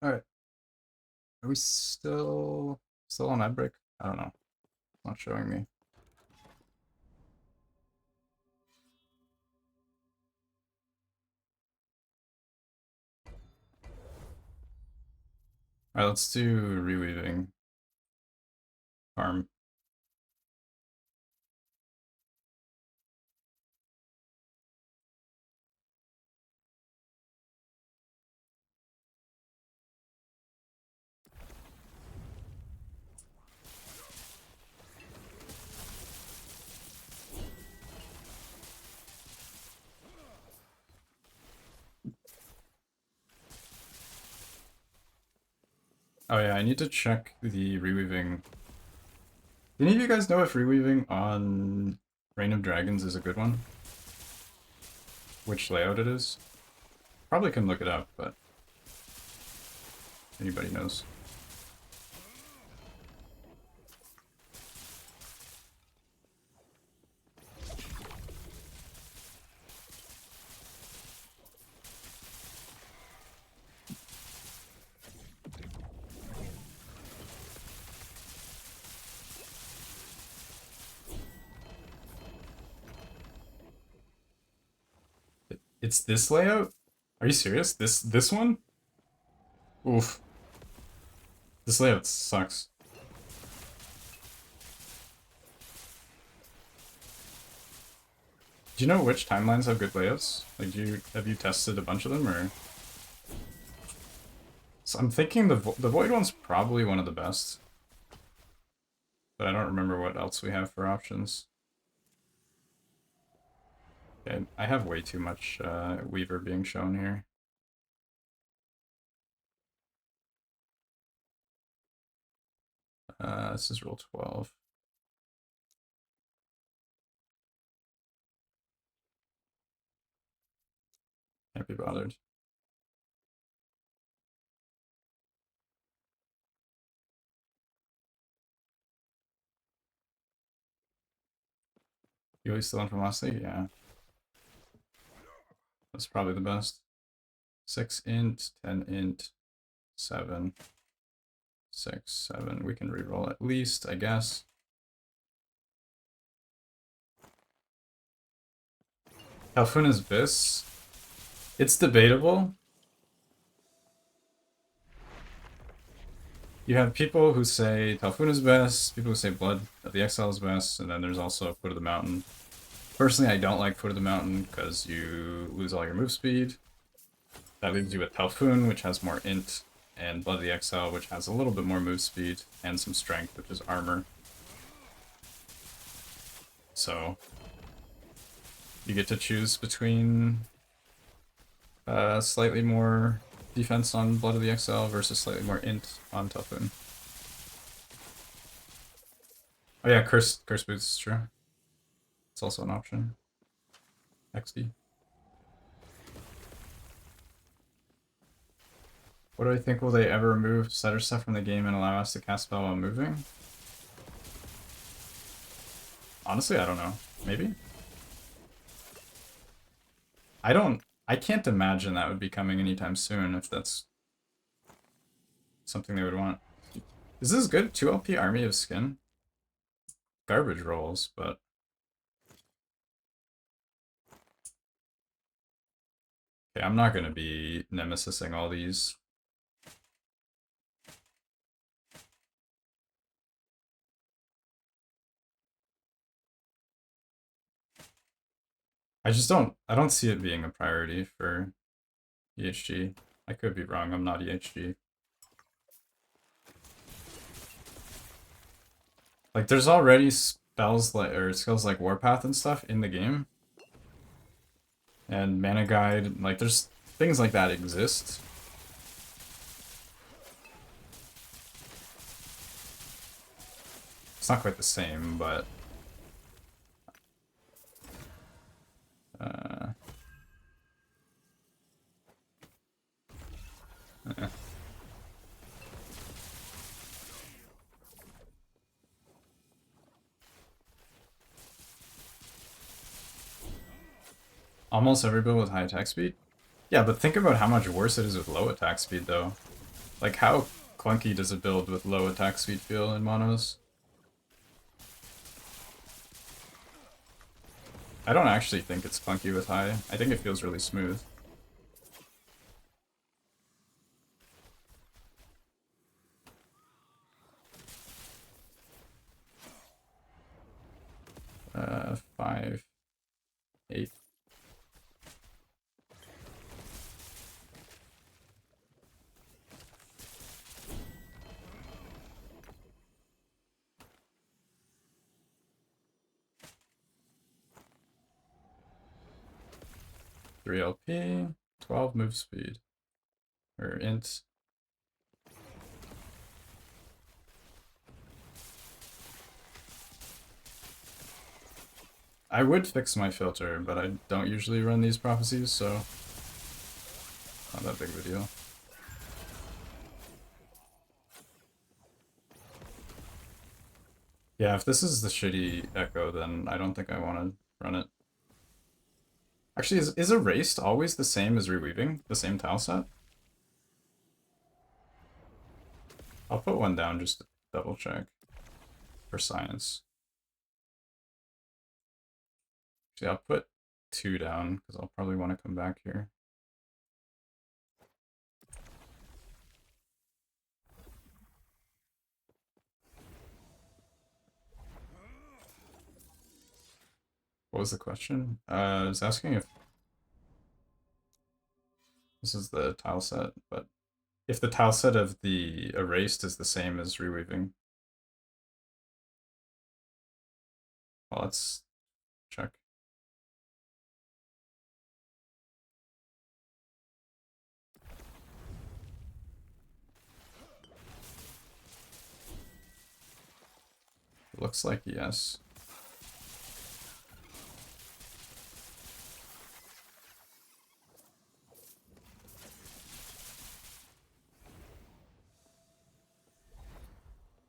Alright. Are we still on ad break? I don't know. It's not showing me. Alright, let's do reweaving farm. Oh yeah, I need to check the reweaving. Do any of you guys know if reweaving on Reign of Dragons is a good one? Which layout it is? Probably can look it up, but anybody knows. It's this layout? Are you serious? This one? Oof. This layout sucks. Do you know which timelines have good layouts? Like, have you tested a bunch of them, or? So I'm thinking the Void one's probably one of the best, but I don't remember what else we have for options. Okay, I have way too much Weaver being shown here. This is rule 12. Can't be bothered. You always still on from last week? Yeah. That's probably the best. 6 int, 10 int, 7, 6, 7. We can reroll at least, I guess. Talfuna's Bis. It's debatable. You have people who say Talfuna's best, people who say Blood of the Exile is best, and then there's also Foot of the Mountain. Personally, I don't like Foot of the Mountain because you lose all your move speed. That leaves you with Talfun, which has more int, and Blood of the Exile, which has a little bit more move speed, and some strength, which is armor. So, you get to choose between slightly more defense on Blood of the Exile versus slightly more int on Talfun. Oh yeah, Curse Boots is true. It's also an option. XD. What do I think? Will they ever remove setter stuff from the game and allow us to cast spell while moving? Honestly, I don't know. Maybe? I can't imagine that would be coming anytime soon if that's something they would want. Is this good? 2 LP Army of Skin? Garbage rolls, but... Okay, I'm not gonna be nemesising all these. I don't see it being a priority for EHG. I could be wrong, I'm not EHG. Like, there's already spells like, or skills like Warpath and stuff in the game. And Mana Guide, like, there's things like that exist. It's not quite the same, but... eh. Almost every build with high attack speed? Yeah, but think about how much worse it is with low attack speed, though. Like, how clunky does a build with low attack speed feel in monos? I don't actually think it's clunky with high. I think it feels really smooth. 5, 8. Three LP, 12 move speed, or int. I would fix my filter, but I don't usually run these prophecies, so not that big of a deal. Yeah, if this is the shitty echo, then I don't think I want to run it. Actually, is erased always the same as reweaving? The same tile set? I'll put one down just to double check for science. Actually, I'll put 2 down because I'll probably want to come back here. What was the question? I was asking if this is the tile set, but if the tile set of the erased is the same as reweaving. Well, let's check. Looks like yes.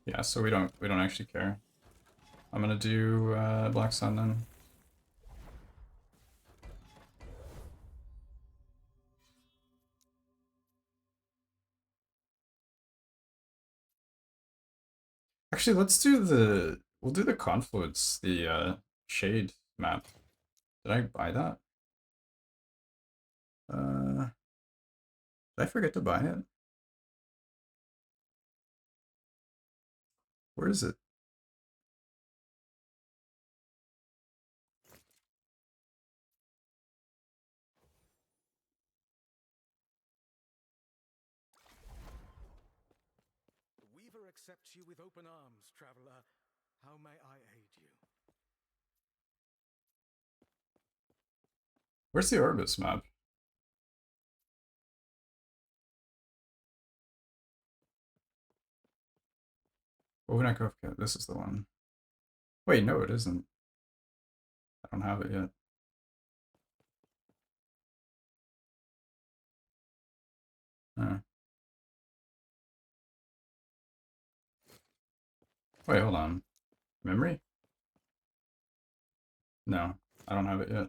Yeah, so we don't actually care. I'm gonna do Black Sun then. Actually, we'll do the Confluence, the Shade map. Did I buy that? Did I forget to buy it? Where is it? The Weaver accepts you with open arms, traveler. How may I aid you? Where's the Orbis map? Ovinakovka, this is the one. Wait, no, it isn't. I don't have it yet. Wait, hold on. Memory? No, I don't have it yet.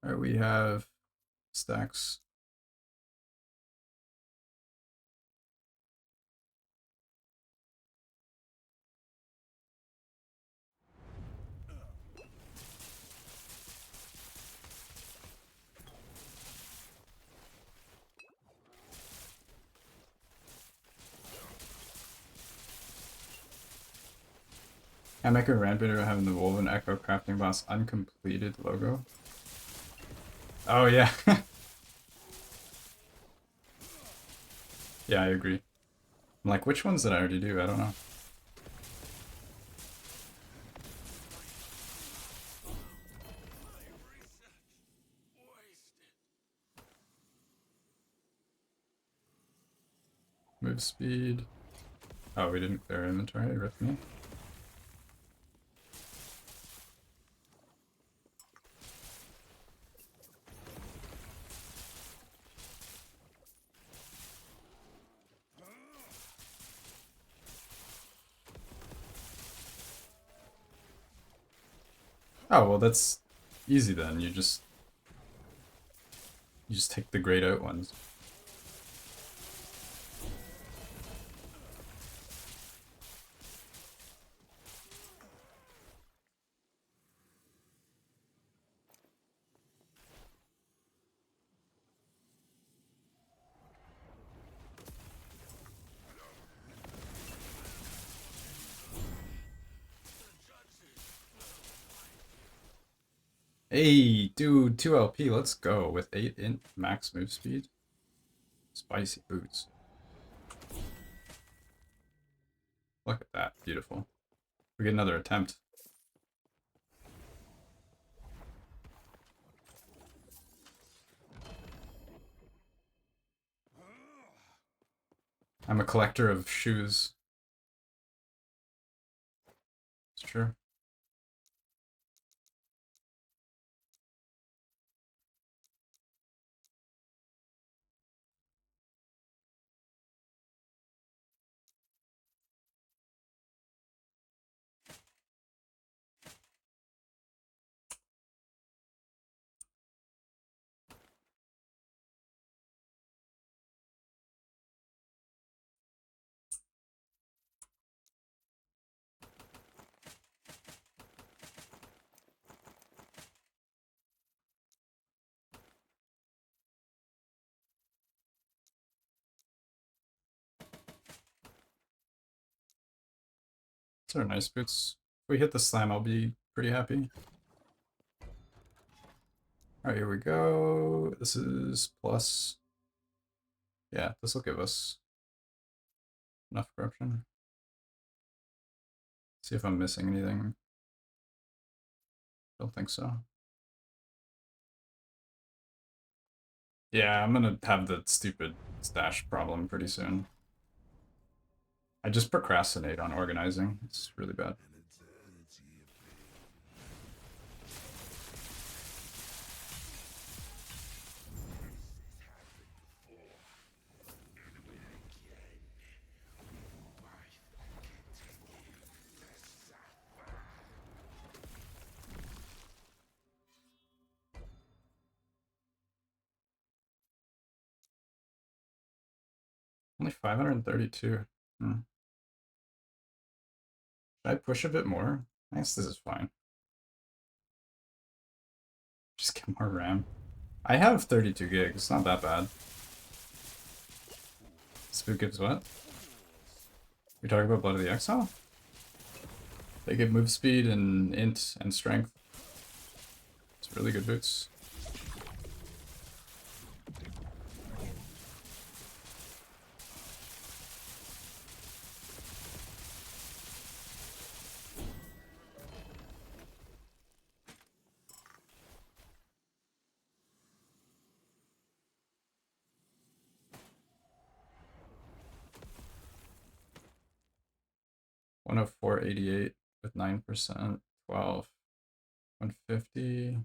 Alright, we have stacks. I make a rant video having the Woven Echo crafting boss uncompleted logo. Oh yeah. Yeah, I agree. I'm like, which ones did I already do? I don't know. Move speed. Oh, we didn't clear inventory with me. Oh, well, that's easy then. You just take the grayed out ones. Hey, dude, 2 LP, let's go with 8 int max move speed. Spicy boots. Look at that, beautiful. We get another attempt. I'm a collector of shoes. It's true. These are nice boots. If we hit the slam, I'll be pretty happy. Alright, here we go. This is plus. Yeah, this will give us enough corruption. See if I'm missing anything. Don't think so. Yeah, I'm gonna have the stupid stash problem pretty soon. I just procrastinate on organizing. It's really bad. Only 532. Hmm. Should I push a bit more? I guess this is fine. Just get more RAM. I have 32 gigs. It's not that bad. Spook gives what? We talking about Blood of the Exile? They give move speed and int and strength. It's really good boots. $104.88 with 9%, 12, 150.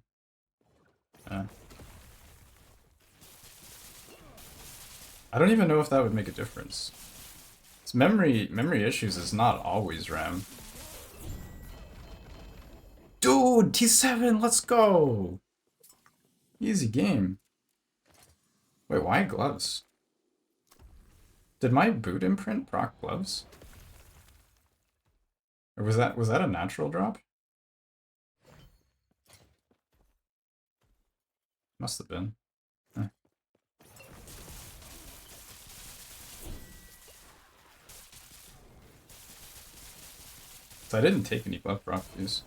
I don't even know if that would make a difference. It's memory issues is not always RAM. Dude, T7, let's go! Easy game. Wait, why gloves? Did my boot imprint proc gloves? Or was that a natural drop? Must have been. Eh. So I didn't take any glove properties.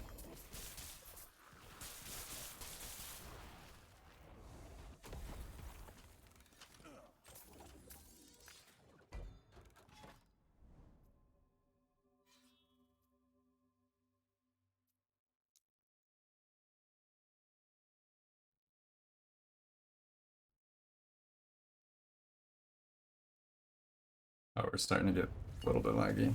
Oh, we're starting to get a little bit laggy.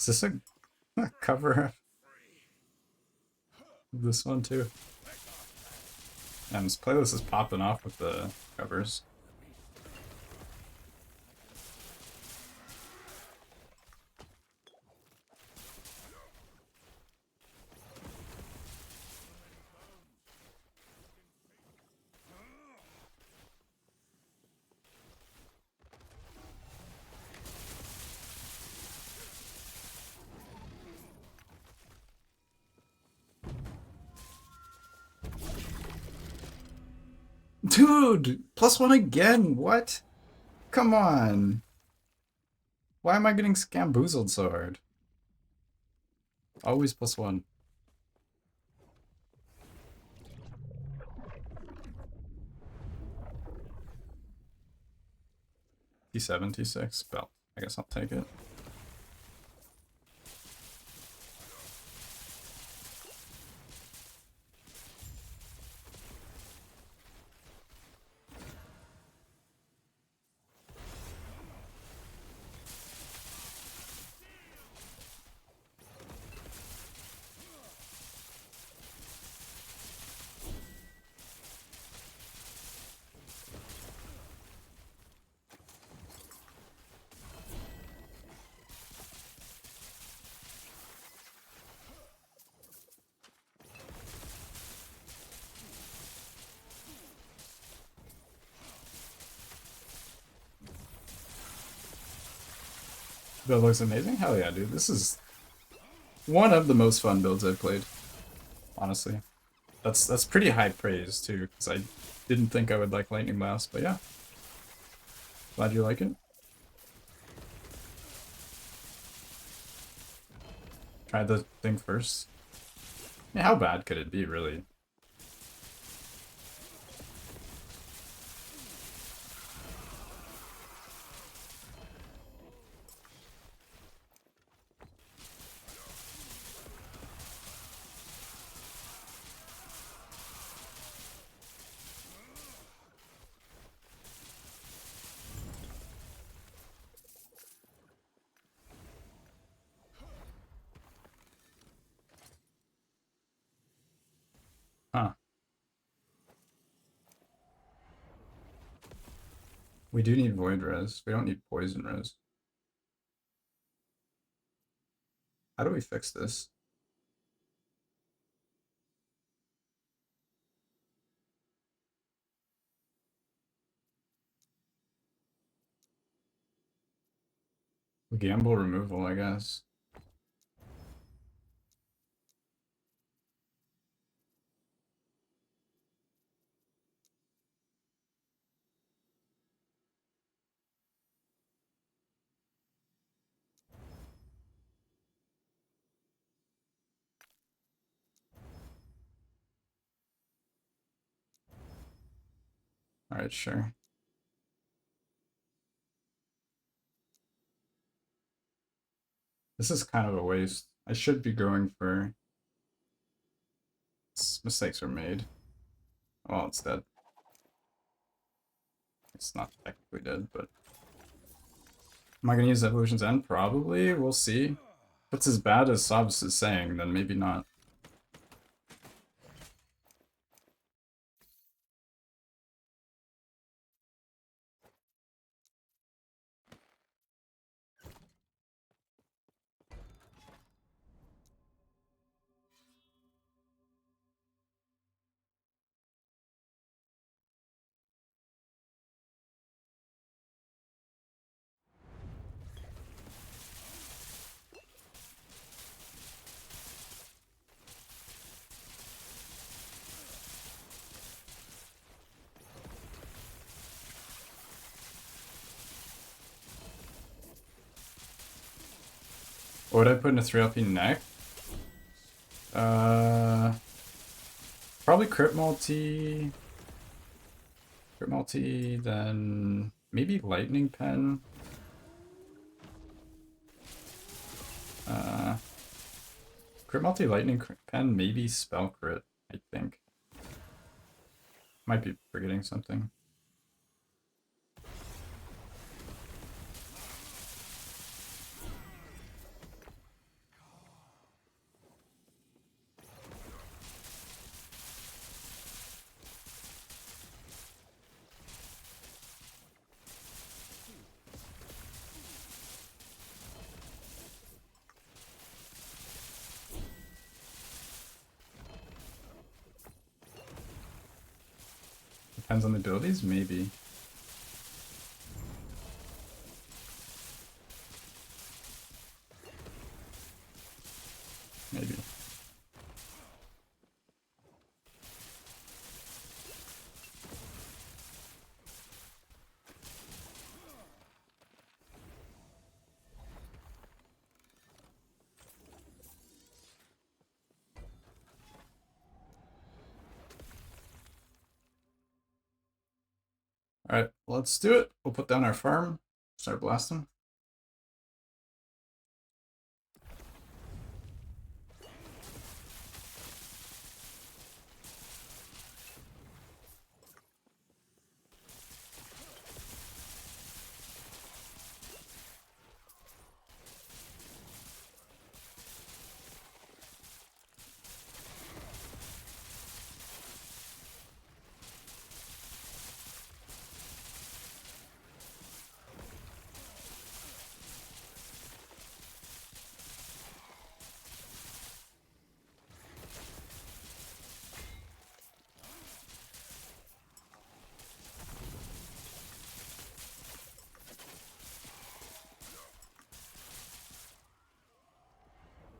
Is this a cover? This one too. And this playlist is popping off with the covers. Dude, +1 again, what? Come on. Why am I getting scamboozled so hard? Always +1. T7, T6, belt. I guess I'll take it. Build looks amazing? Hell yeah, dude. This is one of the most fun builds I've played. Honestly. That's pretty high praise too, because I didn't think I would like Lightning Blast, but yeah. Glad you like it. Try the thing first. Yeah, how bad could it be, really? Huh. We do need Void Res. We don't need Poison Res. How do we fix this? Gamble removal, I guess. Alright, sure. This is kind of a waste. I should be going for... Mistakes were made. Well, it's dead. It's not technically dead, but... Am I gonna use Evolution's End? Probably. We'll see. If it's as bad as Sobs is saying, then maybe not. What would I put in a 3LP neck? Probably Crit Multi. Crit Multi, then maybe Lightning Pen. Crit Multi, Lightning Pen, maybe Spell Crit, I think. Might be forgetting something. Depends on the abilities, maybe. Maybe. Alright, let's do it. We'll put down our farm, start blasting.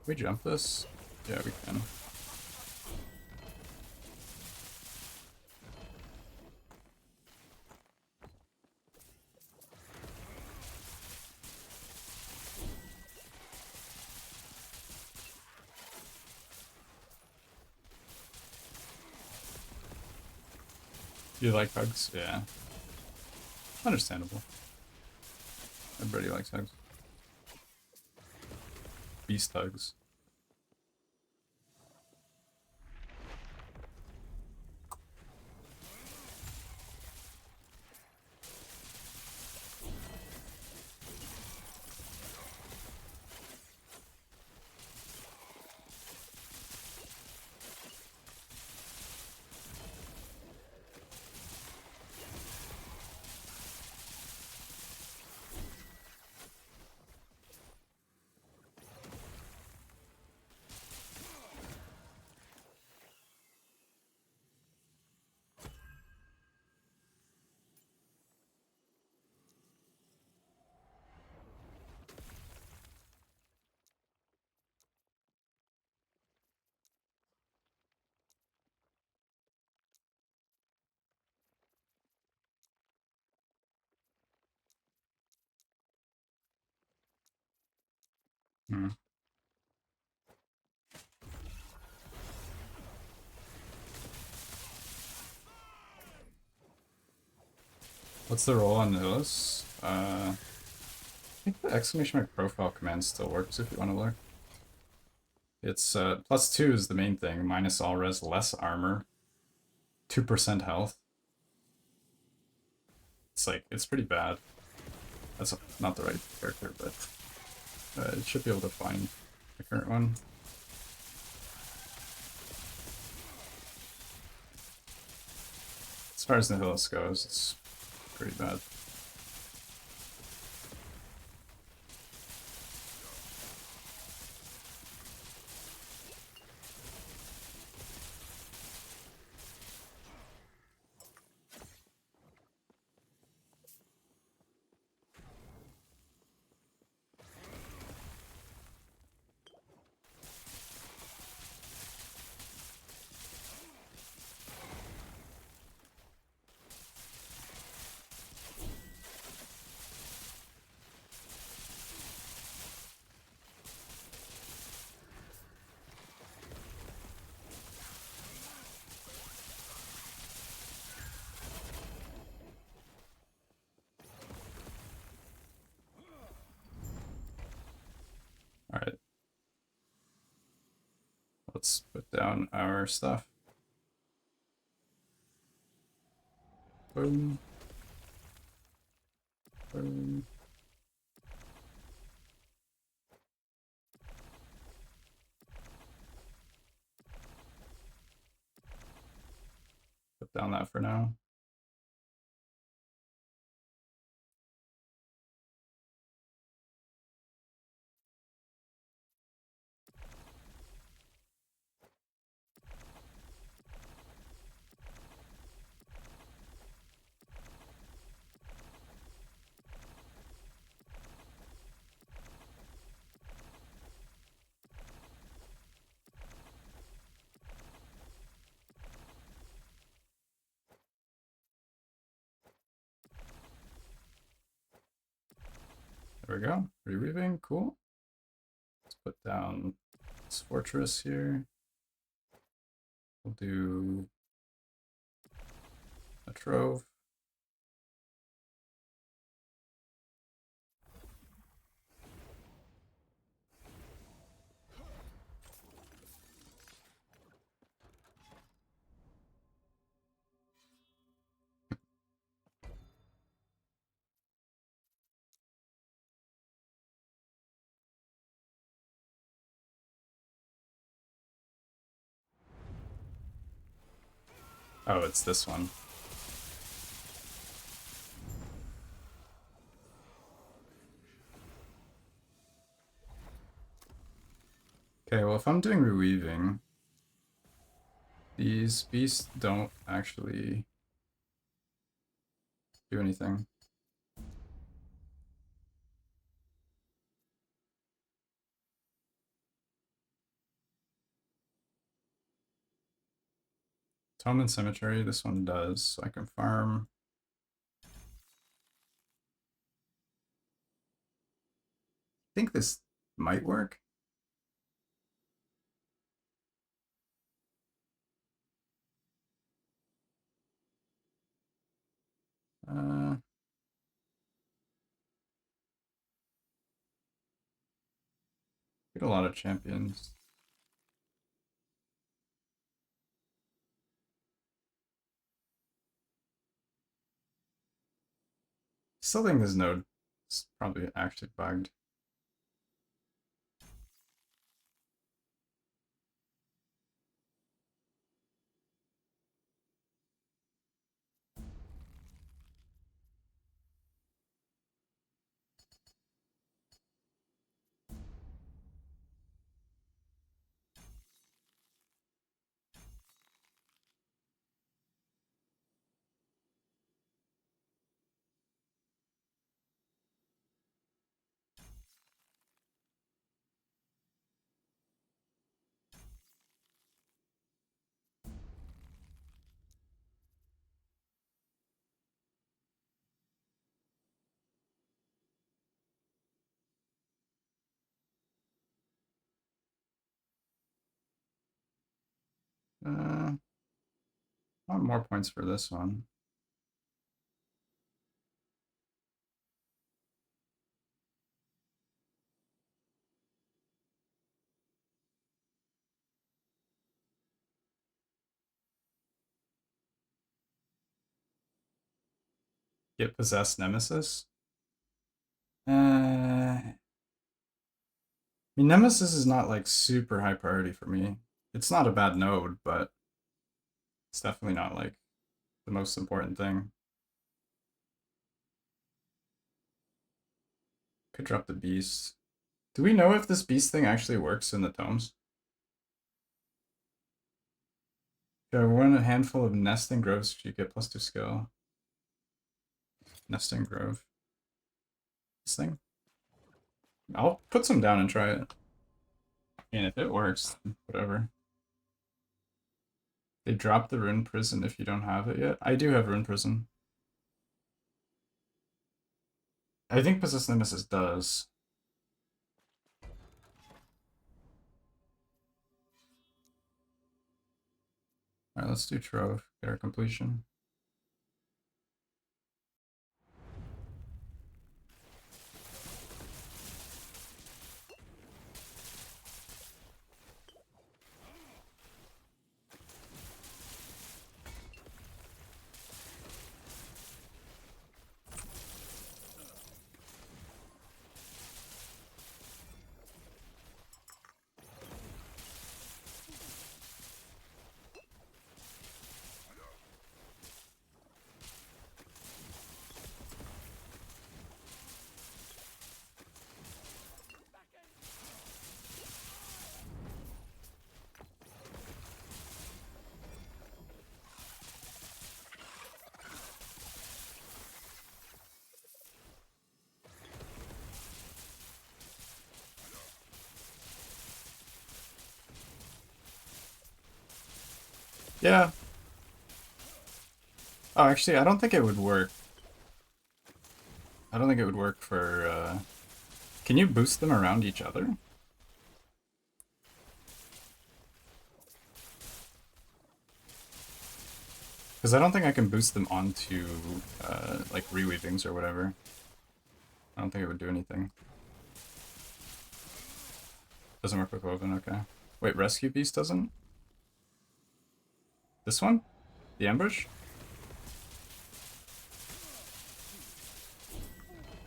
Can we jump this? Yeah, we can. Do you like hugs? Yeah. Understandable. Everybody likes hugs. Beast hugs. Hmm. What's the roll on those? I think the exclamation mark profile command still works if you want to look. It's +2 is the main thing, minus all res, less armor, 2% health. It's like, it's pretty bad. That's not the right character, but it should be able to find the current one. As far as Nihilus goes, it's pretty bad. Alright. Let's put down our stuff. Boom. Boom. Put down that for now. There we go. Reweaving, cool. Let's put down this fortress here. We'll do a trove. Oh, it's this one. Okay, well, if I'm doing reweaving, these beasts don't actually do anything. Tome and Cemetery, this one does, so I can farm. I think this might work. Get a lot of champions. Still think this node is probably actually bugged. I want more points for this one. Get Possessed Nemesis. I mean, Nemesis is not like super high priority for me. It's not a bad node, but it's definitely not like the most important thing. Could drop the beast. Do we know if this beast thing actually works in the tomes? If you run a handful of nesting groves, you get +2 skill. Nesting grove. This thing? I'll put some down and try it. And if it works, whatever. They drop the Rune Prison if you don't have it yet. I do have Rune Prison. I think Possessed Nemesis does. Alright, let's do Trove. Get our completion. Yeah. Oh, actually, I don't think it would work. I don't think it would work for Can you boost them around each other? Because I don't think I can boost them onto, like, Reweavings or whatever. I don't think it would do anything. Doesn't work with Woven, okay. Wait, Rescue Beast doesn't? This one? The Ambush?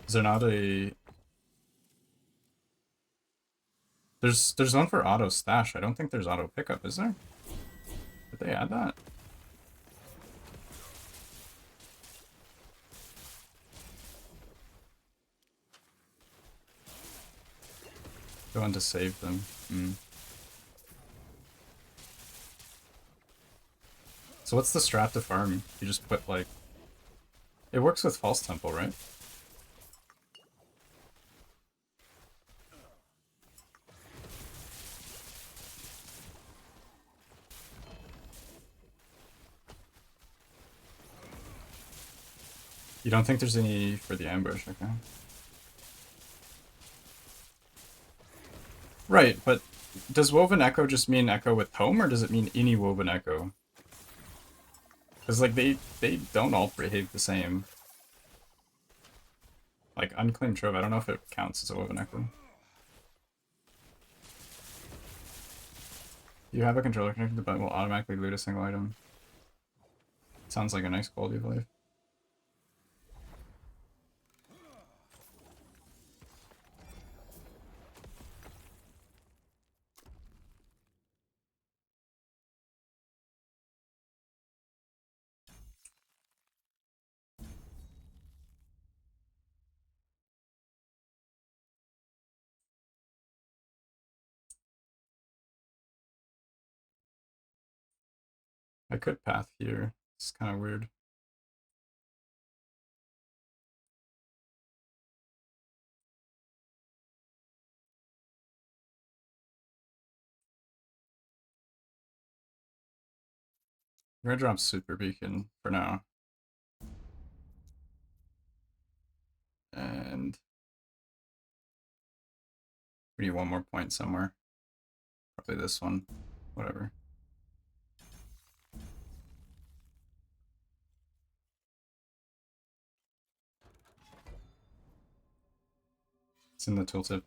Is there not a... There's one for auto stash. I don't think there's auto pickup, is there? Did they add that? Go on to save them. So what's the strat to farm? You just put like... It works with False Temple, right? You don't think there's any for the ambush, okay. Right, but does Woven Echo just mean Echo with Tome, or does it mean any Woven Echo? Because, like, they don't all behave the same. Like, Unclaimed Trove, I don't know if it counts as a Woven Echo. You have a controller connected, but will automatically loot a single item. Sounds like a nice quality of life. I could path here. It's kind of weird. I'm gonna drop Super Beacon for now. And we need one more point somewhere. Probably this one. Whatever. It's in the tooltip.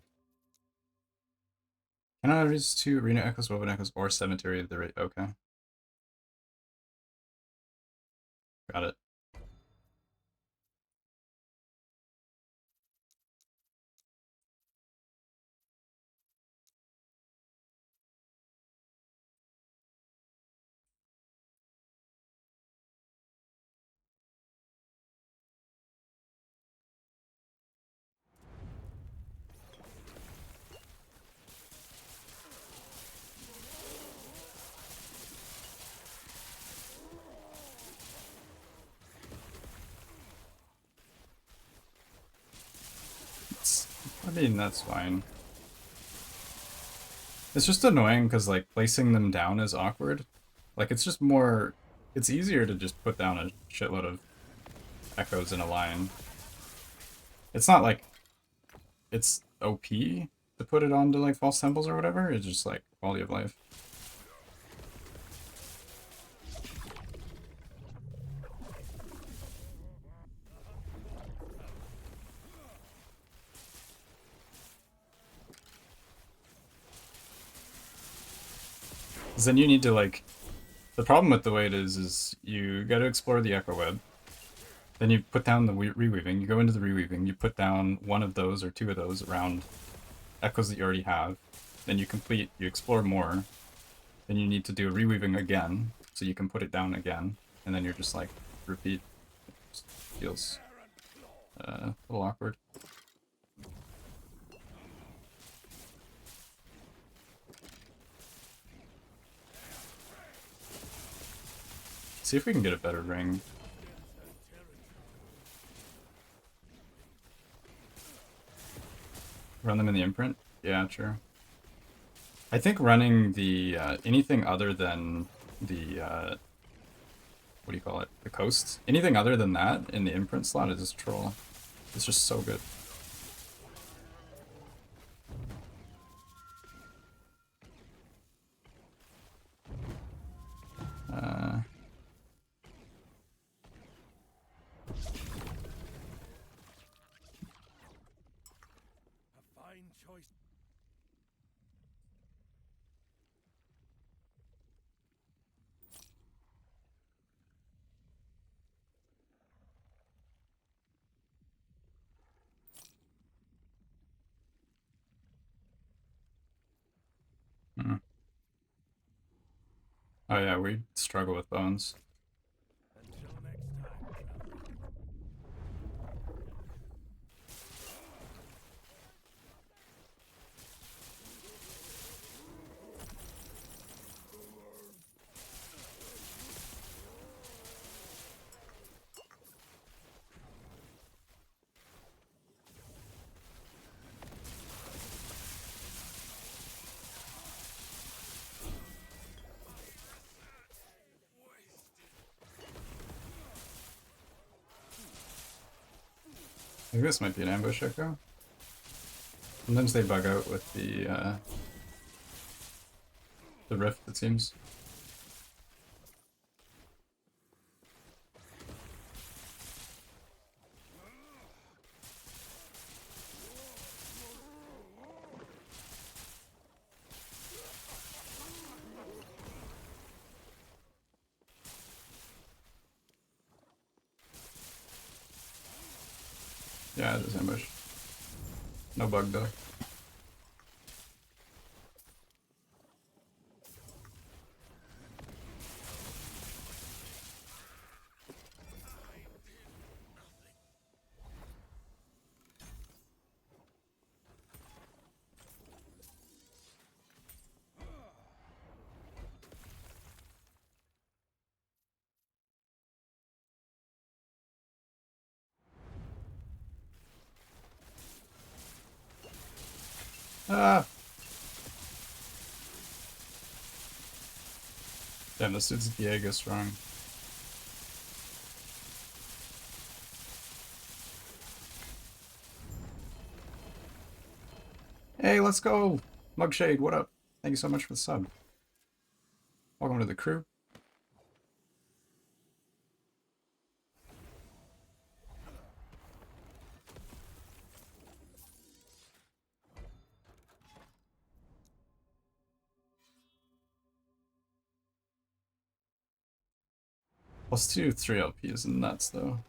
Can I use 2 Arena Echoes, Woven Echoes, or Cemetery at the rate? Okay. Got it. I mean, that's fine. It's just annoying because, like, placing them down is awkward. Like, it's just more... It's easier to just put down a shitload of echoes in a line. It's not like it's OP to put it onto, like, false temples or whatever. It's just, like, quality of life. Then you need to, like... The problem with the way it is you gotta explore the Echo Web. Then you put down the Reweaving, you go into the Reweaving, you put down one of those or 2 of those around echoes that you already have. Then you explore more. Then you need to do a Reweaving again, so you can put it down again. And then you're just like, repeat. It just feels a little awkward. See if we can get a better ring. Run them in the imprint? Yeah, true. I think running the, anything other than the, what do you call it? The coast? Anything other than that in the imprint slot is just troll. It's just so good. choice. Hmm. Oh yeah, we struggle with bones. Until next time, traveler. I think this might be an ambush echo. Sometimes they bug out with the rift, it seems. Yeah, it is ambush. No bug though. Ah! Damn, this dude's Diego strong. Hey, let's go! Mugshade, what up? Thank you so much for the sub. Welcome to the crew. +2, 3 LP is nuts though.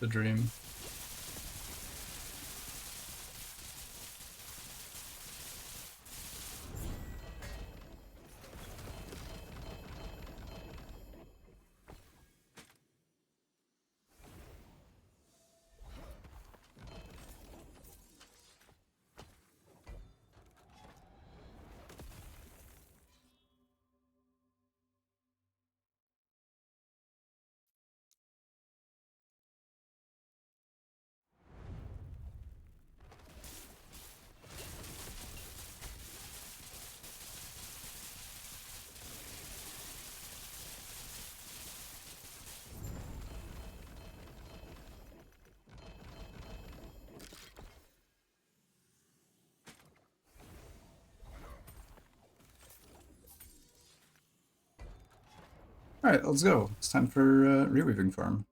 The dream. Alright, let's go. It's time for Reweaving farm.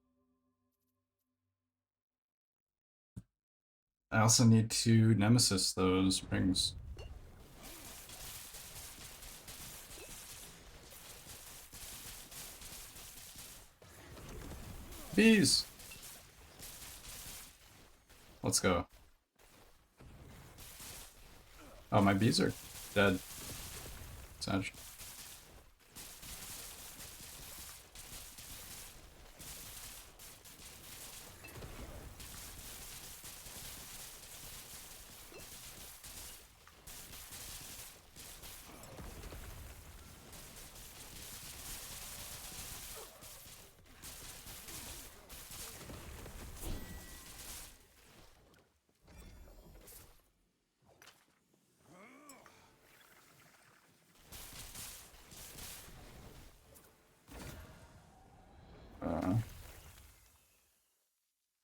I also need to nemesis those rings. Bees! Let's go. Oh, my bees are dead. Sad.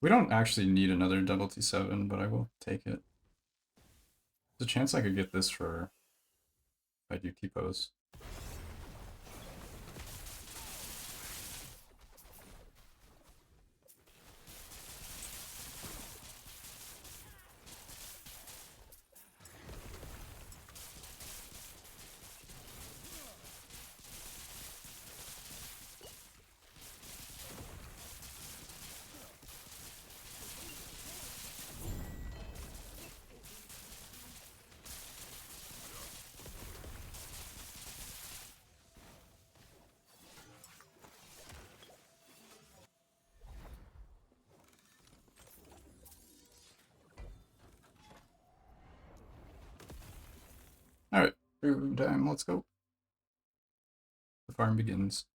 We don't actually need another double T7, but I will take it. There's a chance I could get this for if I do T-pose. Room time, let's go. The farm begins.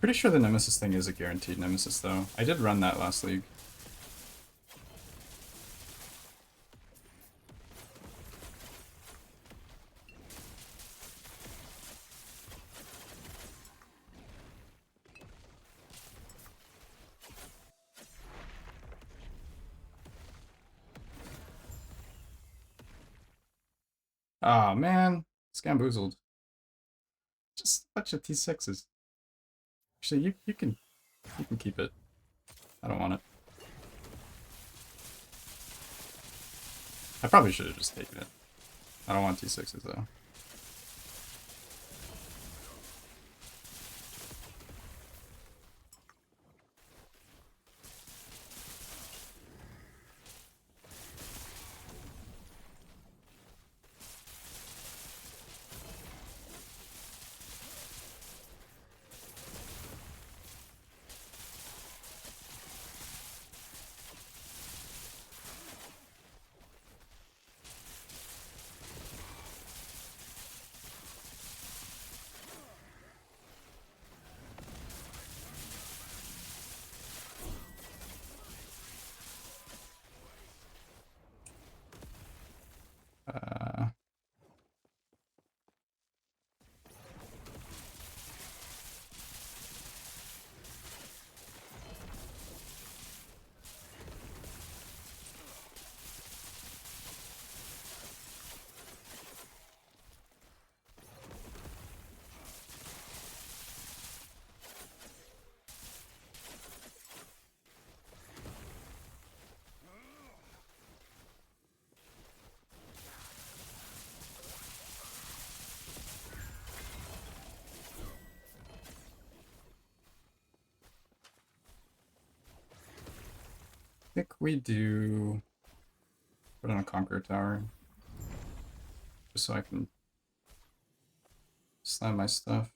Pretty sure the Nemesis thing is a guaranteed Nemesis, though. I did run that last league. Aw, oh, man. Scamboozled. Just a bunch of T6s. Actually, you can keep it. I don't want it. I probably should have just taken it. I don't want T6s though. I think we do put on a Conqueror Tower. Just so I can slam my stuff.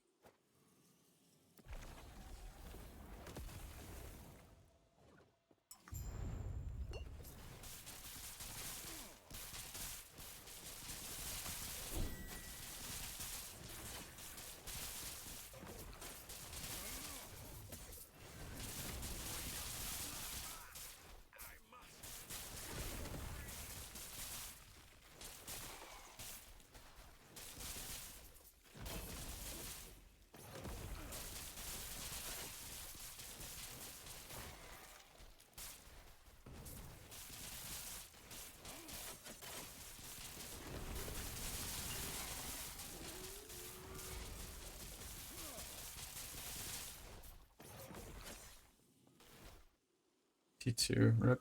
T2, rip.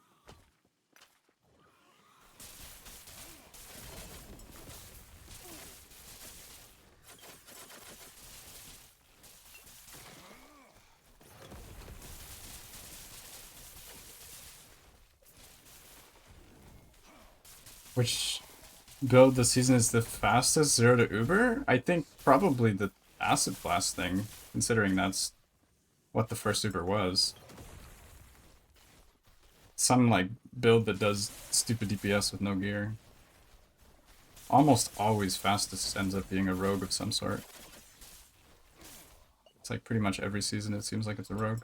Which build this season is the fastest 0 to Uber? I think probably the Acid Blast thing, considering that's what the first Uber was. Some like build that does stupid DPS with no gear. Almost always fastest ends up being a rogue of some sort. It's like pretty much every season it seems like it's a rogue.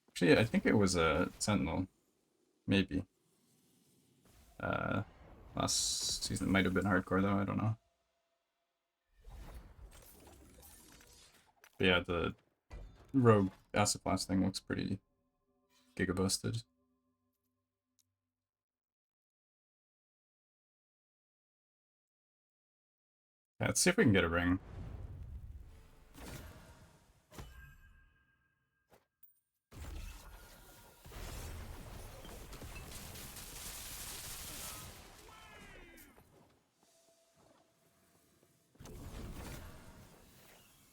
Actually, I think it was a Sentinel. Maybe. Last season it might have been hardcore though, I don't know. But yeah, the rogue acid blast thing looks pretty gigabusted. Yeah, let's see if we can get a ring.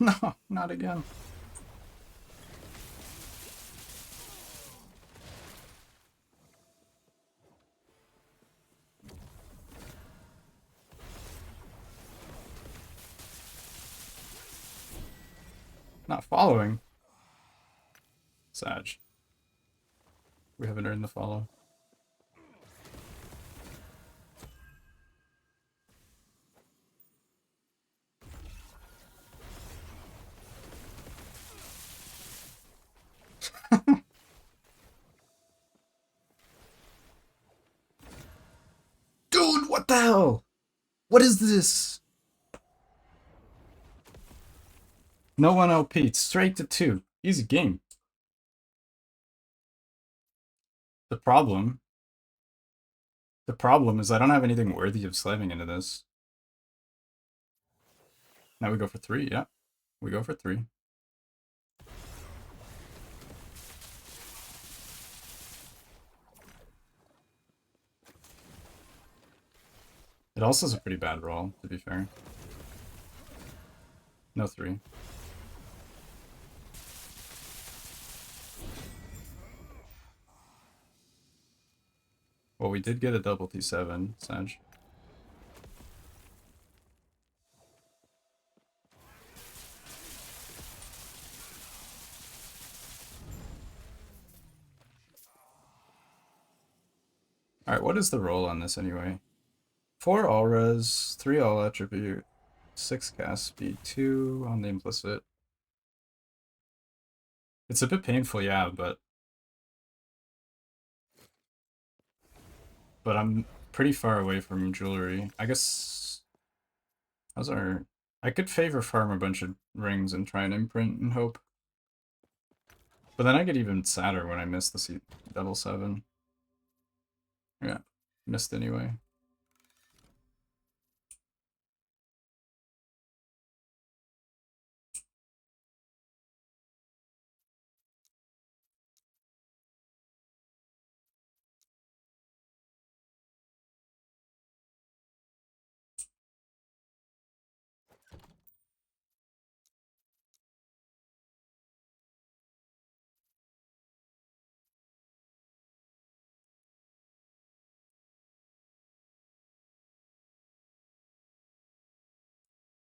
No, not again. Not following. Sag. We haven't earned the follow. Dude, what the hell? What is this? No one LP, straight to 2. Easy game. The problem is I don't have anything worthy of slamming into this. Now we go for 3, yeah. We go for 3. It also is a pretty bad roll, to be fair. No 3. Well, we did get a double T7, Sag. Alright, what is the roll on this anyway? 4 all res, 3 all attribute, 6 cast speed, 2 on the implicit. It's a bit painful, yeah, but I'm pretty far away from jewelry. I guess how's our... I could favor farm a bunch of rings and try and imprint and hope. But then I get even sadder when I miss the double 7. Yeah, missed anyway.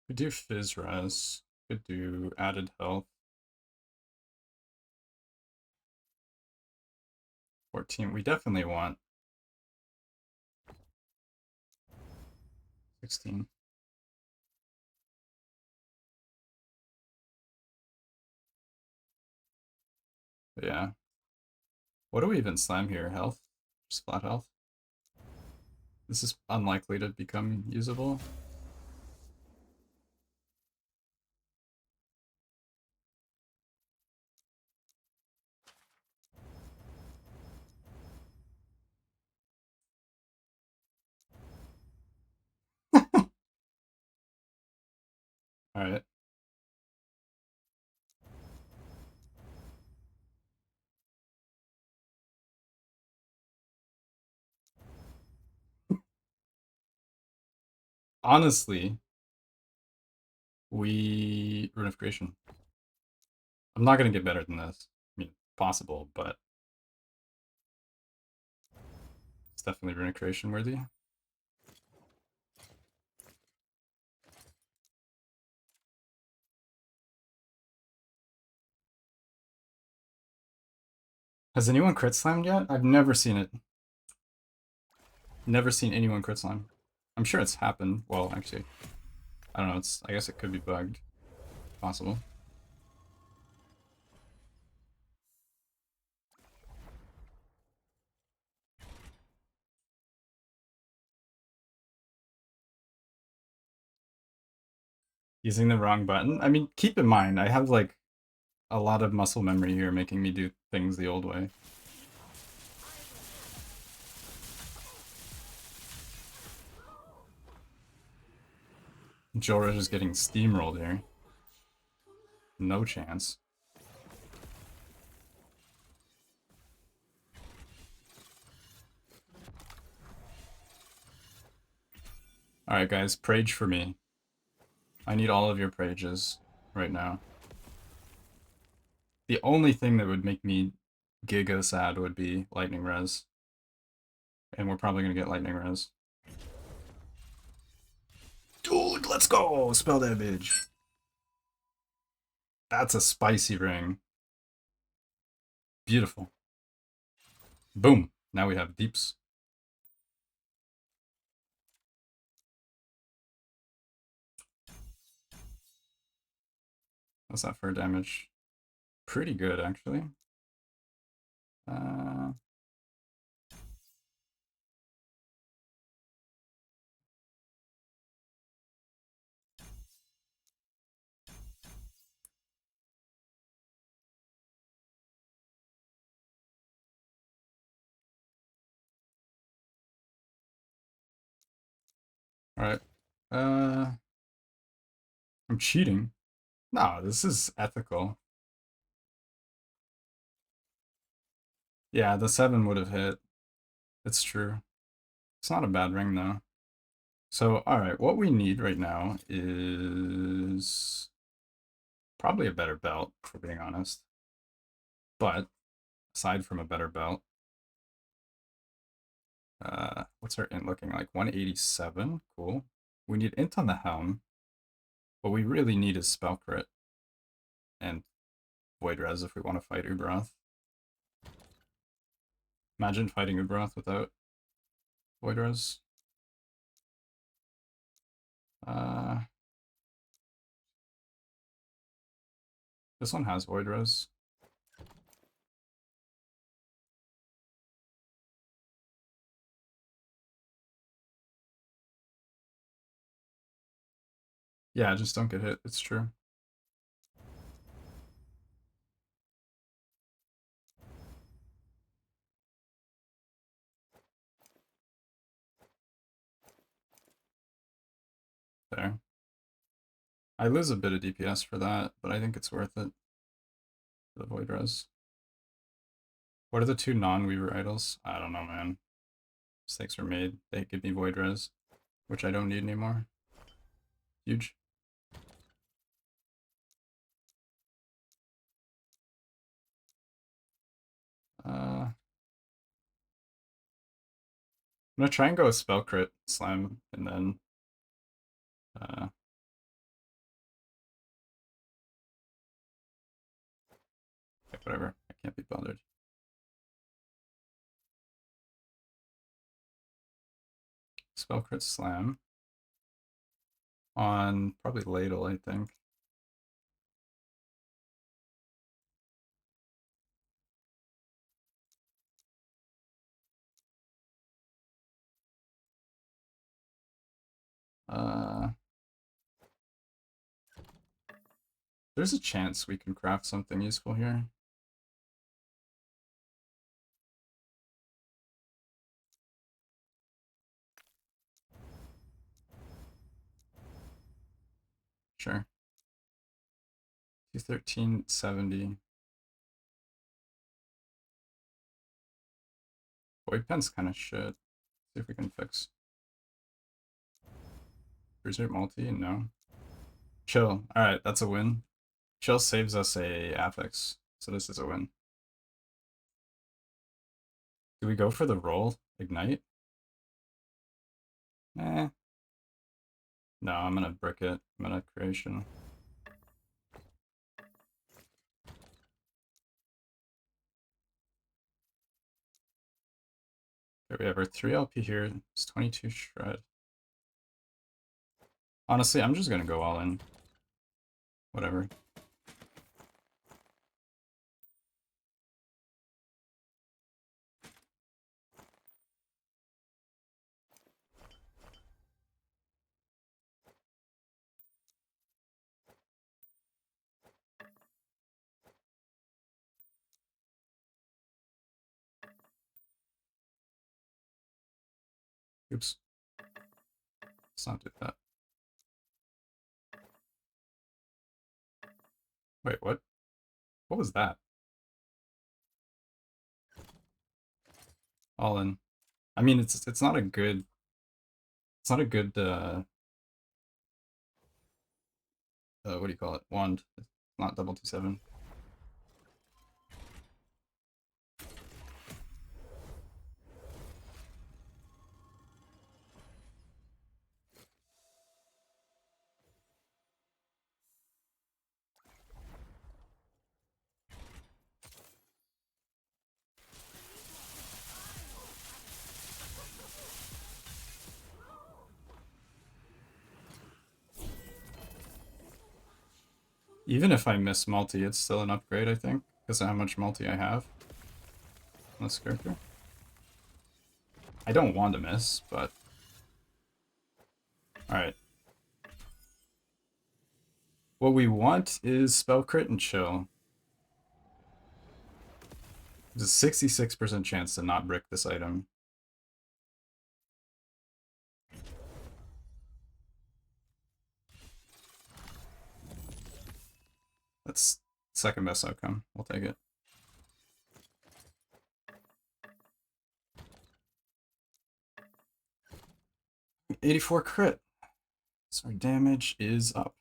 Could do Fizz Res. Could do added health. 14. We definitely want 16. But yeah. What do we even slam here? Health? Just flat health? This is unlikely to become usable. Alright. Honestly, we Rune of Creation. I'm not gonna get better than this. I mean, possible, but it's definitely Rune of Creation worthy. Has anyone crit slammed yet? I've never seen it. Never seen anyone crit slam. I'm sure it's happened. Well, actually, I don't know. I guess it could be bugged. Possible. Using the wrong button? I mean, keep in mind, I have like a lot of muscle memory here making me do things the old way. Jorah is getting steamrolled here. No chance. Alright guys, prage for me. I need all of your prages. right now. The only thing that would make me giga sad would be lightning res. And we're probably gonna get lightning res. Dude, let's go! Spell damage. That's a spicy ring. Beautiful. Boom. Now we have deeps. What's that for damage? Pretty good, actually. Alright. I'm cheating. No, this is ethical. Yeah, the 7 would have hit. It's true. It's not a bad ring, though. So, alright, what we need right now is probably a better belt, if we're being honest. But, aside from a better belt, what's our int looking like? 187, cool. We need int on the helm. What we really need is spell crit and void res if we want to fight Uberroth. Imagine fighting Uberroth without void res. This one has void res. Yeah, just don't get hit. It's true. There. I lose a bit of DPS for that, but I think it's worth it. For the void res. What are the 2 non-Weaver idols? I don't know, man. Mistakes were made. They give me void res, which I don't need anymore. Huge. I'm gonna try and go with spell crit slam, and then okay, whatever. I can't be bothered. Spell crit slam on probably ladle, I think. There's a chance we can craft something useful here. Sure. 213.70. Void pen's kind of shit. See if we can fix. Cruiser multi? No. Chill. Alright, that's a win. Chill saves us a affix, so this is a win. Do we go for the roll? Ignite? Eh. No, I'm gonna brick it. I'm gonna creation. Okay, we have our 3 LP here. It's 22 shred. Honestly, I'm just gonna go all in. Whatever. Oops. Let's not do that. Wait, what? What was that? All in. I mean, it's not a good. It's not a good what do you call it? Wand. It's not double 2/7. Even if I miss multi, it's still an upgrade, I think, because of how much multi I have on this character. I don't want to miss, but... Alright. What we want is spell crit and chill. There's a 66% chance to not brick this item. That's second best outcome. We'll take it. $84 crit. So our damage is up.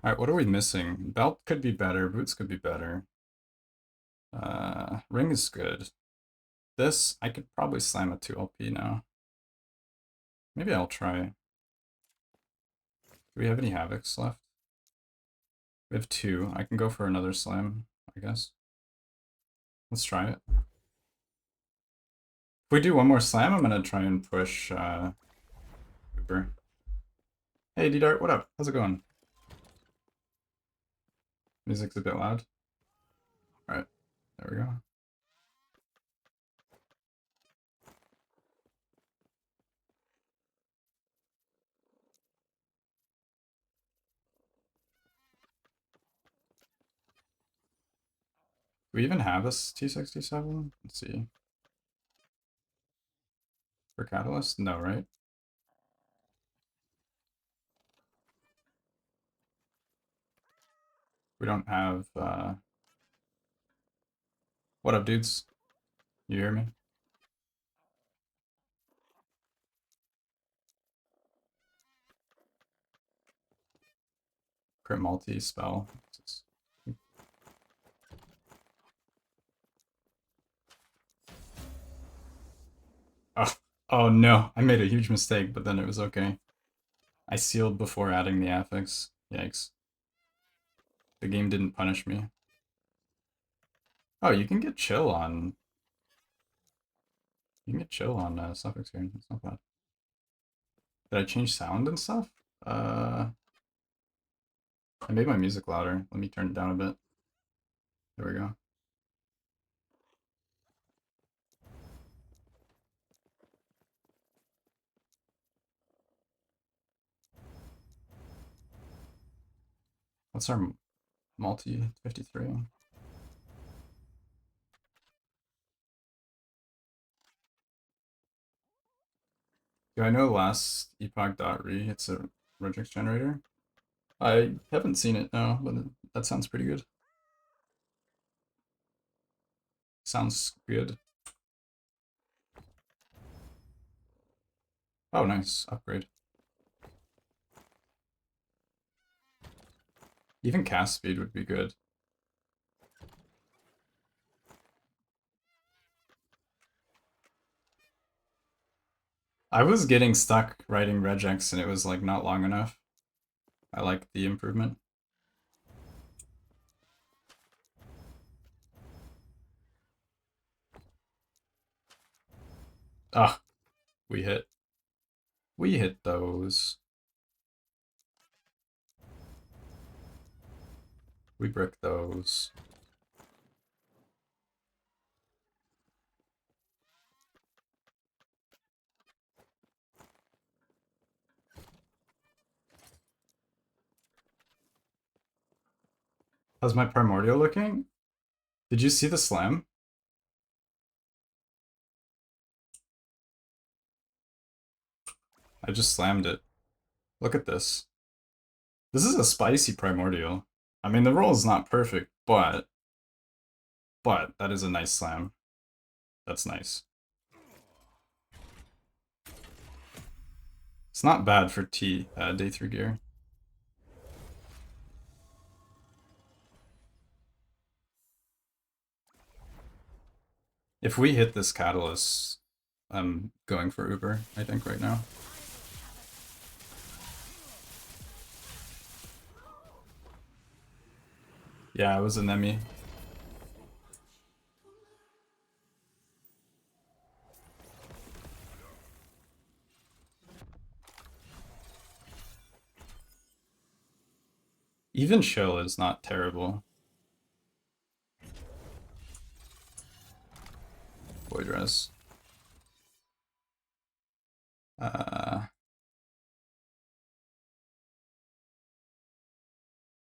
Alright, what are we missing? Belt could be better, boots could be better. Ring is good. This, I could probably slam a 2 LP now. Maybe I'll try. Do we have any Havocs left? We have 2. I can go for another slam, I guess. Let's try it. If we do one more slam, I'm gonna try and push Uber. Hey D-Dart, what up? How's it going? Music's a bit loud. Alright, there we go. Do we even have this T67? Let's see. For Catalyst? No, right? We don't have, What up, dudes? You hear me? Crit multi spell. Oh no, I made a huge mistake, but then it was okay. I sealed before adding the affix. Yikes. The game didn't punish me. Oh, you can get chill on... You can get chill on suffix here. That's not bad. Did I change sound and stuff? I made my music louder. Let me turn it down a bit. There we go. What's our multi 53? Do I know last epoch.re? It's a regex generator. I haven't seen it, no, but that sounds pretty good. Sounds good. Oh, nice. Upgrade. Even cast speed would be good. I was getting stuck writing regex and it was like not long enough. I like the improvement. Ah, we hit. We hit those. We brick those. How's my primordial looking? Did you see the slam? I just slammed it. Look at this. This is a spicy primordial. I mean, the roll is not perfect, but that is a nice slam. That's nice. It's not bad for day 3 gear. If we hit this catalyst, I'm going for Uber, I think, right now. Yeah, it was an Emmy. Even chill is not terrible. Void res.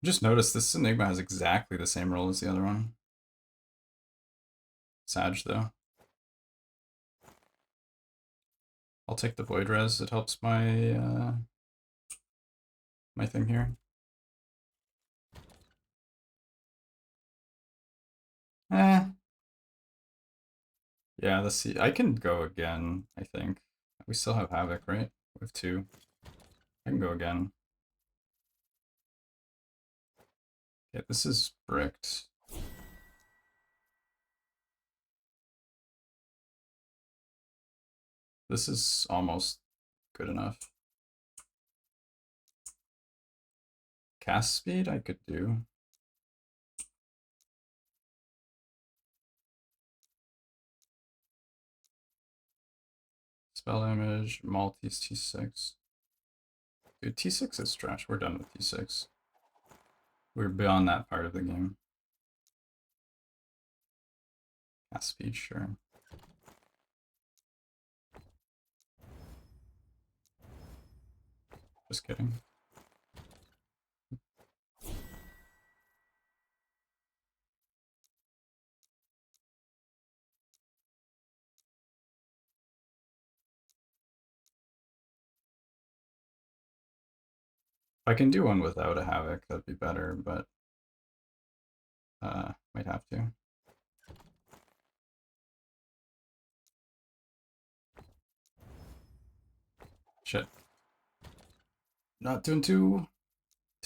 Just noticed this Enigma has exactly the same roll as the other one. Sag though. I'll take the void res. It helps my my thing here. Yeah, let's see. I can go again, I think. We still have Havoc, right? We have 2. I can go again. Yeah, this is bricked. This is almost good enough. Cast speed I could do. Spell damage, Maltese T6. Dude, T6 is trash. We're done with T6. We're beyond that part of the game. Cast speed, sure. Just kidding. If I can do one without a Havoc, that'd be better, but might have to. Shit. Not doing too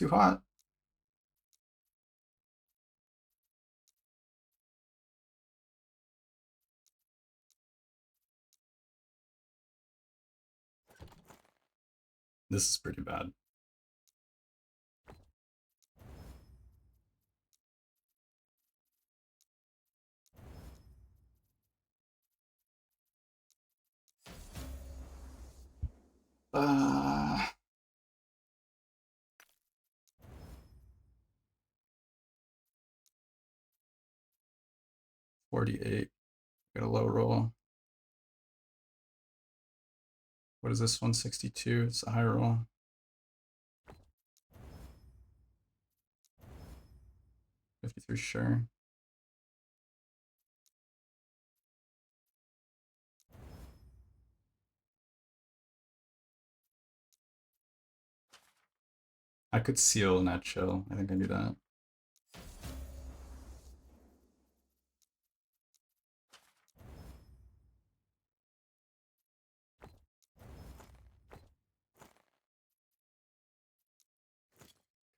hot. This is pretty bad. Uh, 48. Got a low roll. What is this? 162. It's a high roll. $53, sure. I could seal net chill. I think I do that.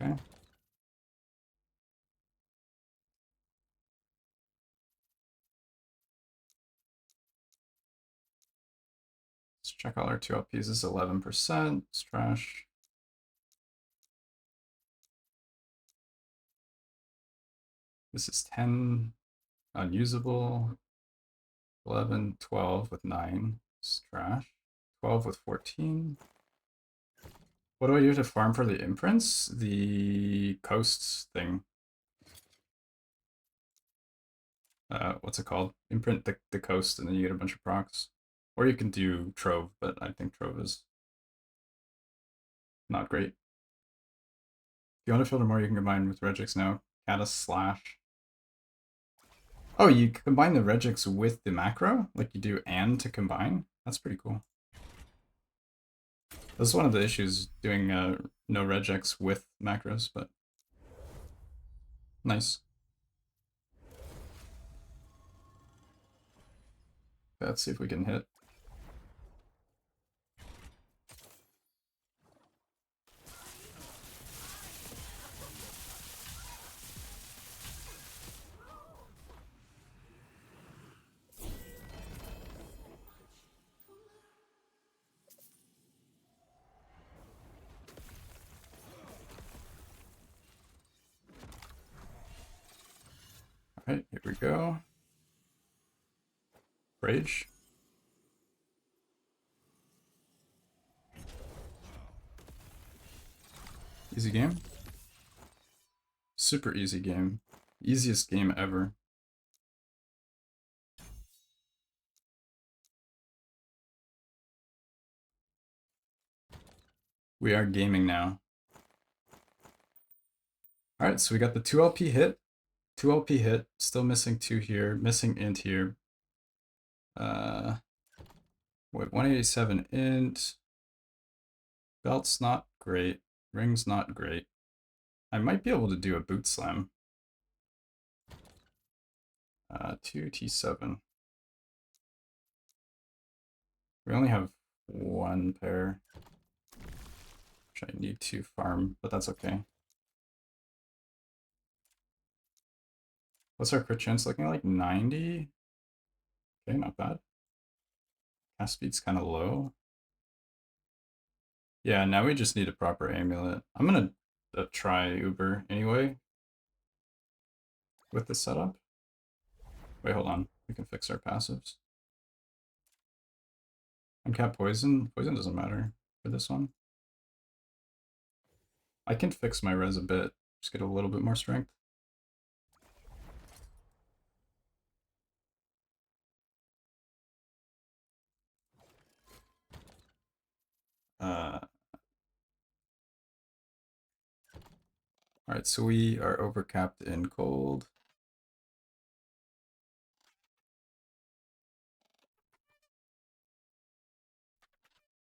Okay. Let's check all our 2 LPs. This is 11%. It's trash. This is 10. Unusable. 11, 12 with 9. It's trash. 12 with 14. What do I do to farm for the imprints? The coasts thing. What's it called? Imprint the coast and then you get a bunch of procs. Or you can do Trove, but I think Trove is not great. If you want to filter more, you can combine with regex now. Catus slash. Oh, you combine the regex with the macro? Like you do and to combine? That's pretty cool. This is one of the issues doing no regex with macros, but nice. that, see if we can hit. Alright, here we go. Rage. Easy game. Super easy game. Easiest game ever. We are gaming now. Alright, so we got the 2 LP hit. 2 LP hit. Still missing 2 here. Missing int here. Wait, 187 int. Belt's not great. Ring's not great. I might be able to do a boot slam. 2 T7. We only have 1 pair, which I need to farm, but that's okay. What's our crit chance looking like? 90? Okay, not bad. Cast speed's kind of low. Yeah, now we just need a proper amulet. I'm gonna try Uber anyway with the setup. Wait, hold on. We can fix our passives. Uncap poison. Poison doesn't matter for this one. I can fix my res a bit. Just get a little bit more strength. Alright, so we are overcapped in cold.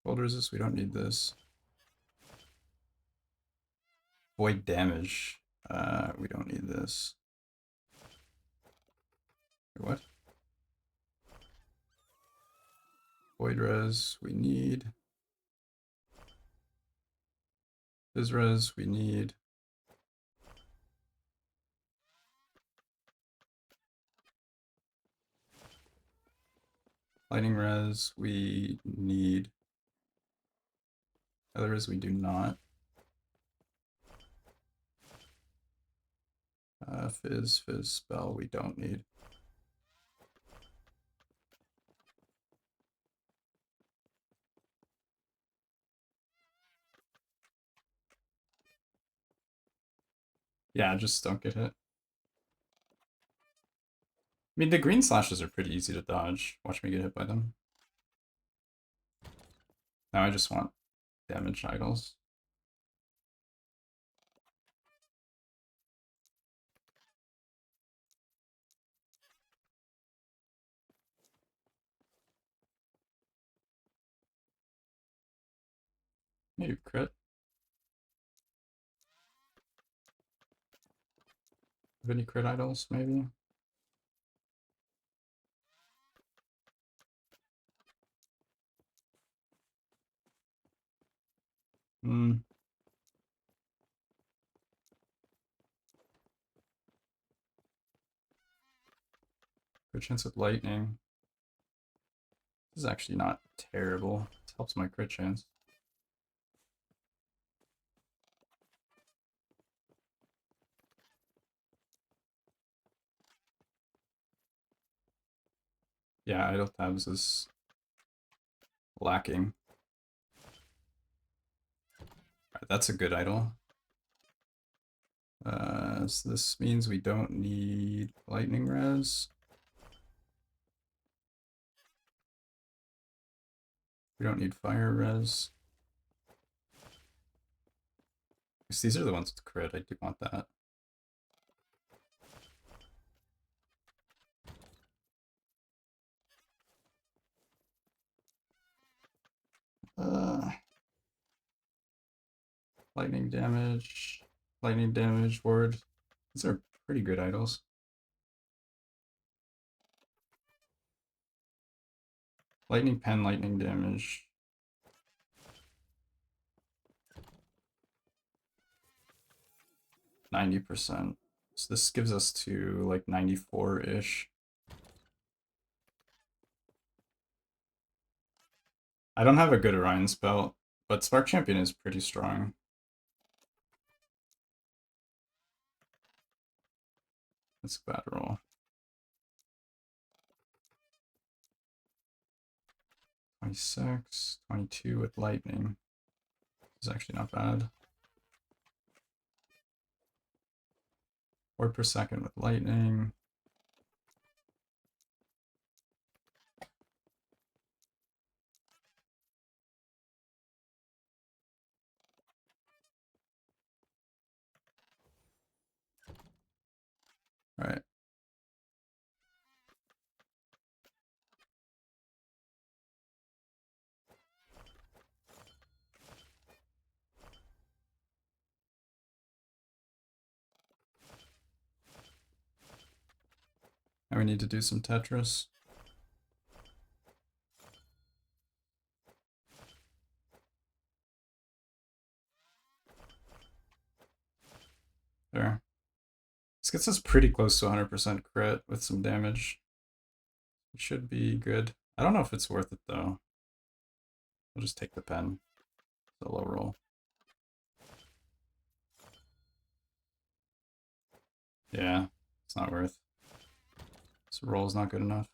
Cold resist, we don't need this. Void damage, we don't need this. Wait, what? Void res, we need. Phys res, we need. Lightning res, we need. Other res, we do not. Fizz spell, we don't need. Yeah, just don't get hit. I mean, the green slashes are pretty easy to dodge. Watch me get hit by them. Now I just want damage idols. Maybe crit. Have any crit idols, maybe? Hmm. Crit chance with lightning. This is actually not terrible. It helps my crit chance. Yeah, idle tabs is lacking. Alright, that's a good idol. So this means we don't need lightning res. We don't need fire res. Because these are the ones with crit, I do want that. Lightning damage, ward. These are pretty good idols. Lightning pen, lightning damage. %. So this gives us to like 94-ish. I don't have a good Orion spell, but Spark Champion is pretty strong. That's a bad roll. 26, 22 with lightning. It's actually not bad. 4 per second with lightning. All right. Now we need to do some Tetris. There. This gets us pretty close to 100% crit with some damage. It should be good. I don't know if it's worth it though. We'll just take the pen. It's a low roll. Yeah, it's not worth. This roll is not good enough.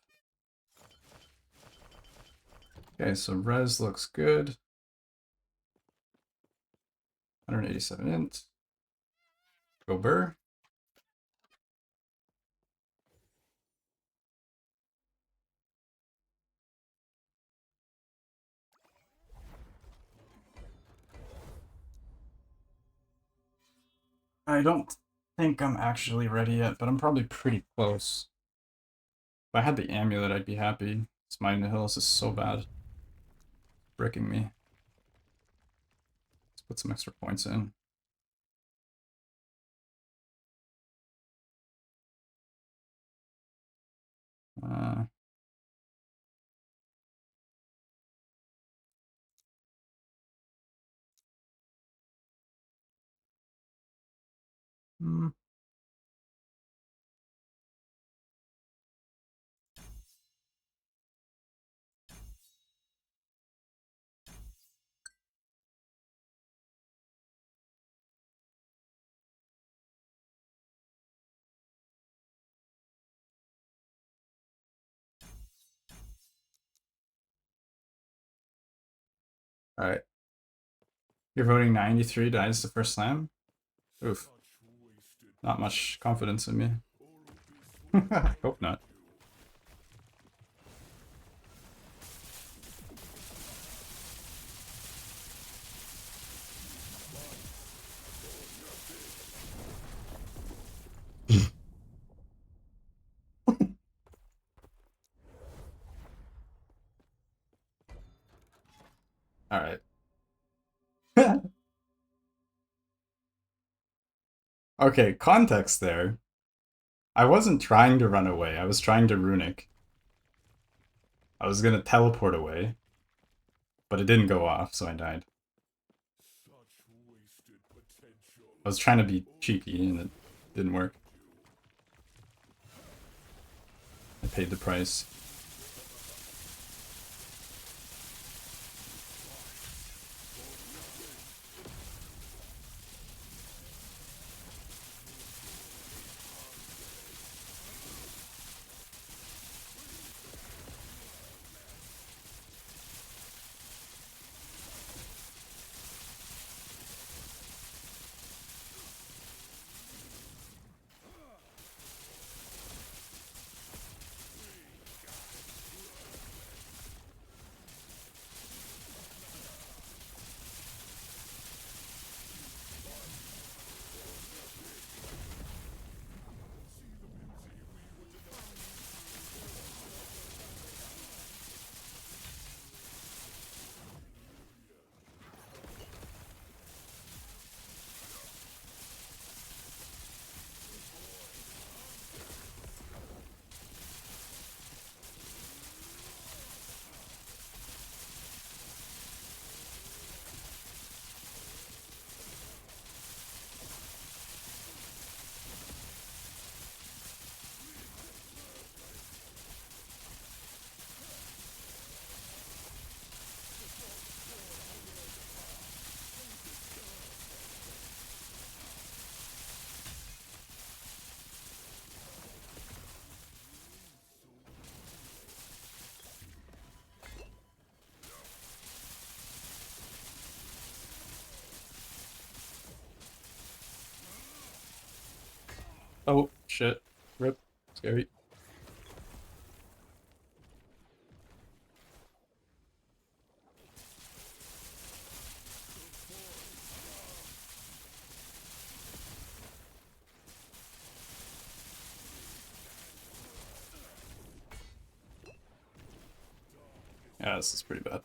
Okay, so res looks good. 187 int. Go burr. I don't think I'm actually ready yet, but I'm probably pretty close. If I had the amulet, I'd be happy. Smiting the Hills is so bad. Bricking me. Let's put some extra points in. Uh, hmm. Alright. You're voting 93 dies the first slam? Oof. Not much confidence in me. I hope not. Alright. Okay, context there. I wasn't trying to run away, I was trying to runic. I was gonna teleport away, but it didn't go off, so I died. I was trying to be cheeky and it didn't work. I paid the price. Oh, shit. Rip. Scary. Yeah, this is pretty bad.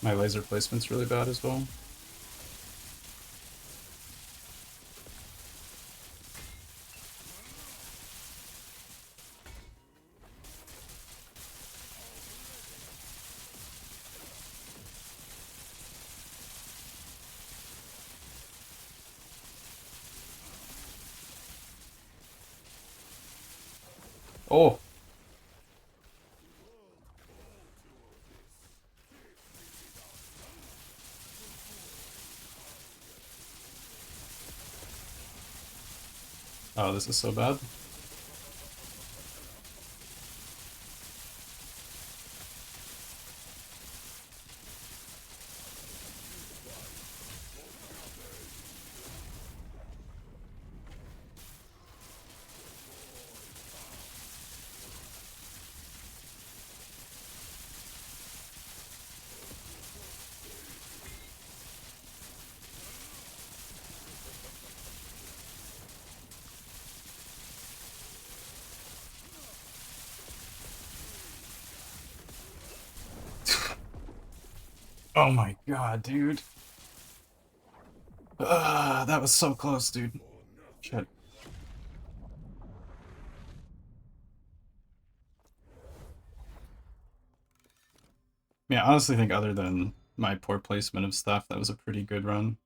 My laser placement's really bad as well. Oh! Oh, this is so bad. Oh my god, dude. That was so close, dude. Shit. Yeah, I honestly think other than my poor placement of stuff, that was a pretty good run.